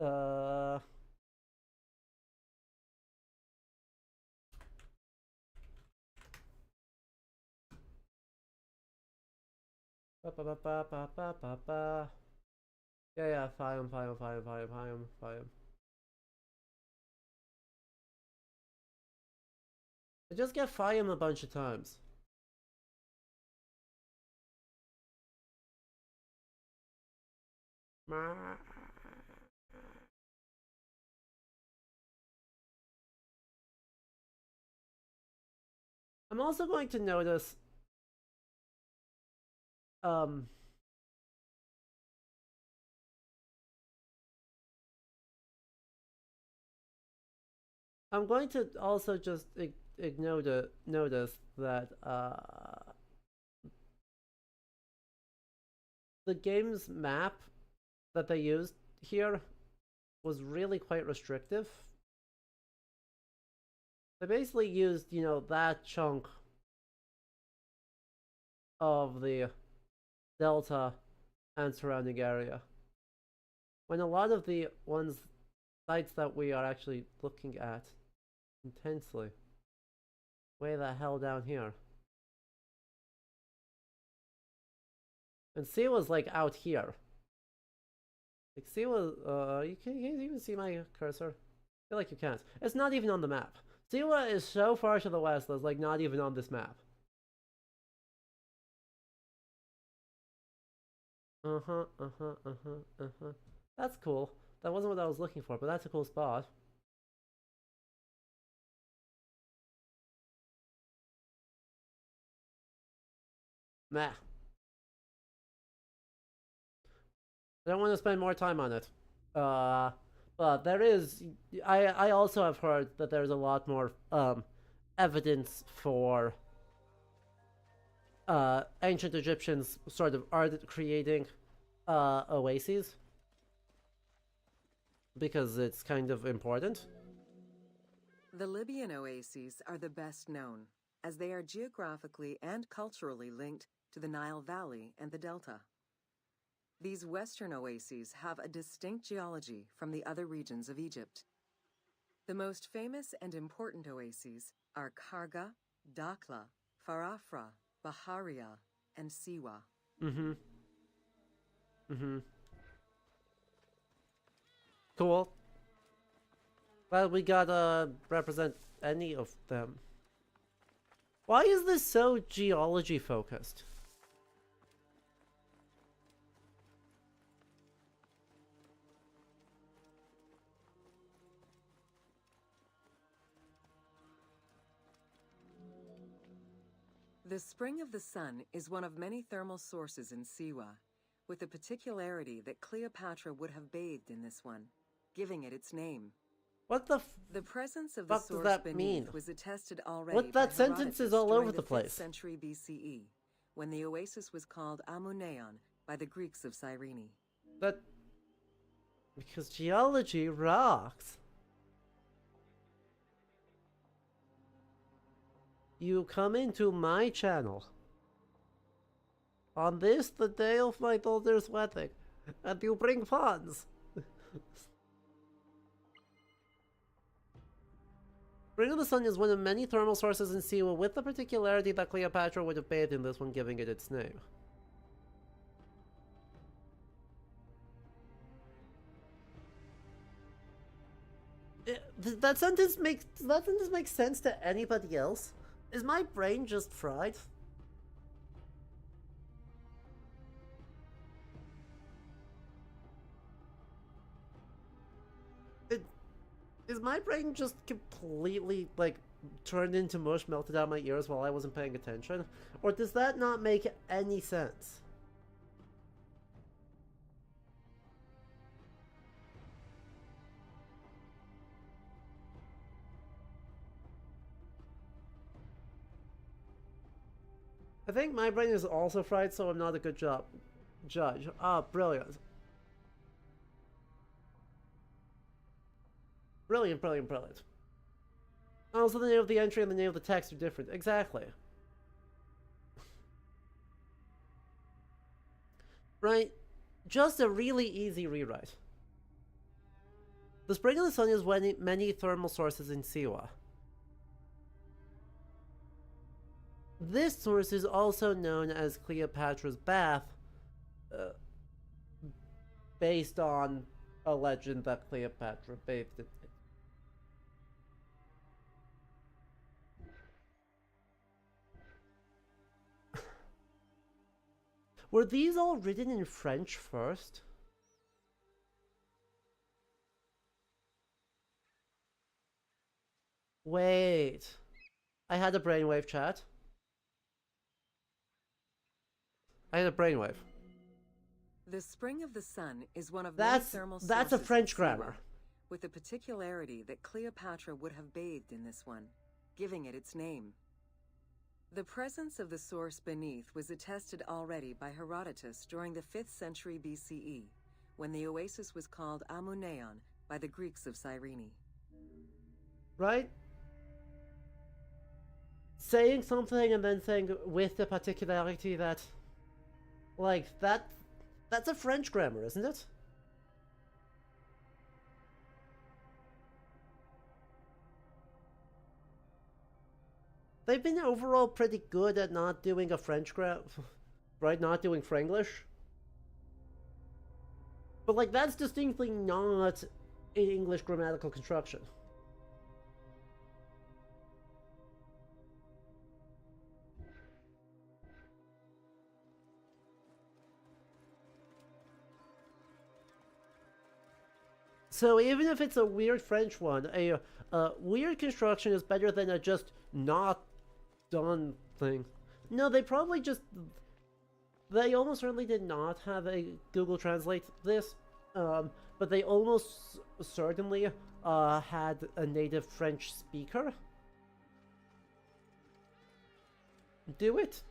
Yeah, fine. I just get Fayum a bunch of times. I'm also going to notice I'm going to also just notice that the game's map that they used here was really quite restrictive. They basically used, that chunk of the Delta and surrounding area, when a lot of the sites that we are actually looking at intensely way the hell down here. And Siwa's like out here. Like Siwa, you can even see my cursor? I feel like you can't. It's not even on the map. Siwa is so far to the west that it's like not even on this map. That's cool. That wasn't what I was looking for, but that's a cool spot. Meh. I don't want to spend more time on it. But there is... I also have heard that there's a lot more evidence for ancient Egyptians sort of art creating oases. Because it's kind of important. The Libyan oases are the best known, as they are geographically and culturally linked to the Nile Valley and the Delta. These western oases have a distinct geology from the other regions of Egypt. The most famous and important oases are Karga, Dakhla, Farafra, Baharia, and Siwa. Cool. Glad we gotta represent any of them. Why is this so geology focused? The Spring of the Sun is one of many thermal sources in Siwa, with the particularity that Cleopatra would have bathed in this one, giving it its name. What the The presence of the fuck does source that beneath mean? was attested already What, by that sentence Herodotus is all during over the 5th place. century BCE, when the oasis was called Amuneion by the Greeks of Cyrene. That... Because geology rocks. You come into my channel on this, the day of my daughter's wedding, and you bring puns. Spring of the Sun is one of many thermal sources in Siwa, with the particularity that Cleopatra would have bathed in this one, giving it its name. That sentence makes sense to anybody else? Is my brain just fried? Is my brain just completely, like, turned into mush, melted out my ears while I wasn't paying attention? Or does that not make any sense? I think my brain is also fried, so I'm not a good judge. Ah, brilliant. Brilliant, brilliant, brilliant. Also, the name of the entry and the name of the text are different. Exactly. Right? Just a really easy rewrite. The Spring of the Sun is many thermal sources in Siwa. This source is also known as Cleopatra's Bath, based on a legend that Cleopatra bathed in it. Were these all written in French first? Wait. I had a brainwave, chat. I had a brainwave. The Spring of the Sun is one of many thermal sources That's a French in Siwa, grammar. with the particularity that Cleopatra would have bathed in this one, giving it its name. The presence of the source beneath was attested already by Herodotus during the 5th century BCE, when the oasis was called Amuneion by the Greeks of Cyrene. Right? Saying something and then saying with the particularity that... Like, that's a French grammar, isn't it? They've been overall pretty good at not doing a French grammar, right? Not doing Franglish. But, like, that's distinctly not English grammatical construction. So even if it's a weird French one, a weird construction is better than a just not done thing. No, they probably just... They almost certainly did not have a Google Translate this, but they almost certainly had a native French speaker do it.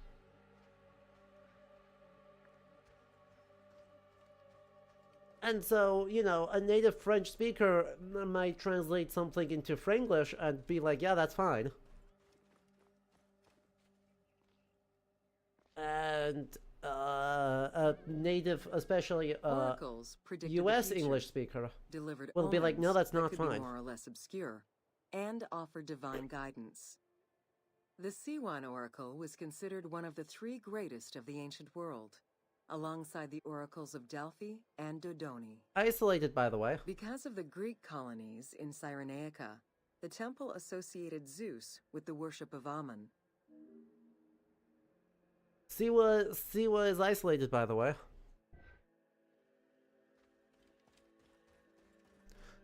And so, you know, a native French speaker might translate something into Franglish and be like, yeah, that's fine. And a native, especially Oracles predicted US the future, English speaker delivered will be like, no, omens that's that not could fine. be more or less obscure, and offered divine guidance. The Siwan Oracle was considered one of the 3 greatest of the ancient world. alongside the oracles of Delphi and Dodoni. Isolated, by the way. Because of the Greek colonies in Cyrenaica, the temple associated Zeus with the worship of Ammon. Siwa is isolated, by the way.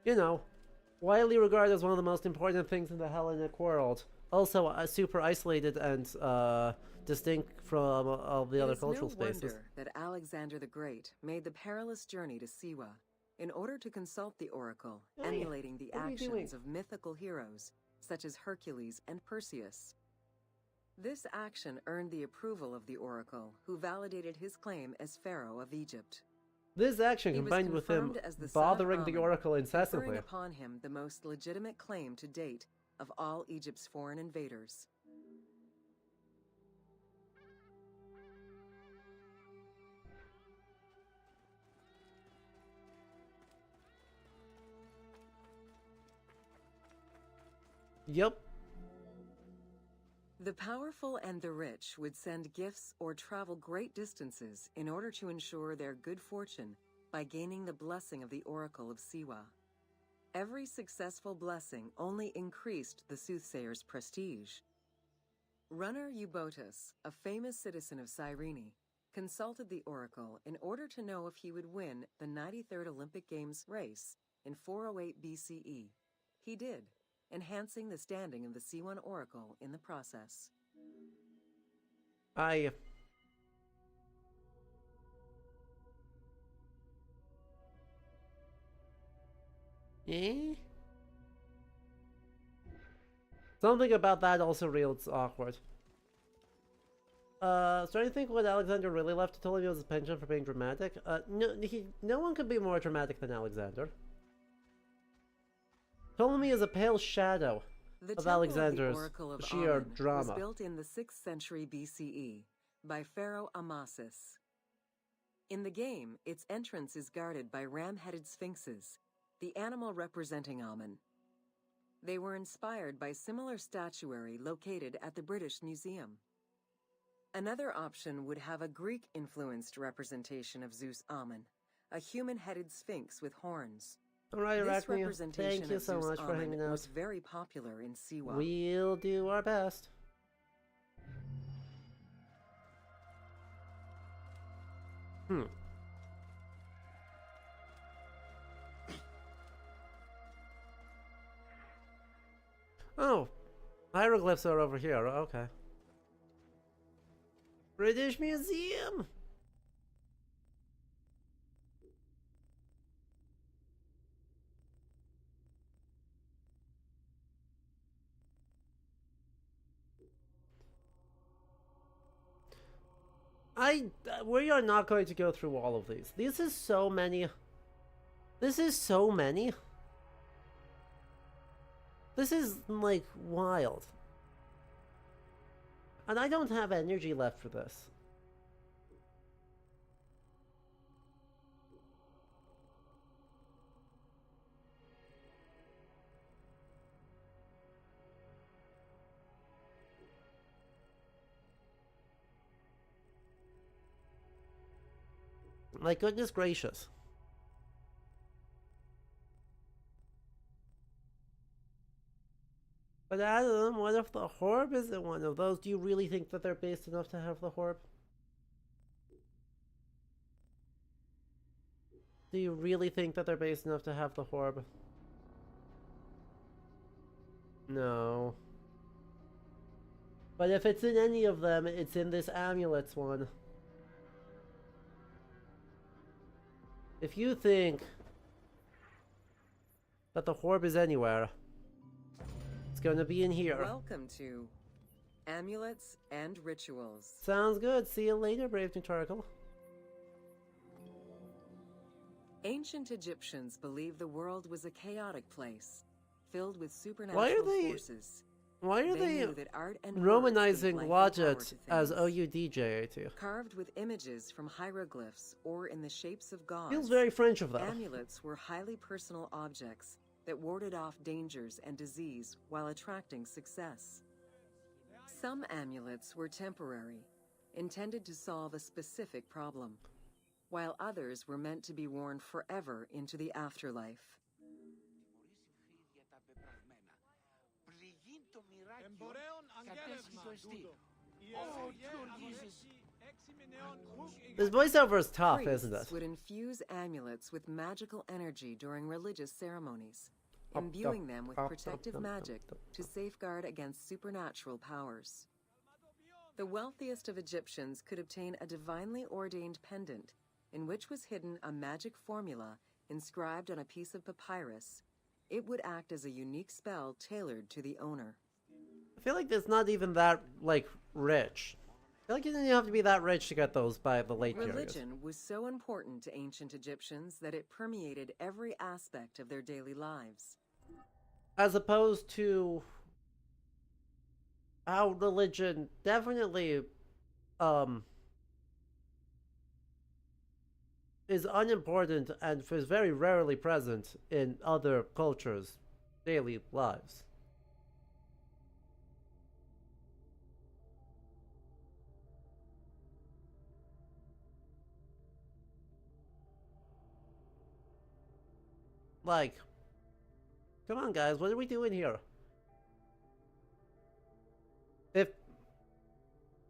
You know, widely regarded as one of the most important things in the Hellenic world. Also, super isolated and distinct from all the other cultural spaces. It is no wonder that Alexander the Great made the perilous journey to Siwa in order to consult the oracle, emulating the actions of mythical heroes such as Hercules and Perseus. This action earned the approval of the oracle, who validated his claim as Pharaoh of Egypt. This action, combined with him bothering the oracle incessantly, conferring upon him the most legitimate claim to date of all Egypt's foreign invaders. Yep. The powerful and the rich would send gifts or travel great distances in order to ensure their good fortune by gaining the blessing of the Oracle of Siwa. Every successful blessing only increased the soothsayer's prestige. Runner Eubotus, a famous citizen of Cyrene, consulted the oracle in order to know if he would win the 93rd Olympic Games race in 408 BCE. He did, enhancing the standing of the C1 oracle in the process. Something about that also feels awkward. Starting to think what Alexander really left to Ptolemy was his penchant for being dramatic. No one could be more dramatic than Alexander. Ptolemy is a pale shadow of Alexander's sheer drama. Was built in the 6th century BCE by Pharaoh Amasis. In the game, its entrance is guarded by ram-headed sphinxes, the animal representing Ammon. They were inspired by similar statuary located at the British Museum. Another option would have a Greek-influenced representation of Zeus Ammon, a human-headed sphinx with horns. Alright, This Arachnia, representation thank you of so Zeus much for Ammon hanging out. was very popular in Siwa. We'll do our best. Oh, hieroglyphs are over here. Okay. British Museum. We are not going to go through all of these. This is so many. This is so many. This is, like, wild. And I don't have energy left for this. My goodness gracious. But Adam, what if the Horb isn't one of those? Do you really think that they're based enough to have the Horb? Do you really think that they're based enough to have the Horb? No. But if it's in any of them, it's in this Amulets one. If you think that the Horb is anywhere, it's gonna be in here. Welcome to Amulets and Rituals. Sounds good. See you later, Brave Neutarchal. Ancient Egyptians believed the world was a chaotic place, filled with supernatural forces. Why are they knew that art and Romanizing words gave life and power Wadjet to as things. OUDJAT? Carved with images from hieroglyphs or in the shapes of gods. Feels very French of them. Amulets were highly personal objects that warded off dangers and disease while attracting success. Some amulets were temporary, intended to solve a specific problem. while others were meant to be worn forever into the afterlife. This voiceover is tough, isn't it? Priests would infuse amulets with magical energy during religious ceremonies, imbuing them with protective magic to safeguard against supernatural powers. The wealthiest of Egyptians could obtain a divinely ordained pendant in which was hidden a magic formula inscribed on a piece of papyrus. It would act as a unique spell tailored to the owner. I feel like it's not even that, like, rich. I feel like you didn't have to be that rich to get those by the late period. Religion was so important to ancient Egyptians that it permeated every aspect of their daily lives. As opposed to how religion definitely is unimportant and is very rarely present in other cultures' daily lives. Like, come on guys, what are we doing here?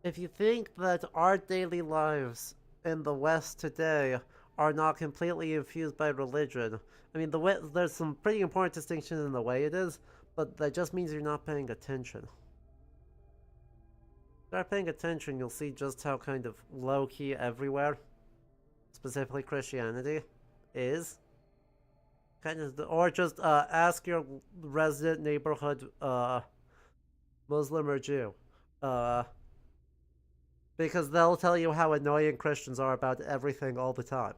If you think that our daily lives in the West today are not completely infused by religion, I mean, there's some pretty important distinctions in the way it is, but that just means you're not paying attention. If you start paying attention, you'll see just how kind of low-key everywhere, specifically Christianity, is. Kind of, or just ask your resident neighborhood Muslim or Jew, because they'll tell you how annoying Christians are about everything all the time.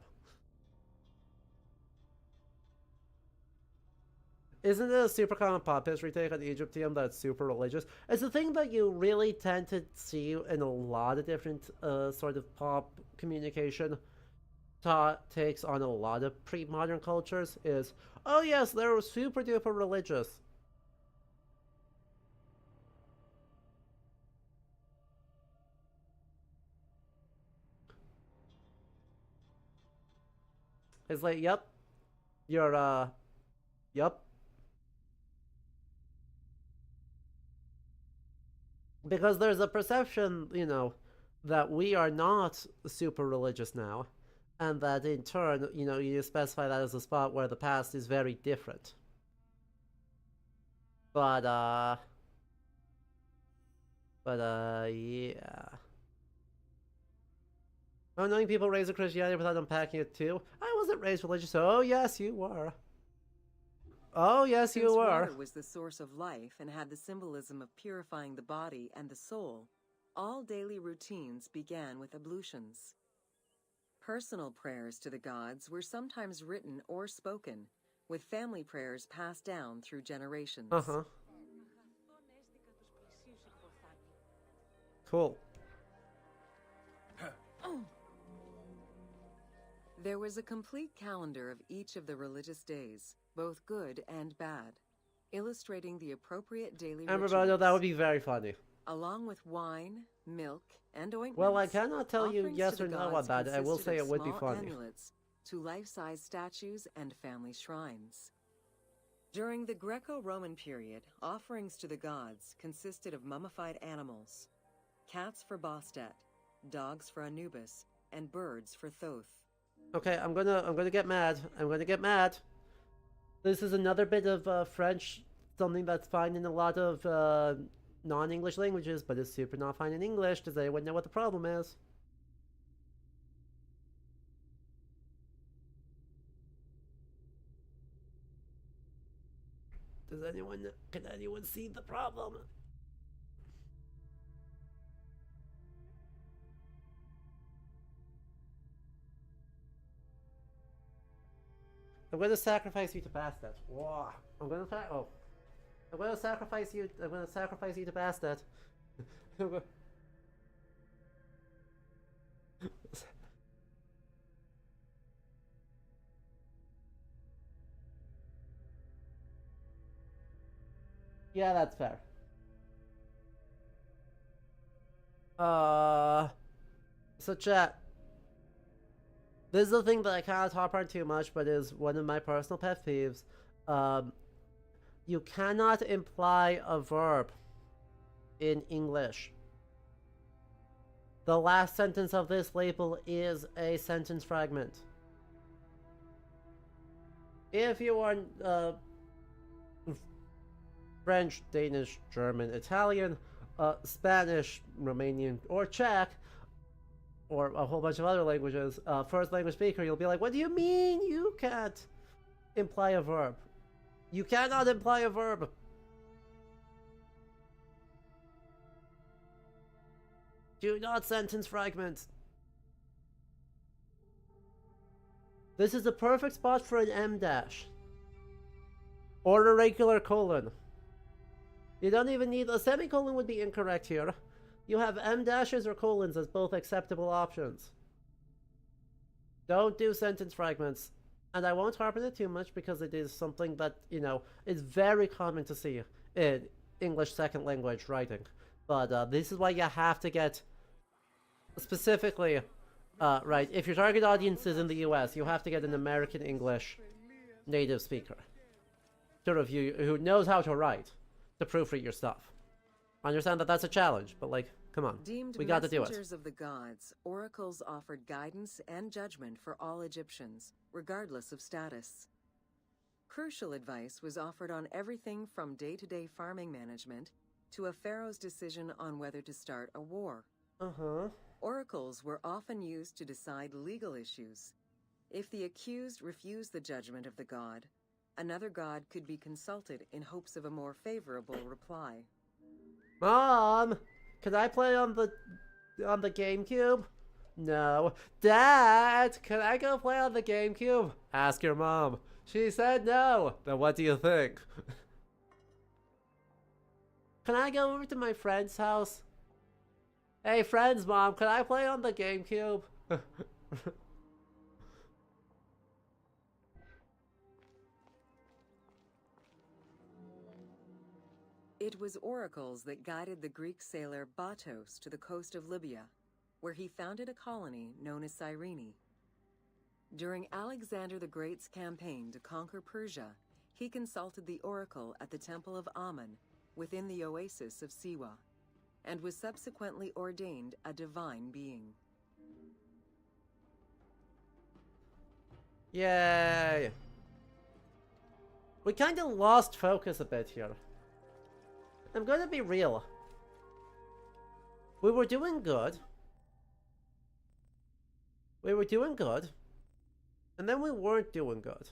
Isn't it a super common pop history take on Egyptium that's super religious? It's a thing that you really tend to see in a lot of different sort of pop communication takes on a lot of pre-modern cultures is, oh yes, they're super duper religious. It's like, yep, you're, yep. Because there's a perception, you know, that we are not super religious now, and that in turn, you know, you specify that as a spot where the past is very different. But, yeah. Oh, knowing people raised in Christianity without unpacking it too? I wasn't raised religious. Oh, yes, you were. Oh, yes, you were. Water was the source of life and had the symbolism of purifying the body and the soul, all daily routines began with ablutions. Personal prayers to the gods were sometimes written or spoken, with family prayers passed down through generations. Uh-huh. Cool. There was a complete calendar of each of the religious days, both good and bad, illustrating the appropriate daily rituals. Roboto, that would be very funny. Along with wine, milk, and ointments. Well, I cannot tell you yes or no about it. I will say it would be funny. Amulets to life-size statues and family shrines. During the Greco-Roman period, offerings to the gods consisted of mummified animals, cats for Bastet, dogs for Anubis, and birds for Thoth. Okay, I'm gonna get mad. I'm gonna get mad. This is another bit of French, something that's fine in a lot of non-English languages, but it's super not fine in English. Does anyone know what the problem is? Can anyone see the problem? I'm gonna sacrifice you to Bastet. Whoa. I'm gonna sacrifice you. I'm gonna sacrifice you to Bastet. Yeah, that's fair. So chat. This is the thing that I can't talk about too much, but is one of my personal pet peeves. You cannot imply a verb in English. The last sentence of this label is a sentence fragment. If you are French, Danish, German, Italian, Spanish, Romanian, or Czech, or a whole bunch of other languages, first language speaker, you'll be like, what do you mean you can't imply a verb? You cannot imply a verb. Do not sentence fragment. This is the perfect spot for an M dash. Or a regular colon. You don't even need a semicolon would be incorrect here. You have M dashes or colons as both acceptable options. Don't do sentence fragments. And I won't harp on it too much because it is something that, you know, is very common to see in English second language writing. But this is why you have to get specifically, right, if your target audience is in the US, you have to get an American English native speaker. Sort of you who knows how to write to proofread your stuff. I understand that that's a challenge, but like, come on, we got to do it. Messengers of the gods, oracles offered guidance and judgment for all Egyptians, regardless of status. Crucial advice was offered on everything from day-to-day farming management to a pharaoh's decision on whether to start a war. Oracles were often used to decide legal issues. If the accused refused the judgment of the god, another god could be consulted in hopes of a more favorable reply. Mom, can I play on the GameCube? No. Dad, can I go play on the GameCube? Ask your mom. She said no. Then what do you think? Can I go over to my friend's house? Hey, friend's mom, can I play on the GameCube? It was oracles that guided the Greek sailor Batos to the coast of Libya, where he founded a colony known as Cyrene. During Alexander the Great's campaign to conquer Persia, he consulted the oracle at the Temple of Amun within the oasis of Siwa, and was subsequently ordained a divine being. Yay! We kind of lost focus a bit here. I'm gonna be real. We were doing good. We were doing good. And then we weren't doing good.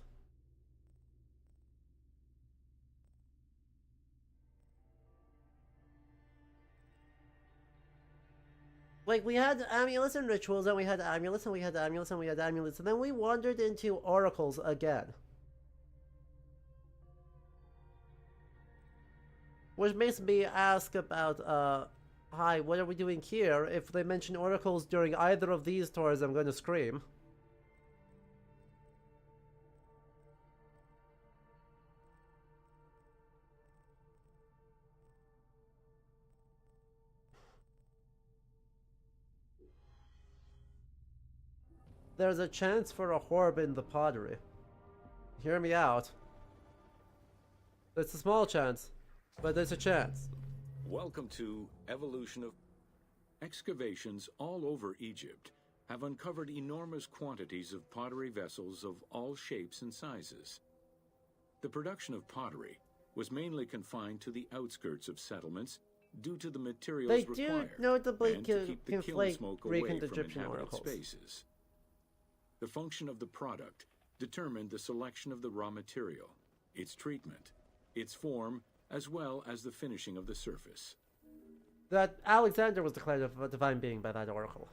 Like, we had amulets and rituals, and we had amulets, and we had amulets, and we had amulets, and then we wandered into oracles again. Which makes me ask about, hi, what are we doing here? If they mention oracles during either of these tours, I'm gonna scream. There's a chance for a orb in the pottery. Hear me out. It's a small chance, but there's a chance. Welcome to Evolution of... Excavations all over Egypt have uncovered enormous quantities of pottery vessels of all shapes and sizes. The production of pottery was mainly confined to the outskirts of settlements due to the materials They required do notably and to keep the kiln conflate smoke Greek away and from Egyptian inhabited oracles. spaces. The function of the product determined the selection of the raw material, its treatment, its form, as well as the finishing of the surface. That Alexander was declared a divine being by that oracle.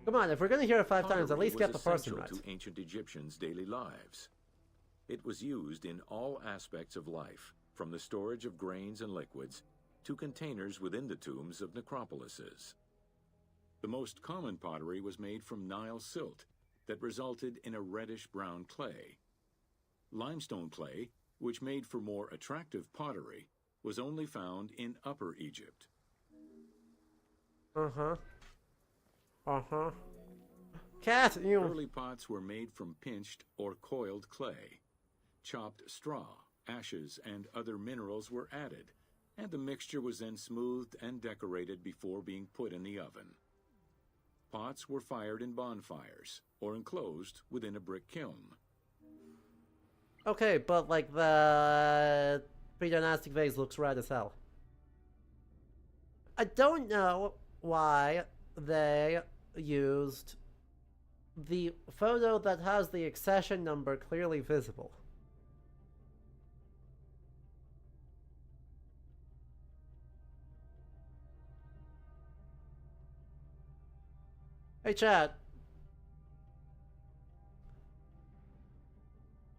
Come on, if we're gonna hear it 5 times, at Pottery least get the was person essential right. to ancient Egyptians' daily lives. It was used in all aspects of life, from the storage of grains and liquids to containers within the tombs of necropolises. The most common pottery was made from Nile silt that resulted in a reddish-brown clay. Limestone clay, which made for more attractive pottery, was only found in Upper Egypt. Uh-huh. Uh-huh. Cat, you... Early pots were made from pinched or coiled clay. Chopped straw, ashes, and other minerals were added, and the mixture was then smoothed and decorated before being put in the oven. Pots were fired in bonfires, or enclosed within a brick kiln. Okay, but like the pre-dynastic vase looks red as hell. I don't know why they used the photo that has the accession number clearly visible. Hey chat.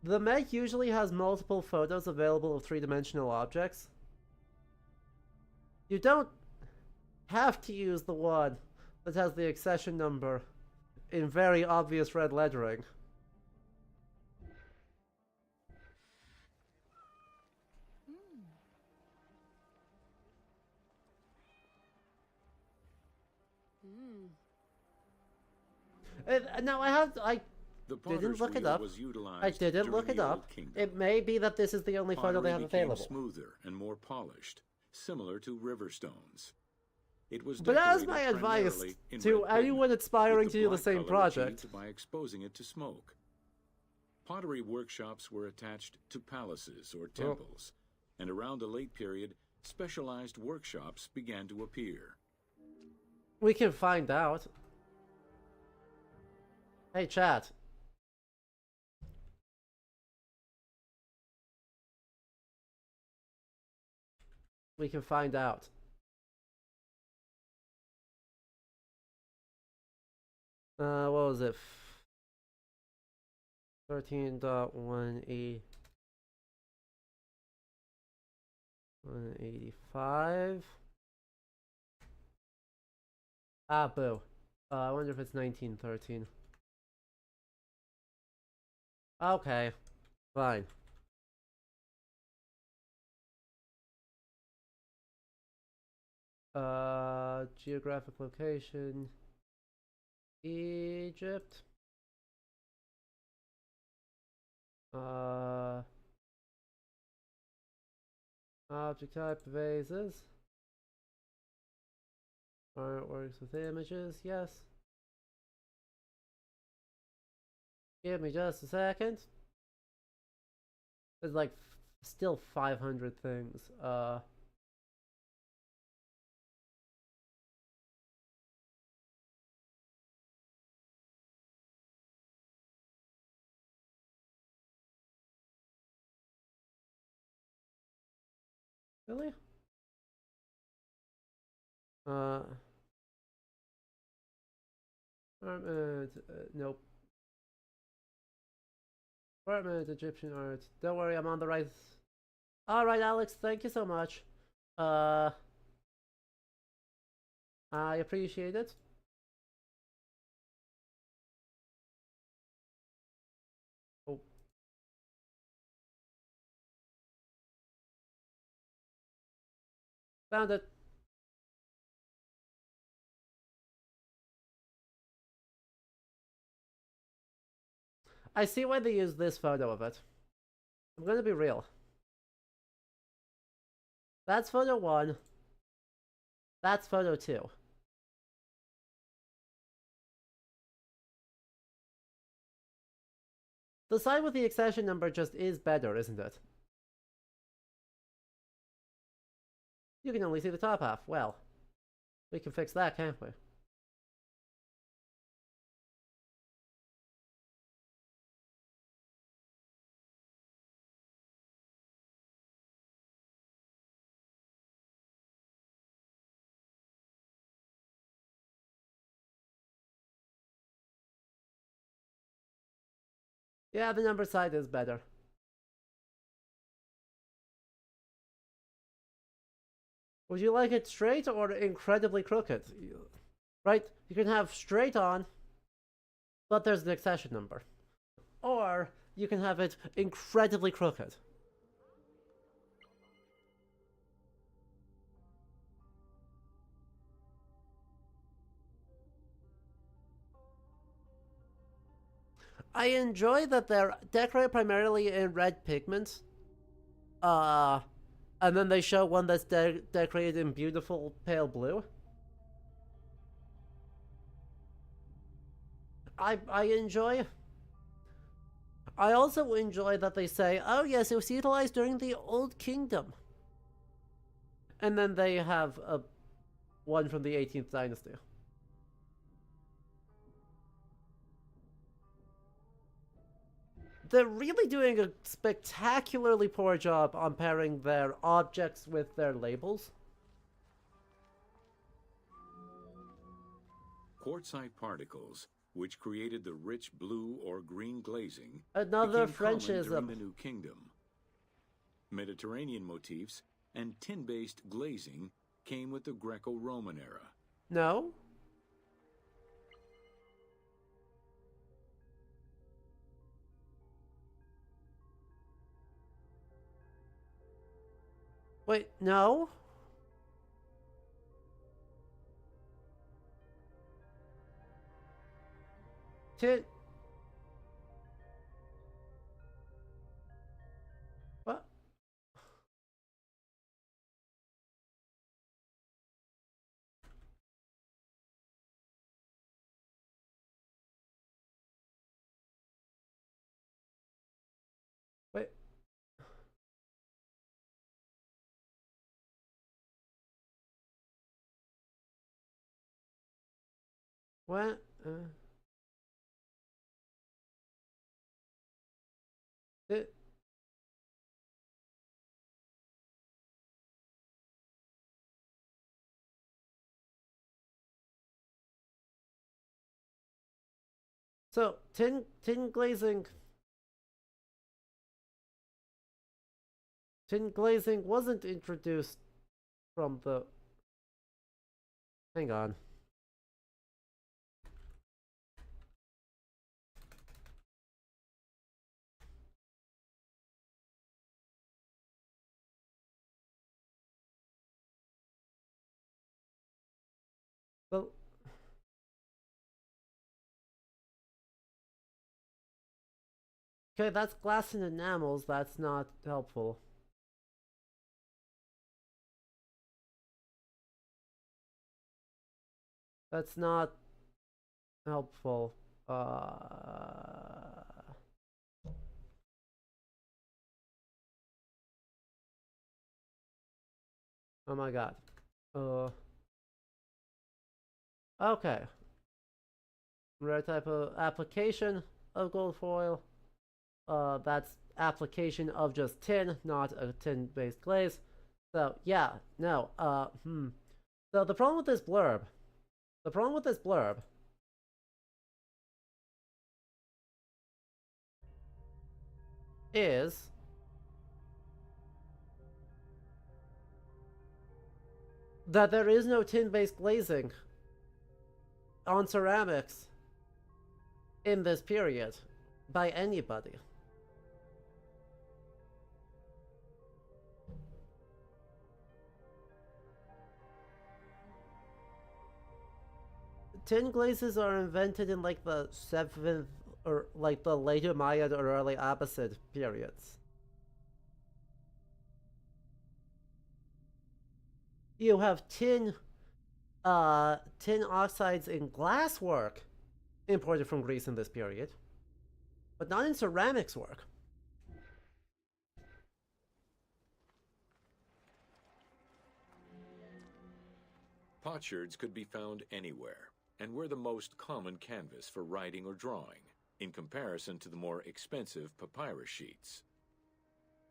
The Meg usually has multiple photos available of three-dimensional objects. You don't have to use the one that has the accession number in very obvious red lettering. Now I The didn't potter's look it wheel up. was utilized I didn't during look it the up. Old Kingdom. It may be that this is the only photo they Pottery have became available. smoother and more polished, similar to river stones. It was But as decorated my advice primarily in to red anyone pigment, aspiring with to the do the black same color project. achieved by exposing it to smoke. Pottery workshops were attached to palaces or temples, and around the late period, specialized workshops began to appear. We can find out. Hey, chat. We can find out. What was it? 13.180. 185. Ah, boo. I wonder if it's 1913. Okay, fine. Geographic location. Egypt. Object type vases. Artworks with images, yes. Give me just a second. There's like still 500 things. Really? Nope. Apartment, Egyptian art. Don't worry, I'm on the right. Alright, Alex, thank you so much. I appreciate it. Oh. Found it. I see why they use this photo of it. I'm gonna be real. That's photo 1. That's photo 2. The side with the accession number just is better, isn't it? You can only see the top half. Well, we can fix that, can't we? Yeah, the number side is better. Would you like it straight or incredibly crooked? Right? You can have straight on, but there's the accession number. Or you can have it incredibly crooked. I enjoy that they're decorated primarily in red pigment. And then they show one that's decorated in beautiful pale blue. I enjoy. I also enjoy that they say, oh yes, it was utilized during the Old Kingdom. And then they have a one from the 18th dynasty. They're really doing a spectacularly poor job on pairing their objects with their labels. Quartzite particles, which created the rich blue or green glazing, Another became common during Frenchism. the New Kingdom. Mediterranean motifs and tin-based glazing came with the Greco-Roman era. No? Wait, no? Tin... What? Wait. What? It... So, tin glazing... Tin glazing wasn't introduced from the... Hang on. Well... Okay, that's glass and enamels, that's not helpful. That's not helpful. Oh my god. Okay. Rare type of application of gold foil. That's application of just tin, not a tin-based glaze. So, yeah, no, So the problem with this blurb is that there is no tin-based glazing on ceramics in this period by anybody. Tin glazes are invented in like the 7th or like the later Maya or early Abbasid periods. You have tin oxides in glasswork imported from Greece in this period, but not in ceramics work. Potsherds could be found anywhere and were the most common canvas for writing or drawing, in comparison to the more expensive papyrus sheets.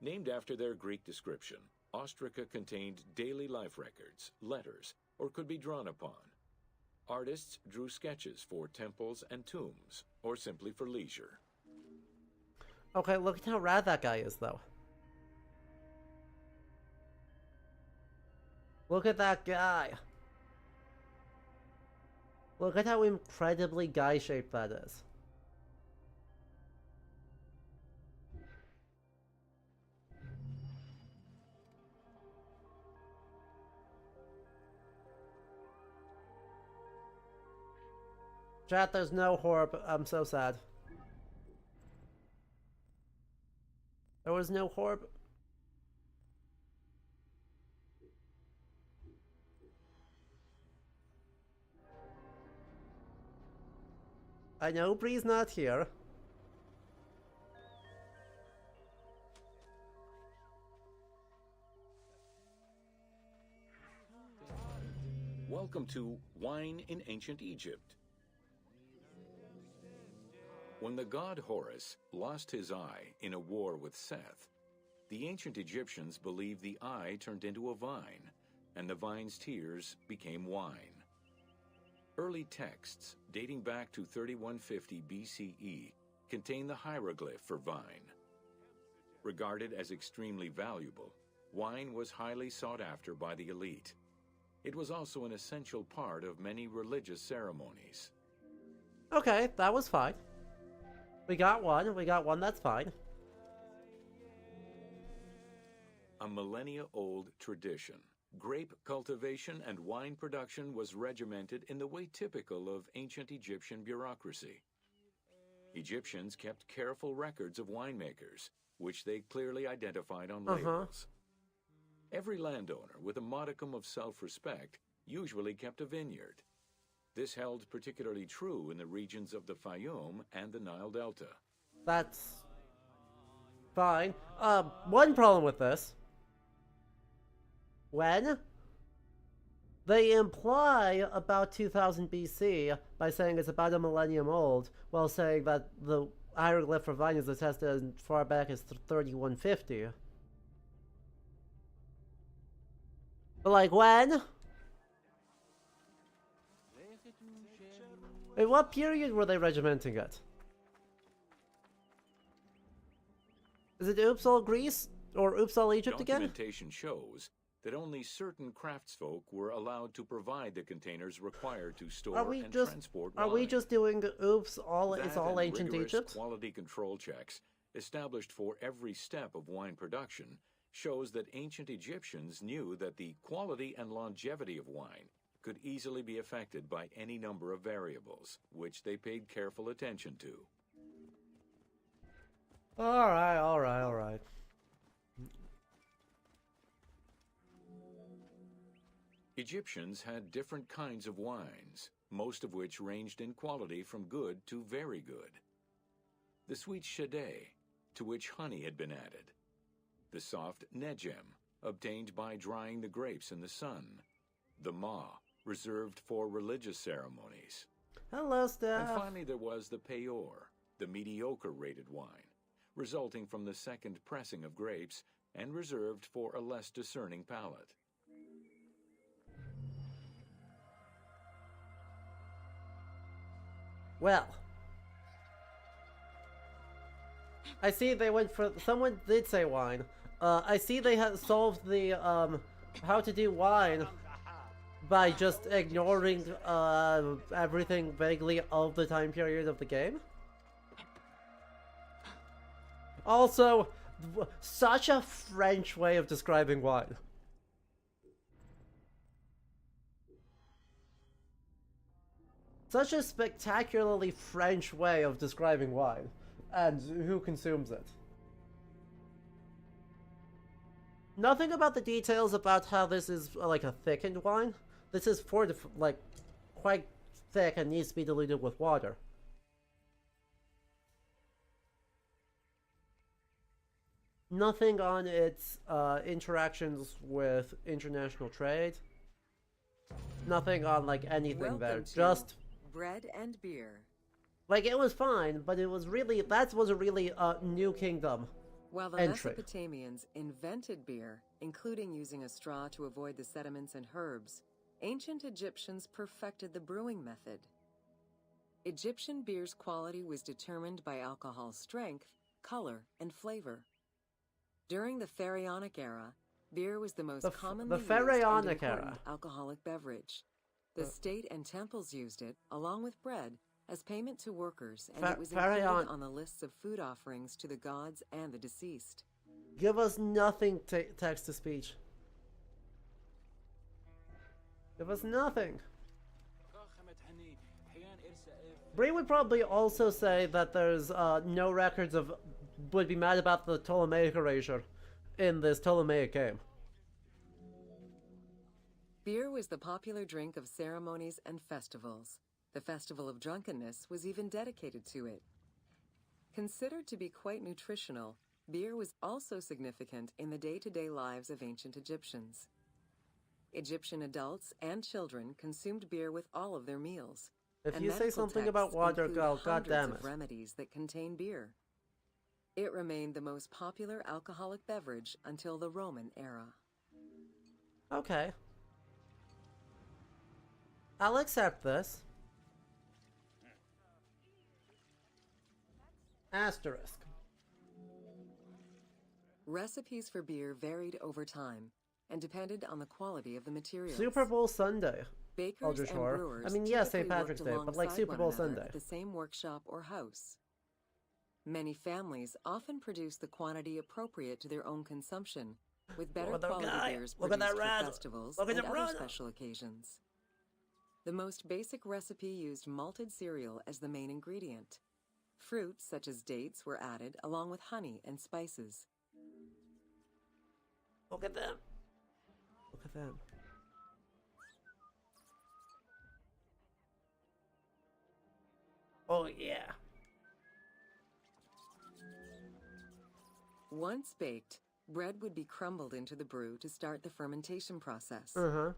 Named after their Greek description, ostraca contained daily life records, letters, or could be drawn upon. Artists drew sketches for temples and tombs, or simply for leisure. Okay, look at how rad that guy is, though. Look at that guy. Look at how incredibly guy-shaped that is. Chat, there's no Horb. I'm so sad. was no Horb. I know Bree's not here. Welcome to Wine in Ancient Egypt. When the god Horus lost his eye in a war with Seth, the ancient Egyptians believed the eye turned into a vine, and the vine's tears became wine. Early texts, dating back to 3150 BCE, contain the hieroglyph for vine. Regarded as extremely valuable, wine was highly sought after by the elite. It was also an essential part of many religious ceremonies. Okay, that was fine. We got one, that's fine. A millennia-old tradition, grape cultivation and wine production was regimented in the way typical of ancient Egyptian bureaucracy. Egyptians kept careful records of winemakers, which they clearly identified on labels. Every landowner with a modicum of self-respect usually kept a vineyard. This held particularly true in the regions of the Fayum and the Nile Delta. That's fine. One problem with this. When they imply about 2000 BC by saying it's about a millennium old, while saying that the hieroglyph for vine is attested as far back as 3150. But like when? In what period were they regimenting it? Is it Oops All Greece? Or Oops All Egypt again? Documentation shows that only certain craftsfolk were allowed to provide the containers required to store and transport wine. Are we just doing Oops All That It's All and Ancient rigorous Egypt? quality control checks established for every step of wine production shows that ancient Egyptians knew that the quality and longevity of wine could easily be affected by any number of variables, which they paid careful attention to. Alright. Egyptians had different kinds of wines, most of which ranged in quality from good to very good. The sweet shadé, to which honey had been added. The soft nejem, obtained by drying the grapes in the sun. The ma, reserved for religious ceremonies. Hello, Steph. And finally there was the peor, the mediocre rated wine, resulting from the second pressing of grapes and reserved for a less discerning palate. Well, I see they went for. Someone did say wine. I see they have solved the how to do wine by just ignoring everything vaguely of the time period of the game. Also, such a French way of describing wine. Such a spectacularly French way of describing wine, and who consumes it. Nothing about the details about how this is like a thickened wine. This is like quite thick and needs to be diluted with water. Nothing on its interactions with international trade. Nothing on like anything there. Just bread and beer. Like, it was fine, but it was really, that was a really New Kingdom While the entry. Mesopotamians invented beer, including using a straw to avoid the sediments and herbs, ancient Egyptians perfected the brewing method. Egyptian beer's quality was determined by alcohol strength, color, and flavor. During the Pharaonic era, beer was the most commonly used and important alcoholic beverage. The state and temples used it, along with bread, as payment to workers, and it was included on the lists of food offerings to the gods and the deceased. Give us nothing text-to-speech. Give us nothing. Bree would probably also say that there's no records of would be mad about the Ptolemaic erasure in this Ptolemaic game. Beer was the popular drink of ceremonies and festivals. The Festival of Drunkenness was even dedicated to it. Considered to be quite nutritional, beer was also significant in the day-to-day lives of ancient Egyptians. Egyptian adults and children consumed beer with all of their meals. If and you say medical something about texts water, include God hundreds damn of it. remedies that contain beer. It remained the most popular alcoholic beverage until the Roman era. Okay. I'll accept this. Asterisk. Recipes for beer varied over time and depended on the quality of the materials. Super Bowl Sunday. Bakers Eldritch and Horror. brewers I mean, yes, St. typically Patrick's worked Day, but like alongside Super one Bowl another Sunday. at the same workshop or house. Many families often produce the quantity appropriate to their own consumption, with better Look at that quality guy. beers Look at produced that for rat. festivals Look at and the other rat. special occasions. The most basic recipe used malted cereal as the main ingredient. Fruits such as dates were added along with honey and spices. Look at them. Look at them. Oh, yeah. Once baked, bread would be crumbled into the brew to start the fermentation process. Uh-huh.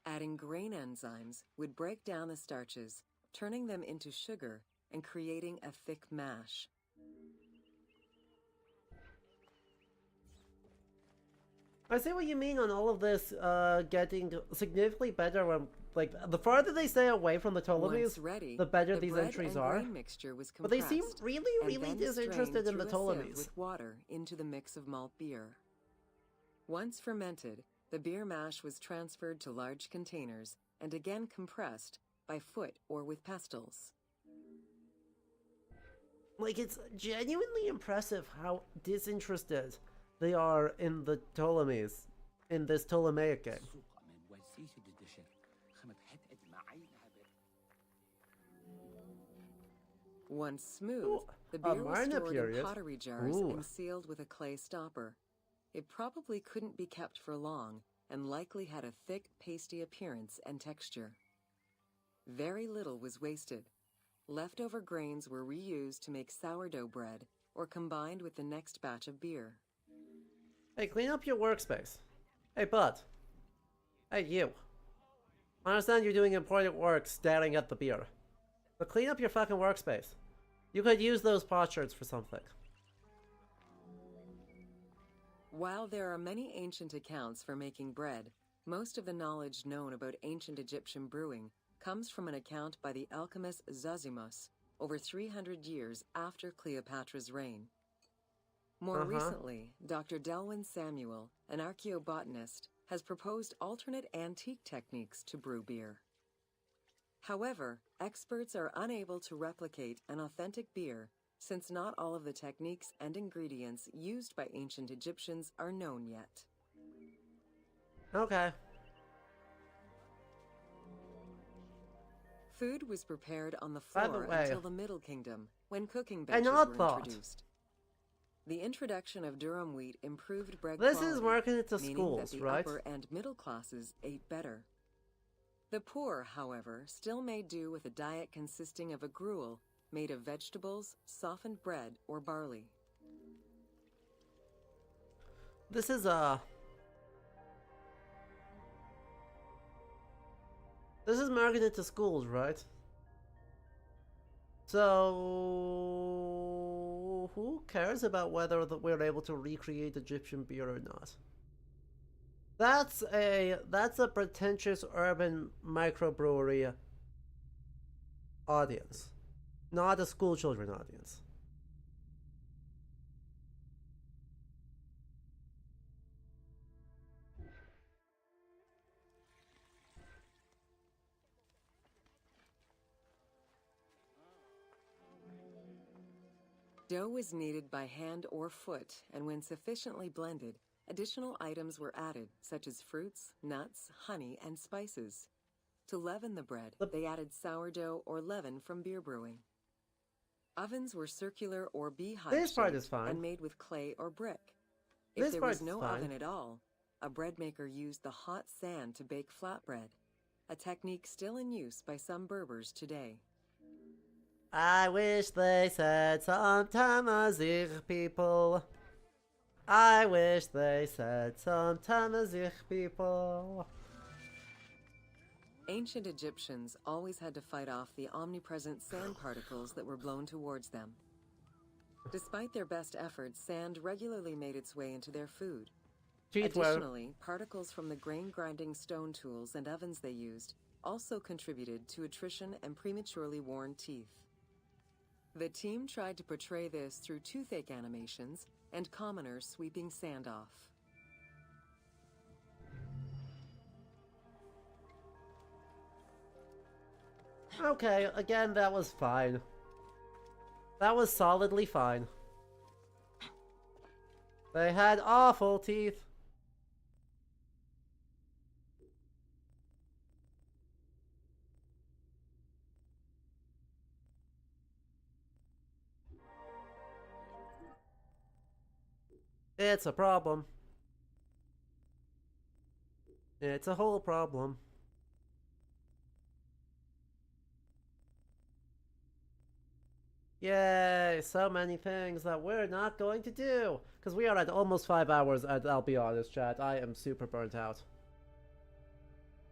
Adding grain enzymes would break down the starches, turning them into sugar and creating a thick mash. I see what you mean on all of this getting significantly better when, like, the farther they stay away from the Ptolemies, Once ready, the better the these bread entries and are. grain mixture was But they seem compressed really, and really then disinterested strained in the through a sieve Ptolemies. with water into the mix of malt beer. Once fermented, the beer mash was transferred to large containers and again compressed by foot or with pestles. Like, it's genuinely impressive how disinterested they are in the Ptolemies, in this Ptolemaic game. Once smooth, Ooh, the a beer was minor stored period. in pottery jars Ooh. and sealed with a clay stopper. It probably couldn't be kept for long and likely had a thick, pasty appearance and texture. Very little was wasted. Leftover grains were reused to make sourdough bread or combined with the next batch of beer. Hey, clean up your workspace. Hey, bud. Hey, you. I understand you're doing important work staring at the beer. But clean up your fucking workspace. You could use those potsherds for something. While there are many ancient accounts for making bread, most of the knowledge known about ancient Egyptian brewing comes from an account by the alchemist Zosimus over 300 years after Cleopatra's reign. More recently, Dr. Delwyn Samuel, an archaeobotanist, has proposed alternate antique techniques to brew beer. However, experts are unable to replicate an authentic beer since not all of the techniques and ingredients used by ancient Egyptians are known yet. Okay. Food was prepared on the By the floor way, until the Middle Kingdom, when cooking I benches not were thought. introduced. The introduction of durum wheat improved bread This quality, is marketed to meaning schools, that the right? upper and middle classes ate better. The poor, however, still made do with a diet consisting of a gruel made of vegetables, softened bread, or barley. This is marketed to schools, right? So who cares about whether we're able to recreate Egyptian beer or not? That's a pretentious urban microbrewery audience, not a school children audience. Dough was kneaded by hand or foot, and when sufficiently blended, additional items were added, such as fruits, nuts, honey, and spices. To leaven the bread, they added sourdough or leaven from beer brewing. Ovens were circular or beehive This part shaped is fine. and made with clay or brick. If This there part's was no fine. oven at all, a bread maker used the hot sand to bake flatbread, a technique still in use by some Berbers today. I wish they said some Tamazight people. I wish they said some Tamazight people. Ancient Egyptians always had to fight off the omnipresent sand particles that were blown towards them. Despite their best efforts, sand regularly made its way into their food. Teeth were Additionally, particles from the grain-grinding stone tools and ovens they used also contributed to attrition and prematurely worn teeth. The team tried to portray this through toothache animations and commoners sweeping sand off. okay. Again, that was fine. That was solidly fine. They had awful teeth. It's a problem. It's a whole problem. Yay, so many things that we're not going to do. Because we are at almost 5 hours, and I'll be honest, chat, I am super burnt out.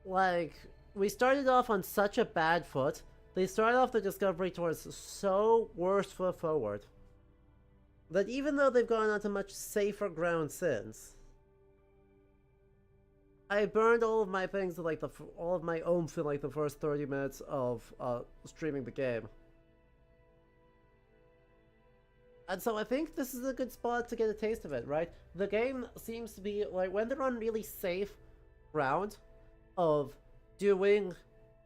Like, we started off on such a bad foot. They started off the Discovery Tours so worst foot forward that even though they've gone onto much safer ground since, I burned all of my things, like all of my oomph in like the first 30 minutes of streaming the game. And so I think this is a good spot to get a taste of it, right? The game seems to be, like, when they're on really safe ground of doing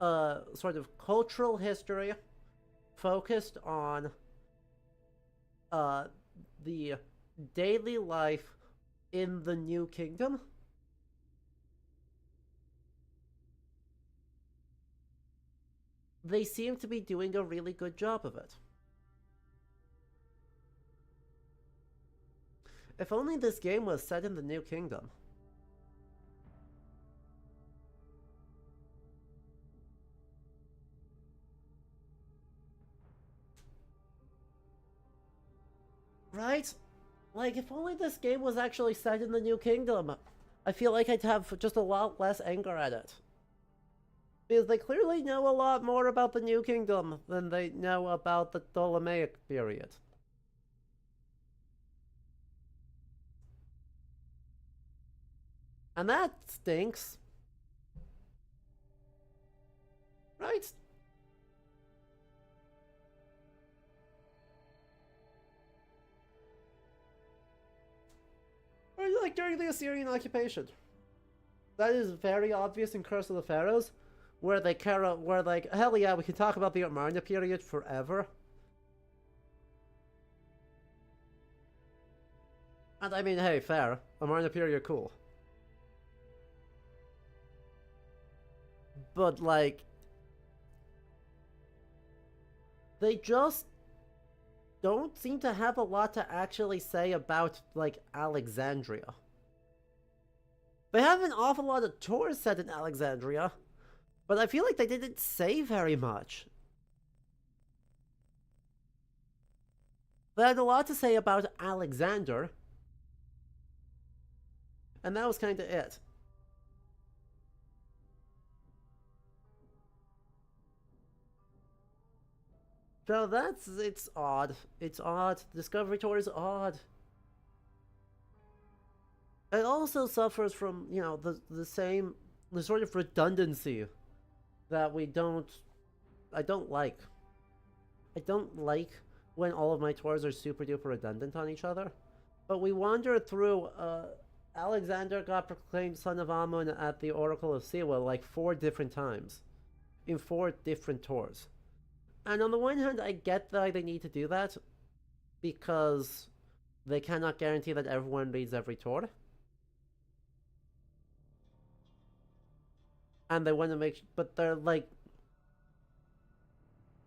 sort of cultural history focused on the daily life in the New Kingdom. They seem to be doing a really good job of it. If only this game was set in the New Kingdom. Right? Like, if only this game was actually set in the New Kingdom, I feel like I'd have just a lot less anger at it. Because they clearly know a lot more about the New Kingdom than they know about the Ptolemaic period. And that stinks. Right? Or like during the Assyrian occupation. That is very obvious in Curse of the Pharaohs, where they where like, hell yeah, we can talk about the Amarna period forever. And I mean, hey, fair. Amarna period, cool. But like, they just don't seem to have a lot to actually say about, like, Alexandria. They have an awful lot of tours set in Alexandria, but I feel like they didn't say very much. They had a lot to say about Alexander, and that was kind of it. So it's odd. It's odd. Discovery Tour is odd. It also suffers from, you know, the sort of redundancy that I don't like. I don't like when all of my tours are super duper redundant on each other. But we wander through, Alexander got proclaimed son of Amun at the Oracle of Siwa like 4 different times. In 4 different tours. And on the one hand, I get that they need to do that because they cannot guarantee that everyone reads every tour. And they want to but they're like,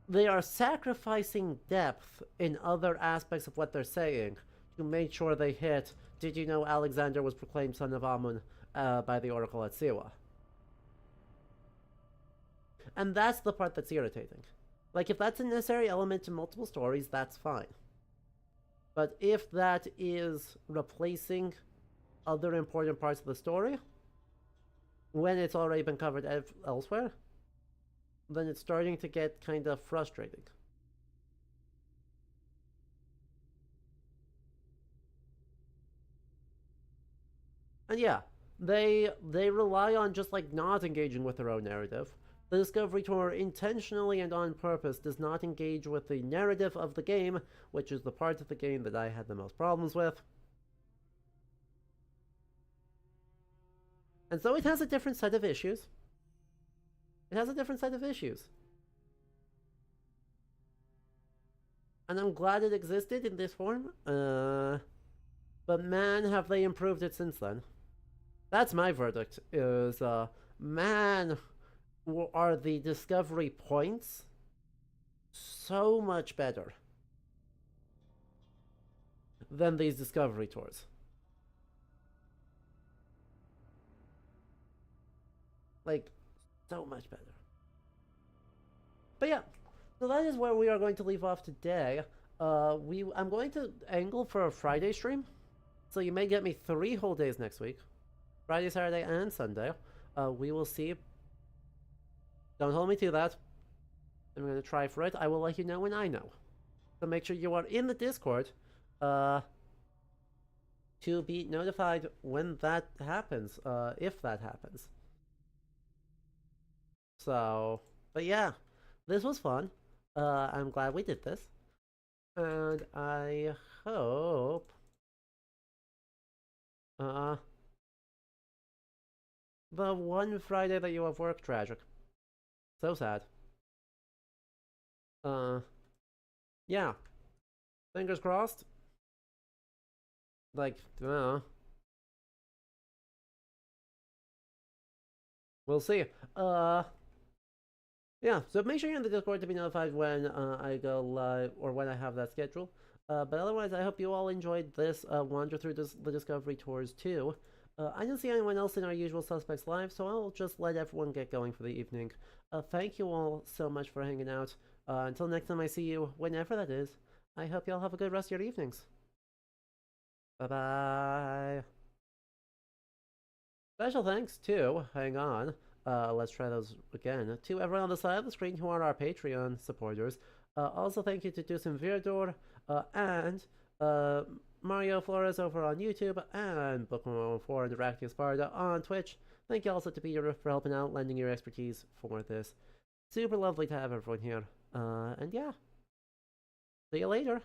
they are sacrificing depth in other aspects of what they're saying to make sure they hit, did you know Alexander was proclaimed son of Amun by the Oracle at Siwa? And that's the part that's irritating. Like, if that's a necessary element to multiple stories, that's fine. But if that is replacing other important parts of the story, when it's already been covered elsewhere, then it's starting to get kind of frustrating. And yeah, they rely on just like not engaging with their own narrative. The Discovery Tour intentionally and on purpose does not engage with the narrative of the game, which is the part of the game that I had the most problems with. And so it has a different set of issues. It has a different set of issues. And I'm glad it existed in this form. But man, have they improved it since then. That's my verdict, is, man, are the Discovery points so much better than these Discovery Tours. Like, so much better. But yeah, so that is where we are going to leave off today. I'm going to angle for a Friday stream, so you may get me 3 whole days next week. Friday, Saturday, and Sunday. We will see. Don't hold me to that. I'm going to try for it. I will let you know when I know. So make sure you are in the Discord to be notified when that happens, if that happens. So, but yeah, this was fun. I'm glad we did this. And I hope the one Friday that you have work, tragic. So sad. Yeah. Fingers crossed. Like, we'll see. Yeah, so make sure you're in the Discord to be notified when I go live, or when I have that schedule. But otherwise, I hope you all enjoyed this wander through the Discovery Tours too. I didn't see anyone else in our usual suspects live, so I'll just let everyone get going for the evening. Thank you all so much for hanging out. Until next time I see you, whenever that is, I hope you all have a good rest of your evenings. Bye-bye. Special thanks to, hang on, let's try those again, to everyone on the side of the screen who are our Patreon supporters. Also thank you to Dusim Virdor, and Mario Flores over on YouTube, and Book104 and Interactive Sparta on Twitch. Thank you also to Peter for helping out, lending your expertise for this. Super lovely to have everyone here. And yeah. See you later.